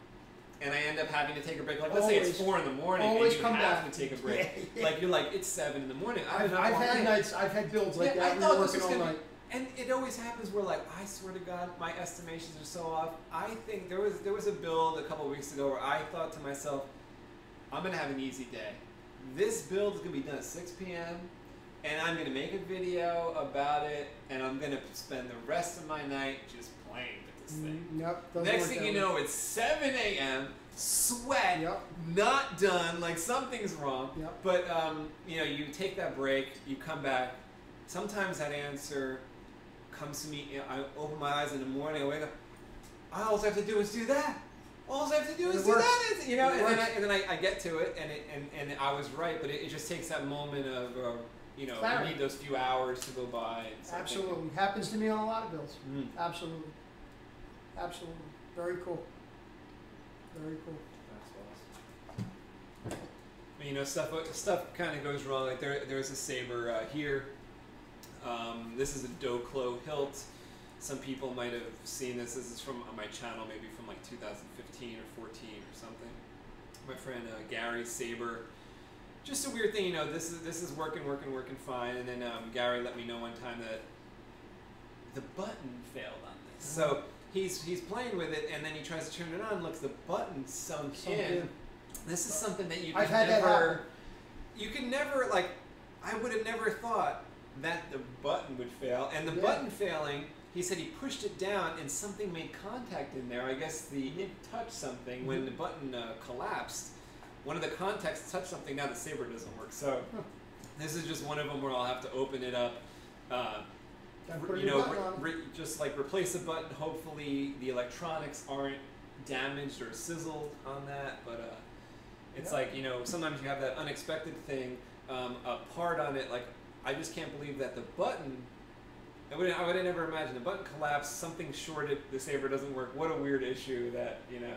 and I end up having to take a break. Like let's say it's 4 in the morning and you have to take a break. Yeah. Like you're like it's 7 in the morning. I've had nights. I've had builds like that. I thought We're this was working all gonna night. And it always happens where like I swear to God my estimations are so off. I think there was a build a couple of weeks ago where I thought to myself, I'm gonna have an easy day. This build is gonna be done at 6 p.m. and I'm gonna make a video about it, and I'm gonna spend the rest of my night just playing with this thing. Nope, Next thing you know, it's 7 a.m. Sweat, not done, like something's wrong. But you know, you take that break, you come back. Sometimes that answer comes to me. I open my eyes in the morning, I wake up. All I have to do is do that. All I have to do is do that. You know, and then I get to it, and I was right. But it just takes that moment of you know, clarity. you need those few hours to go by. Absolutely, happens to me on a lot of builds. Absolutely, absolutely, very cool. Very cool. That's awesome. You know, stuff kind of goes wrong. Like there's a saber here. This is a Doclo hilt. Some people might have seen this. This is from on my channel, maybe from like 2015 or 14 or something. My friend Gary's saber. Just a weird thing, you know. This is working fine, and then Gary let me know one time that the button failed on this. So he's playing with it, and then he tries to turn it on. Looks, the button sunk in. This is something that you can never. You can never, like. I would have never thought that the button would fail, and the button failing. He said he pushed it down, and something made contact in there. I guess it touched something when the button collapsed. One of the contacts touched something. Now the saber doesn't work. So this is just one of them where I'll have to open it up. You know, just like replace the button. Hopefully the electronics aren't damaged or sizzled on that. But it's like, you know, sometimes you have that unexpected thing. A part on it, like I just can't believe that the button. I would have never imagined the button collapsed. Something shorted. The saber doesn't work. What a weird issue that, you know,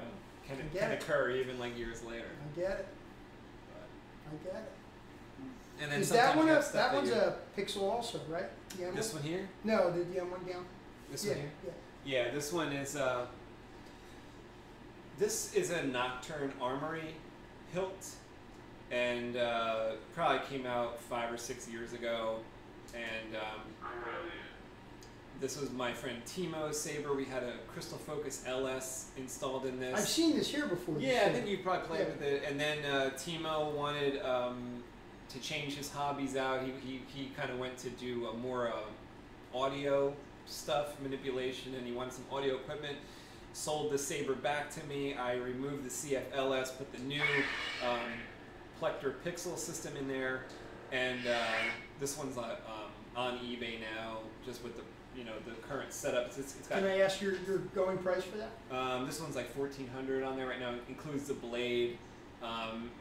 can occur even like years later. I get it. I get it. And then is that one that one's a pixel also, right? The this one here? No, the M1 down. This one here? Yeah. Yeah, this one is This is a Nocturne Armory hilt, and probably came out 5 or 6 years ago. And this was my friend Timo's saber. We had a Crystal Focus LS installed in this. I've seen this here before. Yeah, I think you probably played with it. And then Timo wanted to change his hobbies out. He kind of went to do more audio stuff, manipulation, and he wanted some audio equipment. Sold the saber back to me. I removed the CFLS, put the new Plector Pixel system in there, and this one's on eBay now, just with the the current setup. It's got. Can I ask your going price for that? This one's like $1,400 on there right now. It includes the blade.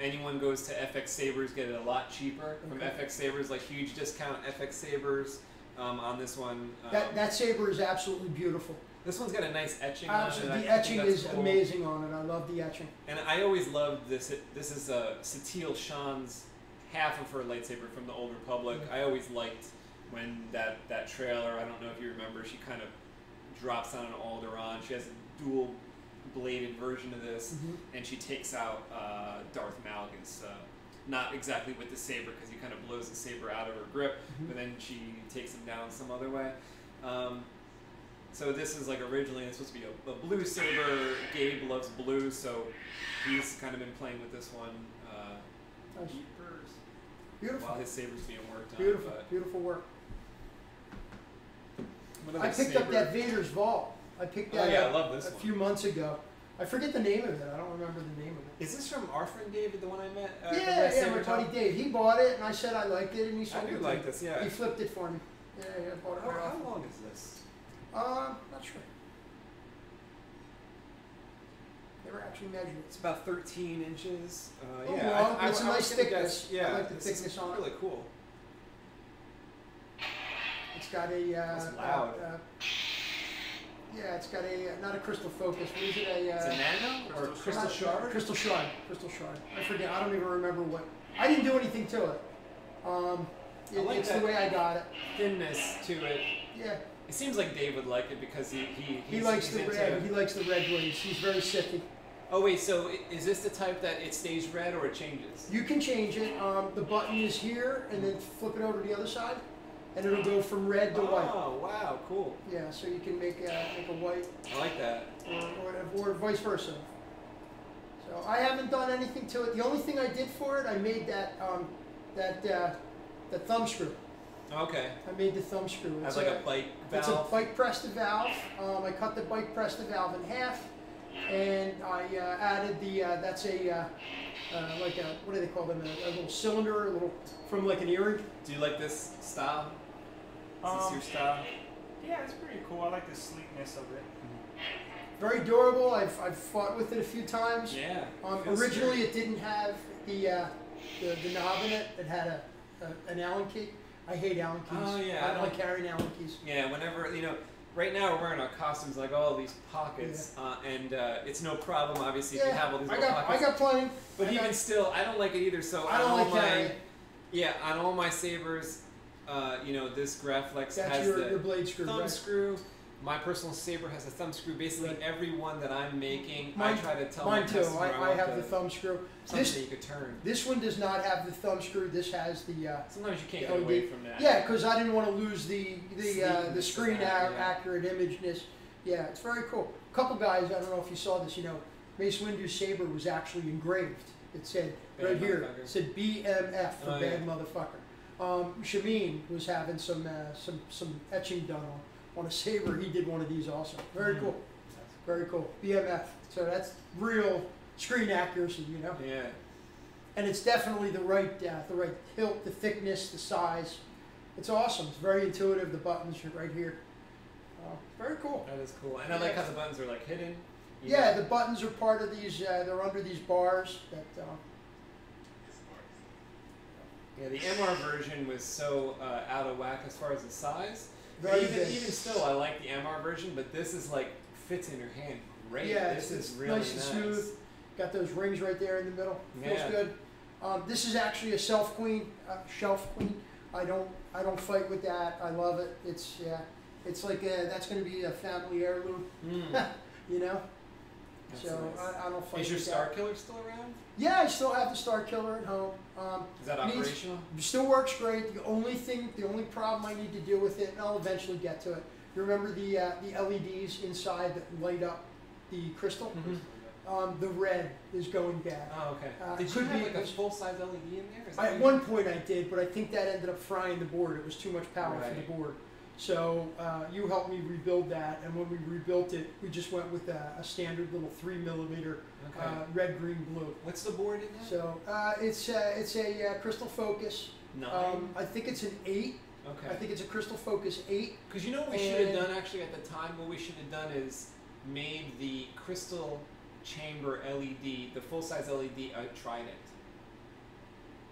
Anyone goes to FX-Sabers, get it a lot cheaper from FX-Sabers, like huge discount FX-Sabers on this one. That saber is absolutely beautiful. This one's got a nice etching Absolutely. on it. The etching is amazing on it. I love the etching. And I always loved this. This is Satil Shan's half of her lightsaber from the Old Republic. I always liked when that trailer, I don't know if you remember, she kind of drops on an Alderaan. She has a dual bladed version of this, and she takes out Darth Malgus. Not exactly with the saber, because he kind of blows the saber out of her grip, but then she takes him down some other way. So this is like originally it's supposed to be a blue saber. Gabe loves blue, so he's kind of been playing with this one. Nice. Beautiful. While his saber's being worked on. Beautiful, beautiful work. I picked saber. up that Vader's Vault. I picked that I up love this a one. few months ago. I forget the name of it. I don't remember the name of it. Is this from our friend David, the one I met? Yeah, my buddy Dave. He bought it, and I said I liked it, and he sold it. I do like this, yeah. He flipped it for me. Yeah, I bought it. How long is this? Not sure. Never actually measured it. It's about 13 inches. Long, it's a nice thickness. Yeah, I like the thickness on it. Really cool. It's got a. It's loud. Yeah, it's got a not a crystal focus. What is it? It's a nano or crystal shard? Crystal shard. Crystal shard. I forget. I don't even remember what. I didn't do anything to it. It's the way I got it. Thinness to it. Yeah. It seems like Dave would like it because he likes the red. He likes the red blades. He's very sicky. Oh wait, so is this the type that it stays red or it changes? You can change it. The button is here, and then flip it over to the other side, and it'll go from red to white. Oh wow, cool. Yeah, so you can make a white. I like that. Or vice versa. So I haven't done anything to it. The only thing I did for it, I made the thumb screw. Okay. I made the thumb screw. It's like a bike valve. It's a bike Presta valve. I cut the bike Presta valve in half, and I added the. That's a like a what do they call them? A little cylinder, a little from like an earring. Do you like this style? Is this your style? Yeah, it's pretty cool. I like the sleekness of it. Very durable. I've fought with it a few times. Yeah. Originally, it didn't have the knob in it. It had an Allen key. I hate Allen keys. Oh yeah. I don't like carrying Allen keys. Yeah. Whenever right now we're wearing our costumes like all these pockets, and it's no problem obviously if you have all these little pockets. I got plenty. But even still, I don't like it either. So I don't like carrying. Yeah, on all my sabers, this Graflex has your blade screw, thumb right? screw. My personal saber has a thumb screw. Basically, every one that I'm making, I try to tell mine my too. customer I have the thumb screw. Something you could turn. This one does not have the thumb screw. This has the. Sometimes you can't get away from that. Yeah, because I didn't want to lose the screen accurate imageness. Yeah, it's very cool. A couple guys, I don't know if you saw this. SpaceWindu saber was actually engraved. It said right here. It said BMF for bad motherfucker. Shameen was having some etching done on a saber. He did one of these also. Very cool. Very cool. BMF. So that's real screen accuracy, Yeah. And it's definitely the right hilt, the thickness, the size. It's awesome. It's very intuitive. The buttons are right here. Very cool. That is cool. And I like how the buttons are like hidden. Yeah, the buttons are part of these. They're under these bars. Yeah, the MR version was so out of whack as far as the size. Even still, I like the MR version, but this is like fits in your hand great. Yeah, this is it's really nice and smooth. Got those rings right there in the middle. Feels good. This is actually a shelf queen. I don't fight with that. I love it. It's like that's going to be a family heirloom. That's so nice. I don't fight Is your with Star that. Killer still around? Yeah, I still have the Star Killer at home. Is that needs- operational? Still works great. The only problem I need to deal with it, and I'll eventually get to it. You remember the LEDs inside that light up the crystal? Mm-hmm. The red is going bad. Oh, okay. It Did you could have be like a because- full-size LED in there? Is that At what one you- point I did, but I think that ended up frying the board. It was too much power for Right. the board. So you helped me rebuild that, and when we rebuilt it, we just went with a standard little 3mm Okay. red, green, blue. What's the board in there? So it's a crystal focus. 9? I think it's an 8. Okay. I think it's a crystal focus 8. Because you know what we should have And- done actually at the time? What we should have done is made the crystal chamber LED, the full-size LED, a trident.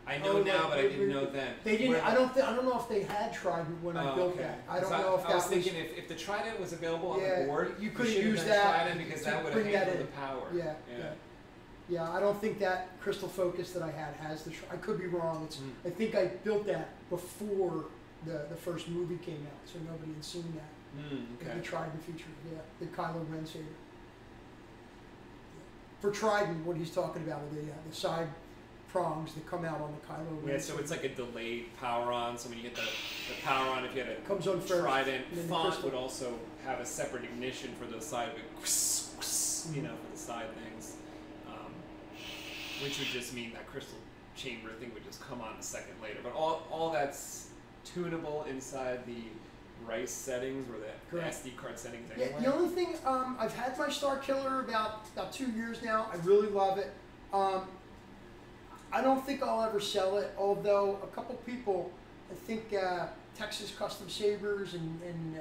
I know Oh, now, right. but I didn't know then. They didn't. Where I don't know if they had trident when I built okay. that. I 'Cause don't know if I that was thinking if the trident was available on Yeah, the board, you we could've should have used done that trident because to that would have bring that handled in. the power. Yeah. I don't think that crystal focus that I had has the. I could be wrong. It's. Mm. I think I built that before the first movie came out, so nobody had seen that. Okay. The Trident feature, yeah, the Kylo Ren saber. For Trident, what he's talking about are the side prongs that come out on the Kylo Ren. Yeah, so it's like a delayed power on. So when you get the power on, if you had a comes on first. trident and then the font crystal. would also have a separate ignition for the side, you know, for the side things, which would just mean that crystal chamber thing would just come on a second later. But all that's tunable inside the RICE settings or the Correct. SD card settings Yeah, anyway. the only thing, I've had my Star Killer about 2 years now. I really love it. I don't think I'll ever sell it, although a couple people, I think Texas Custom Sabers and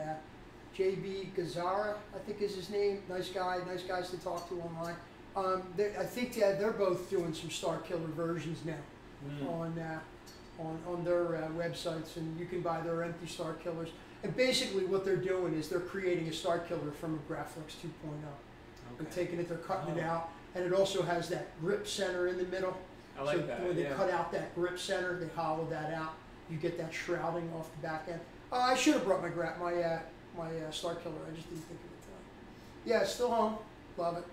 JB Gazzara, I think is his name. Nice guys to talk to online. I think they're both doing some Star Killer versions now on their websites, and you can buy their empty Star Killers. And basically what they're doing is they're creating a Star Killer from a Graphics 2.0. They're taking it, they're cutting it out, and it also has that grip center in the middle. I like so that. when they Yeah. cut out that grip center, they hollow that out. You get that shrouding off the back end. I should have brought my Star Killer. I just didn't think of it tonight. Yeah, it's still home. Love it.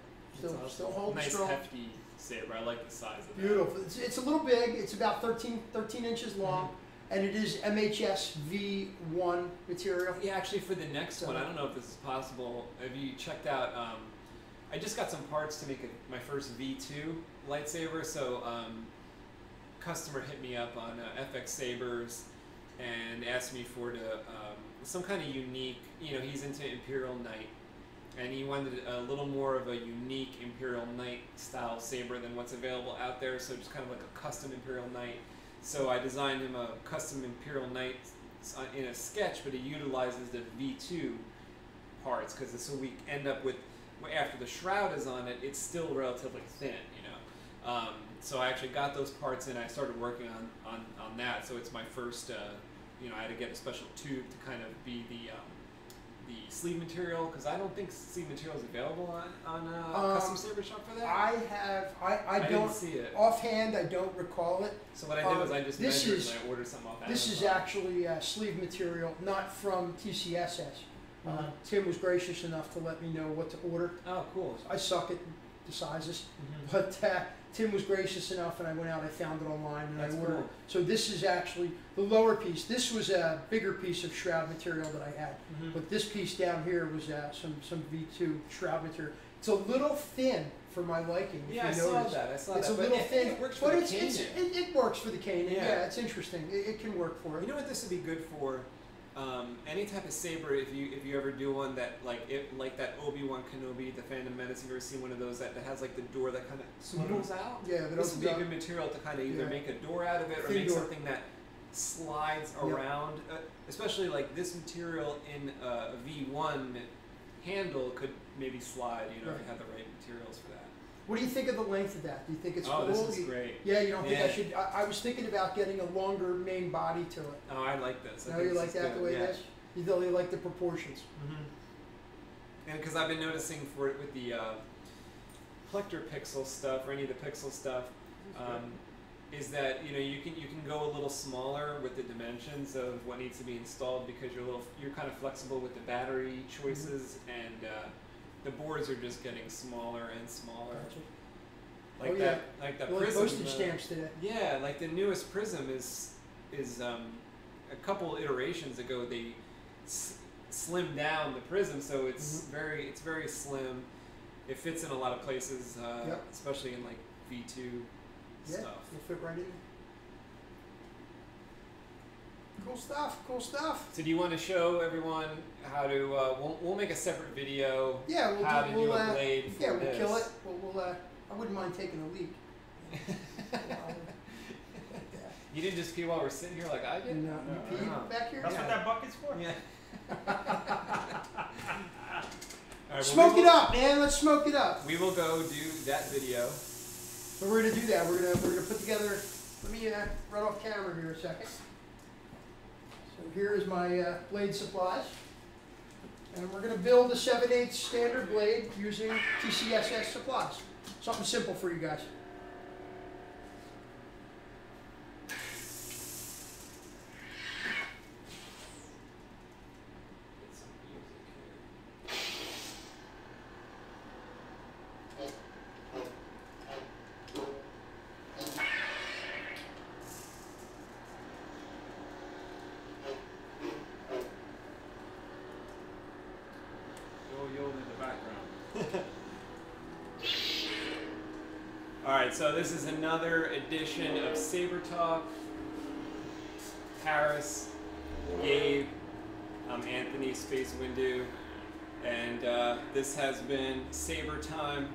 That's awesome. Still holding Nice strong. hefty saber. I like the size of that. Beautiful. It's a little big. It's about 13 inches long, and it is MHS V1 material. Yeah, actually, for the next So- one, I don't know if this is possible. Have you checked out? I just got some parts to make my first V2 lightsaber. So, customer hit me up on FX-Sabers and asked me for some kind of unique. You know, he's into Imperial Knight, and he wanted a little more of a unique Imperial Knight style saber than what's available out there. So, just kind of like a custom Imperial Knight. So I designed him a custom Imperial Knight in a sketch, but it utilizes the V2 parts because so we end up with, after the shroud is on it, it's still relatively thin, you know. So I actually got those parts and I started working on that. So it's my first, you know, I had to get a special tube to kind of be the sleeve material because I don't think sleeve material is available on Custom Saber Shop for that. I didn't don't see it. offhand. I don't recall it. So what I did was I just this measured is- and I ordered something off This is Amazon. actually sleeve material, not from TCSS. Mhm. Tim was gracious enough to let me know what to order. Oh, cool. I suck at the sizes, Mhm. but Tim was gracious enough, and I went out. I found it online, and That's I ordered. cool. So this is actually the lower piece. This was a bigger piece of shroud material that I had, Mhm. but this piece down here was some V2 shroud material. It's a little thin for my liking. If Yeah, I you saw notice. that. I saw It's that. a But little I think thin, it works for but the it works for the Kanan. Yeah. Yeah, it's interesting. It can work for it. You know what this would be good for? Any type of saber, if you ever do one that like that Obi-Wan Kenobi, the Phantom Menace, have you ever seen one of those that has like the door that kind of swivels out? Yeah, that This would be a opens good material to kind of either Yeah. make a door out of it or Thin make door. something that slides Yep. around. Especially like this material in a V1 handle could maybe slide. You know, if you Right. had the right materials for that. What do you think of the length of that? Do you think it's Oh, cool? this is You- great. Yeah, you don't think I Yeah. should? I was thinking about getting a longer main body to it. Oh, I like this. I No, think you this like is that good. the way Yeah. it is? You really like the proportions. And because I've been noticing for it with the Plector Pixel stuff or any of the Pixel stuff, is that you can go a little smaller with the dimensions of what needs to be installed because you're kind of flexible with the battery choices and the boards are just getting smaller and smaller. Gotcha. Like Oh, that, like the They're like prism. postage stamps today. Yeah, like the newest prism is a couple iterations ago they slimmed down the prism, so it's very slim. It fits in a lot of places, especially in like V2 stuff. It'll fit right in. Cool stuff. Cool stuff. So do you want to show everyone how to? We'll make a separate video. Yeah, how to do a blade for yeah, we'll this. kill it. We'll I wouldn't mind taking a leak. You didn't just pee while we're sitting here like I did? No, you peed back here? That's what that bucket's for? Yeah. All right, Smoke it up, man. Let's smoke it up. We will go do that video. So we're gonna do that. We're gonna put together. Let me run off camera here a second. So here is my blade supplies, and we're gonna build a 7/8 standard blade using TCSS supplies. Something simple for you guys. Alright, so this is another edition of Saber Talk. Harris, Gabe, I'm Anthony, SpaceWindu, and this has been Saber Time.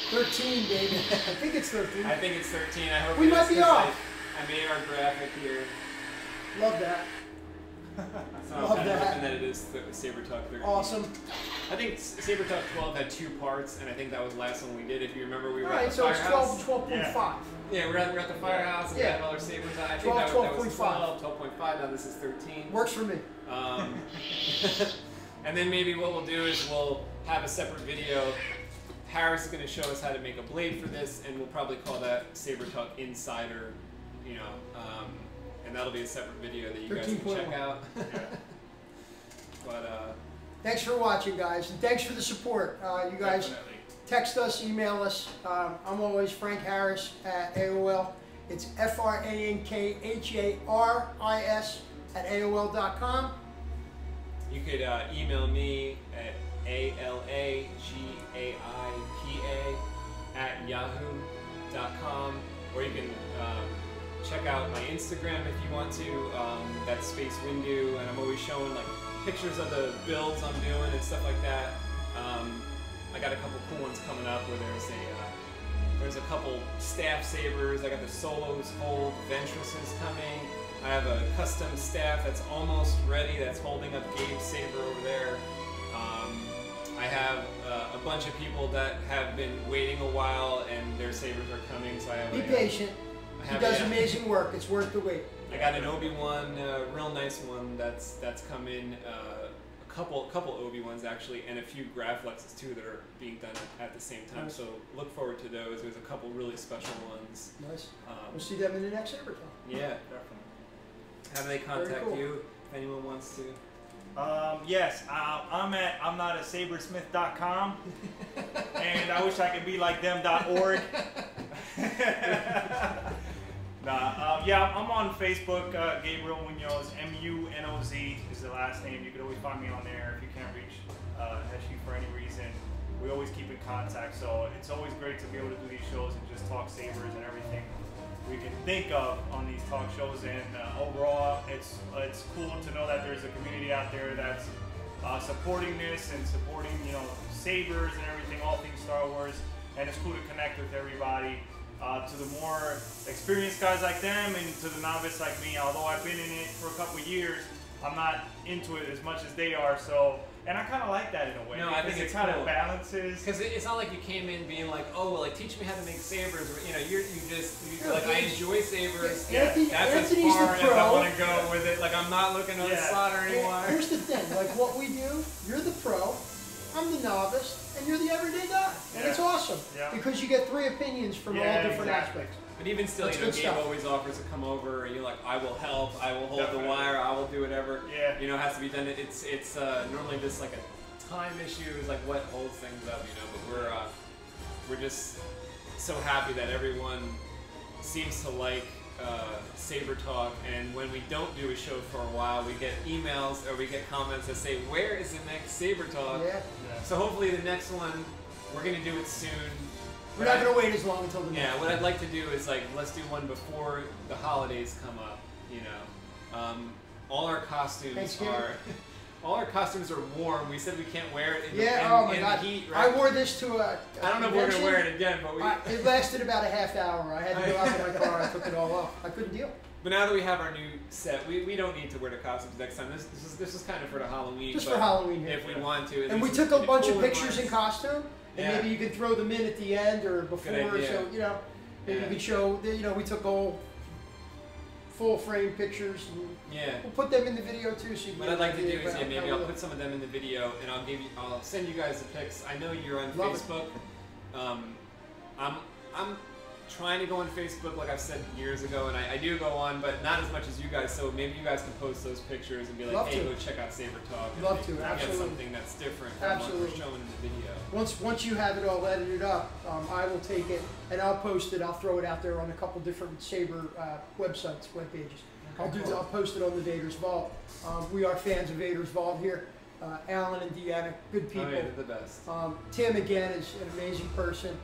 13, baby. I think it's 13. I think it's 13. I hope we it might is, be 'cause off. I made our graphic here. Love that. So I'm Love kind of that. hoping that it is Saber Talk 13. Awesome. I think Saber Talk 12 had 2 parts, and I think that was the last one we did. If you remember, we were at the so it's firehouse. 12.5. Yeah, we're at the firehouse, and we had all our sabers. I think that was 12, 12.5. Now this is 13. Works for me. And then maybe what we'll do is we'll have a separate video. Harris is going to show us how to make a blade for this, and we'll probably call that Saber Talk Insider, you know, and that'll be a separate video that you guys can check out. But thanks for watching, guys, and thanks for the support. You guys text us, email us. I'm always Frank Harris at AOL. It's FrankHaris@AOL.com. You could email me at alagaipa@yahoo.com, or you can check out my Instagram if you want to. That's SpaceWindu, and I'm always showing like pictures of the builds I'm doing and stuff like that. I got a couple cool ones coming up where there's a couple staff sabers. I got the Solos Hold Ventresses coming. I have a custom staff that's almost ready that's holding up Gabe's saber over there. I have a bunch of people that have been waiting a while and their sabers are coming, so I have Be patient. He does amazing work. It's worth the wait. I got an Obi-Wan, real nice one that's come in, a couple Obi-Wans actually, and a few Graflexes too that are being done at the same time. Nice. So look forward to those. There's a couple really special ones. Nice. We'll see them in the next Saber Talk. Yeah, definitely. How do they contact you if anyone wants to? Yes, I'm not a sabersmith.com, and I wish I could be like them.org. Yeah, I'm on Facebook. Gabriel Munoz, M-U-N-O-Z is the last name. You can always find me on there if you can't reach Heshi for any reason. We always keep in contact, so it's always great to be able to do these shows and just talk sabers and everything we can think of on these talk shows. And overall, it's cool to know that there's a community out there that's supporting this and supporting, you know, sabers and everything, all things Star Wars. And it's cool to connect with everybody. To the more experienced guys like them and to the novice like me. Although I've been in it for a couple years, I'm not into it as much as they are. So, and I kind of like that in a way. No, I think it kind of balances. Because it's not like you came in being like, oh, well, like teach me how to make sabers. Or, you know, you're like, I enjoy sabers. Yeah, that's as far as I want to go with it. Like I'm not looking to slaughter anymore. Here's the thing, like what we do, you're the pro, I'm the novice, and you're the everyday guy. And it's awesome. Because you get 3 opinions from all different aspects. But even still, you know, Gabe always offers to come over, and you're like, I will help, I will hold the wire, I will do whatever. You know, has to be done. It's normally just like a time issue is like what holds things up, you know. But we're just so happy that everyone seems to like Saber Talk, and when we don't do a show for a while, we get emails or we get comments that say, "Where is the next Saber Talk?" Yeah. So hopefully the next one, we're gonna do it soon. We're not going to wait as long until the next. Yeah, what I'd like to do is like let's do one before the holidays come up. You know, all our costumes are warm. We said we can't wear it in, the heat. Right? I wore this to a. I don't know if we're gonna wear it again, but it lasted about a half hour. I had to go out to my car. I took it all off. I couldn't deal. But now that we have our new set, we don't need to wear the costumes next time. This is kind of for the Halloween. Just for Halloween. If we want to. And we took a bunch of pictures in costume. And maybe you can throw them in at the end or before, so you know, maybe you can show. You know, we took all full frame pictures. And we'll put them in the video too. So you what I'd like to do is maybe I'll put some of them in the video, and I'll send you guys the pics. I know you're on Facebook. I'm trying to go on Facebook, like I've said years ago, and I do go on, but not as much as you guys. So maybe you guys can post those pictures and be like, "Hey, go check out Saber Talk." Love to, absolutely. Get something that's different from what we're showing in the video. Once you have it all edited up, I will take it and I'll post it. I'll throw it out there on a couple different Saber websites, web pages. I'll post it on the Vader's Vault. We are fans of Vader's Vault here. Alan and Deanna, good people. Oh, yeah, they're the best. Tim again is an amazing person.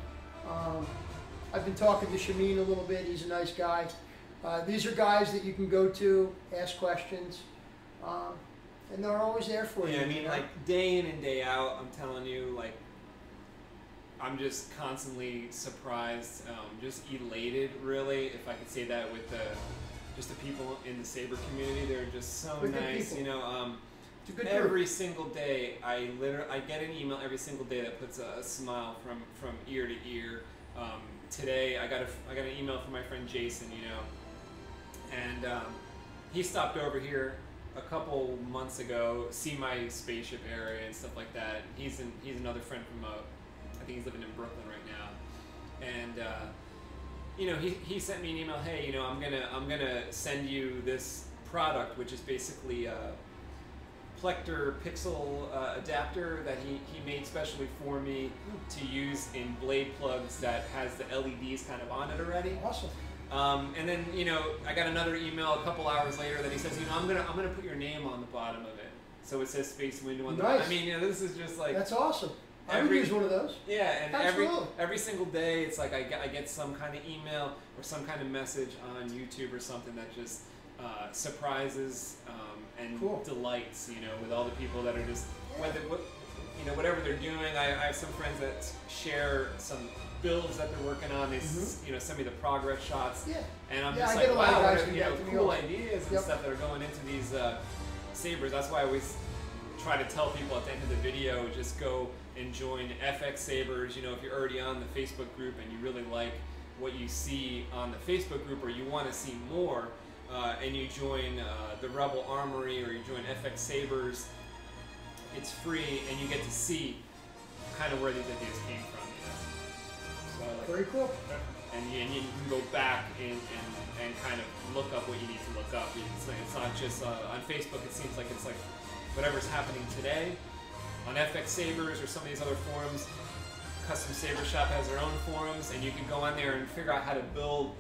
I've been talking to Shameen a little bit. He's a nice guy. These are guys that you can go to, ask questions, and they're always there for you. Yeah, I mean, like day in and day out, I'm telling you, like, I'm just constantly surprised, just elated, really, if I could say that, with just the people in the Saber community. They're just so nice, you know. Every single day, I get an email every single day that puts a smile from ear to ear. Today I got an email from my friend Jason, you know, and he stopped over here a couple months ago, see my spaceship area and stuff like that. He's another friend from I think he's living in Brooklyn right now, and you know, he sent me an email. Hey, you know, I'm gonna send you this product, which is basically a Plector pixel adapter that he made specially for me to use in blade plugs that has the LEDs kind of on it already. Awesome. And then, you know, I got another email a couple hours later that he says, you know, I'm gonna put your name on the bottom of it, so it says SpaceWindu on the bottom. I mean, you know, this is just like, that's awesome. I would use one of those. Yeah, and every single day, it's like I get some kind of email or some kind of message on YouTube or something that just surprises and delights, you know, with all the people that are just whatever they're doing. I have some friends that share some builds that they're working on. They you know, send me the progress shots, and I'm just like, wow, what are, you know, cool ideas and stuff that are going into these sabers. That's why I always try to tell people at the end of the video, just go and join FX-Sabers. You know, if you're already on the Facebook group and you really like what you see on the Facebook group, or you want to see more, and you join the Rebel Armory, or you join FX-Sabers, it's free, and you get to see kind of where these ideas came from, you know. So, like, very cool. And you can go back and kind of look up what you need to look up. It's not just on Facebook. It seems like it's like whatever's happening today. On FX-Sabers or some of these other forums, Custom Saber Shop has their own forums, and you can go on there and figure out how to build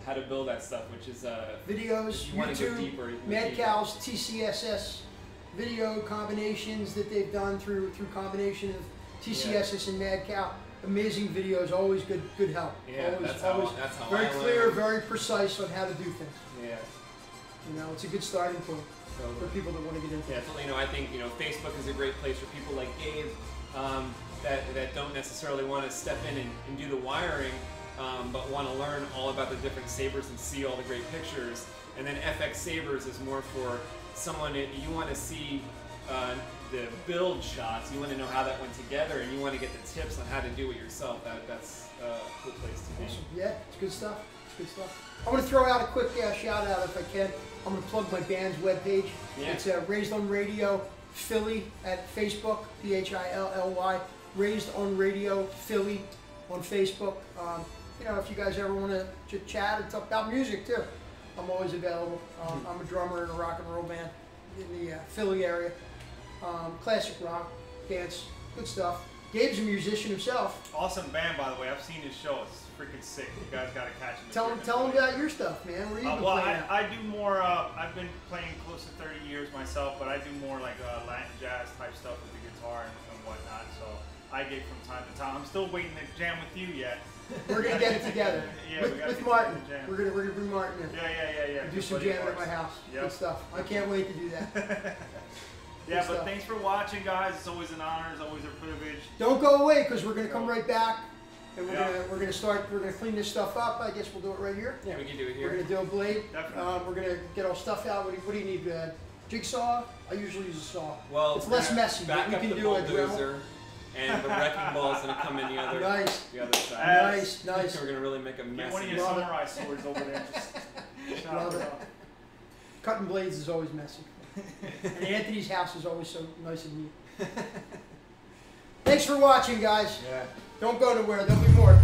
that stuff, which is videos, YouTube, MadCal's TCSS video combinations that they've done through combination of TCSS and MadCal. Amazing videos, always good help. Yeah, always, that's how very I clear, learn. very precise on how to do things. Yeah. You know, it's a good starting point for people that want to get into it. Yeah, you know, I think, you know, Facebook is a great place for people like Gabe that don't necessarily want to step in and do the wiring, but want to learn all about the different sabers and see all the great pictures. And then FX-Sabers is more for someone that you want to see the build shots, you want to know how that went together, and you want to get the tips on how to do it yourself. That's a cool place to be. Awesome. Yeah, it's good stuff. It's good stuff. I'm going to throw out a quick shout out if I can. I'm going to plug my band's webpage. Yeah. It's Raised on Radio Philly at Facebook, PHILLY. Raised on Radio Philly on Facebook. You know, if you guys ever want to chat and talk about music too, I'm always available. I'm a drummer in a rock and roll band in the Philly area. Classic rock, dance Good stuff. Gabe's a musician himself. Awesome band, by the way. I've seen his show. It's freaking sick. You guys got to catch him. Tell him about your stuff, man. Where you been well, playing at? I do more. I've been playing close to 30 years myself, but I do more like Latin jazz type stuff with the guitar and whatnot. So I get from time to time. I'm still waiting to jam with you yet. We're gonna get it together. Yeah, with Martin. We're gonna bring Martin in. Yeah. Do some jamming at my house. Yep. Good stuff. I can't wait to do that. Yeah, but thanks for watching, guys. It's always an honor. It's always a privilege. Don't go away, because we're gonna come right back, and we're gonna clean this stuff up. I guess we'll do it right here. Yeah, we can do it here. We're gonna do a blade. Definitely. We're gonna get all stuff out. What do you need? Jigsaw? I usually use a saw. Well, it's less messy. Back we up can the do a bulldozer, and the wrecking ball's gonna come in the other side. Nice. So we're gonna really make a mess. Get one of your samurai swords over there. Just Love it. Cutting blades is always messy. And Anthony's house is always so nice and neat. Thanks for watching, guys. Yeah. Don't go nowhere. There'll be more.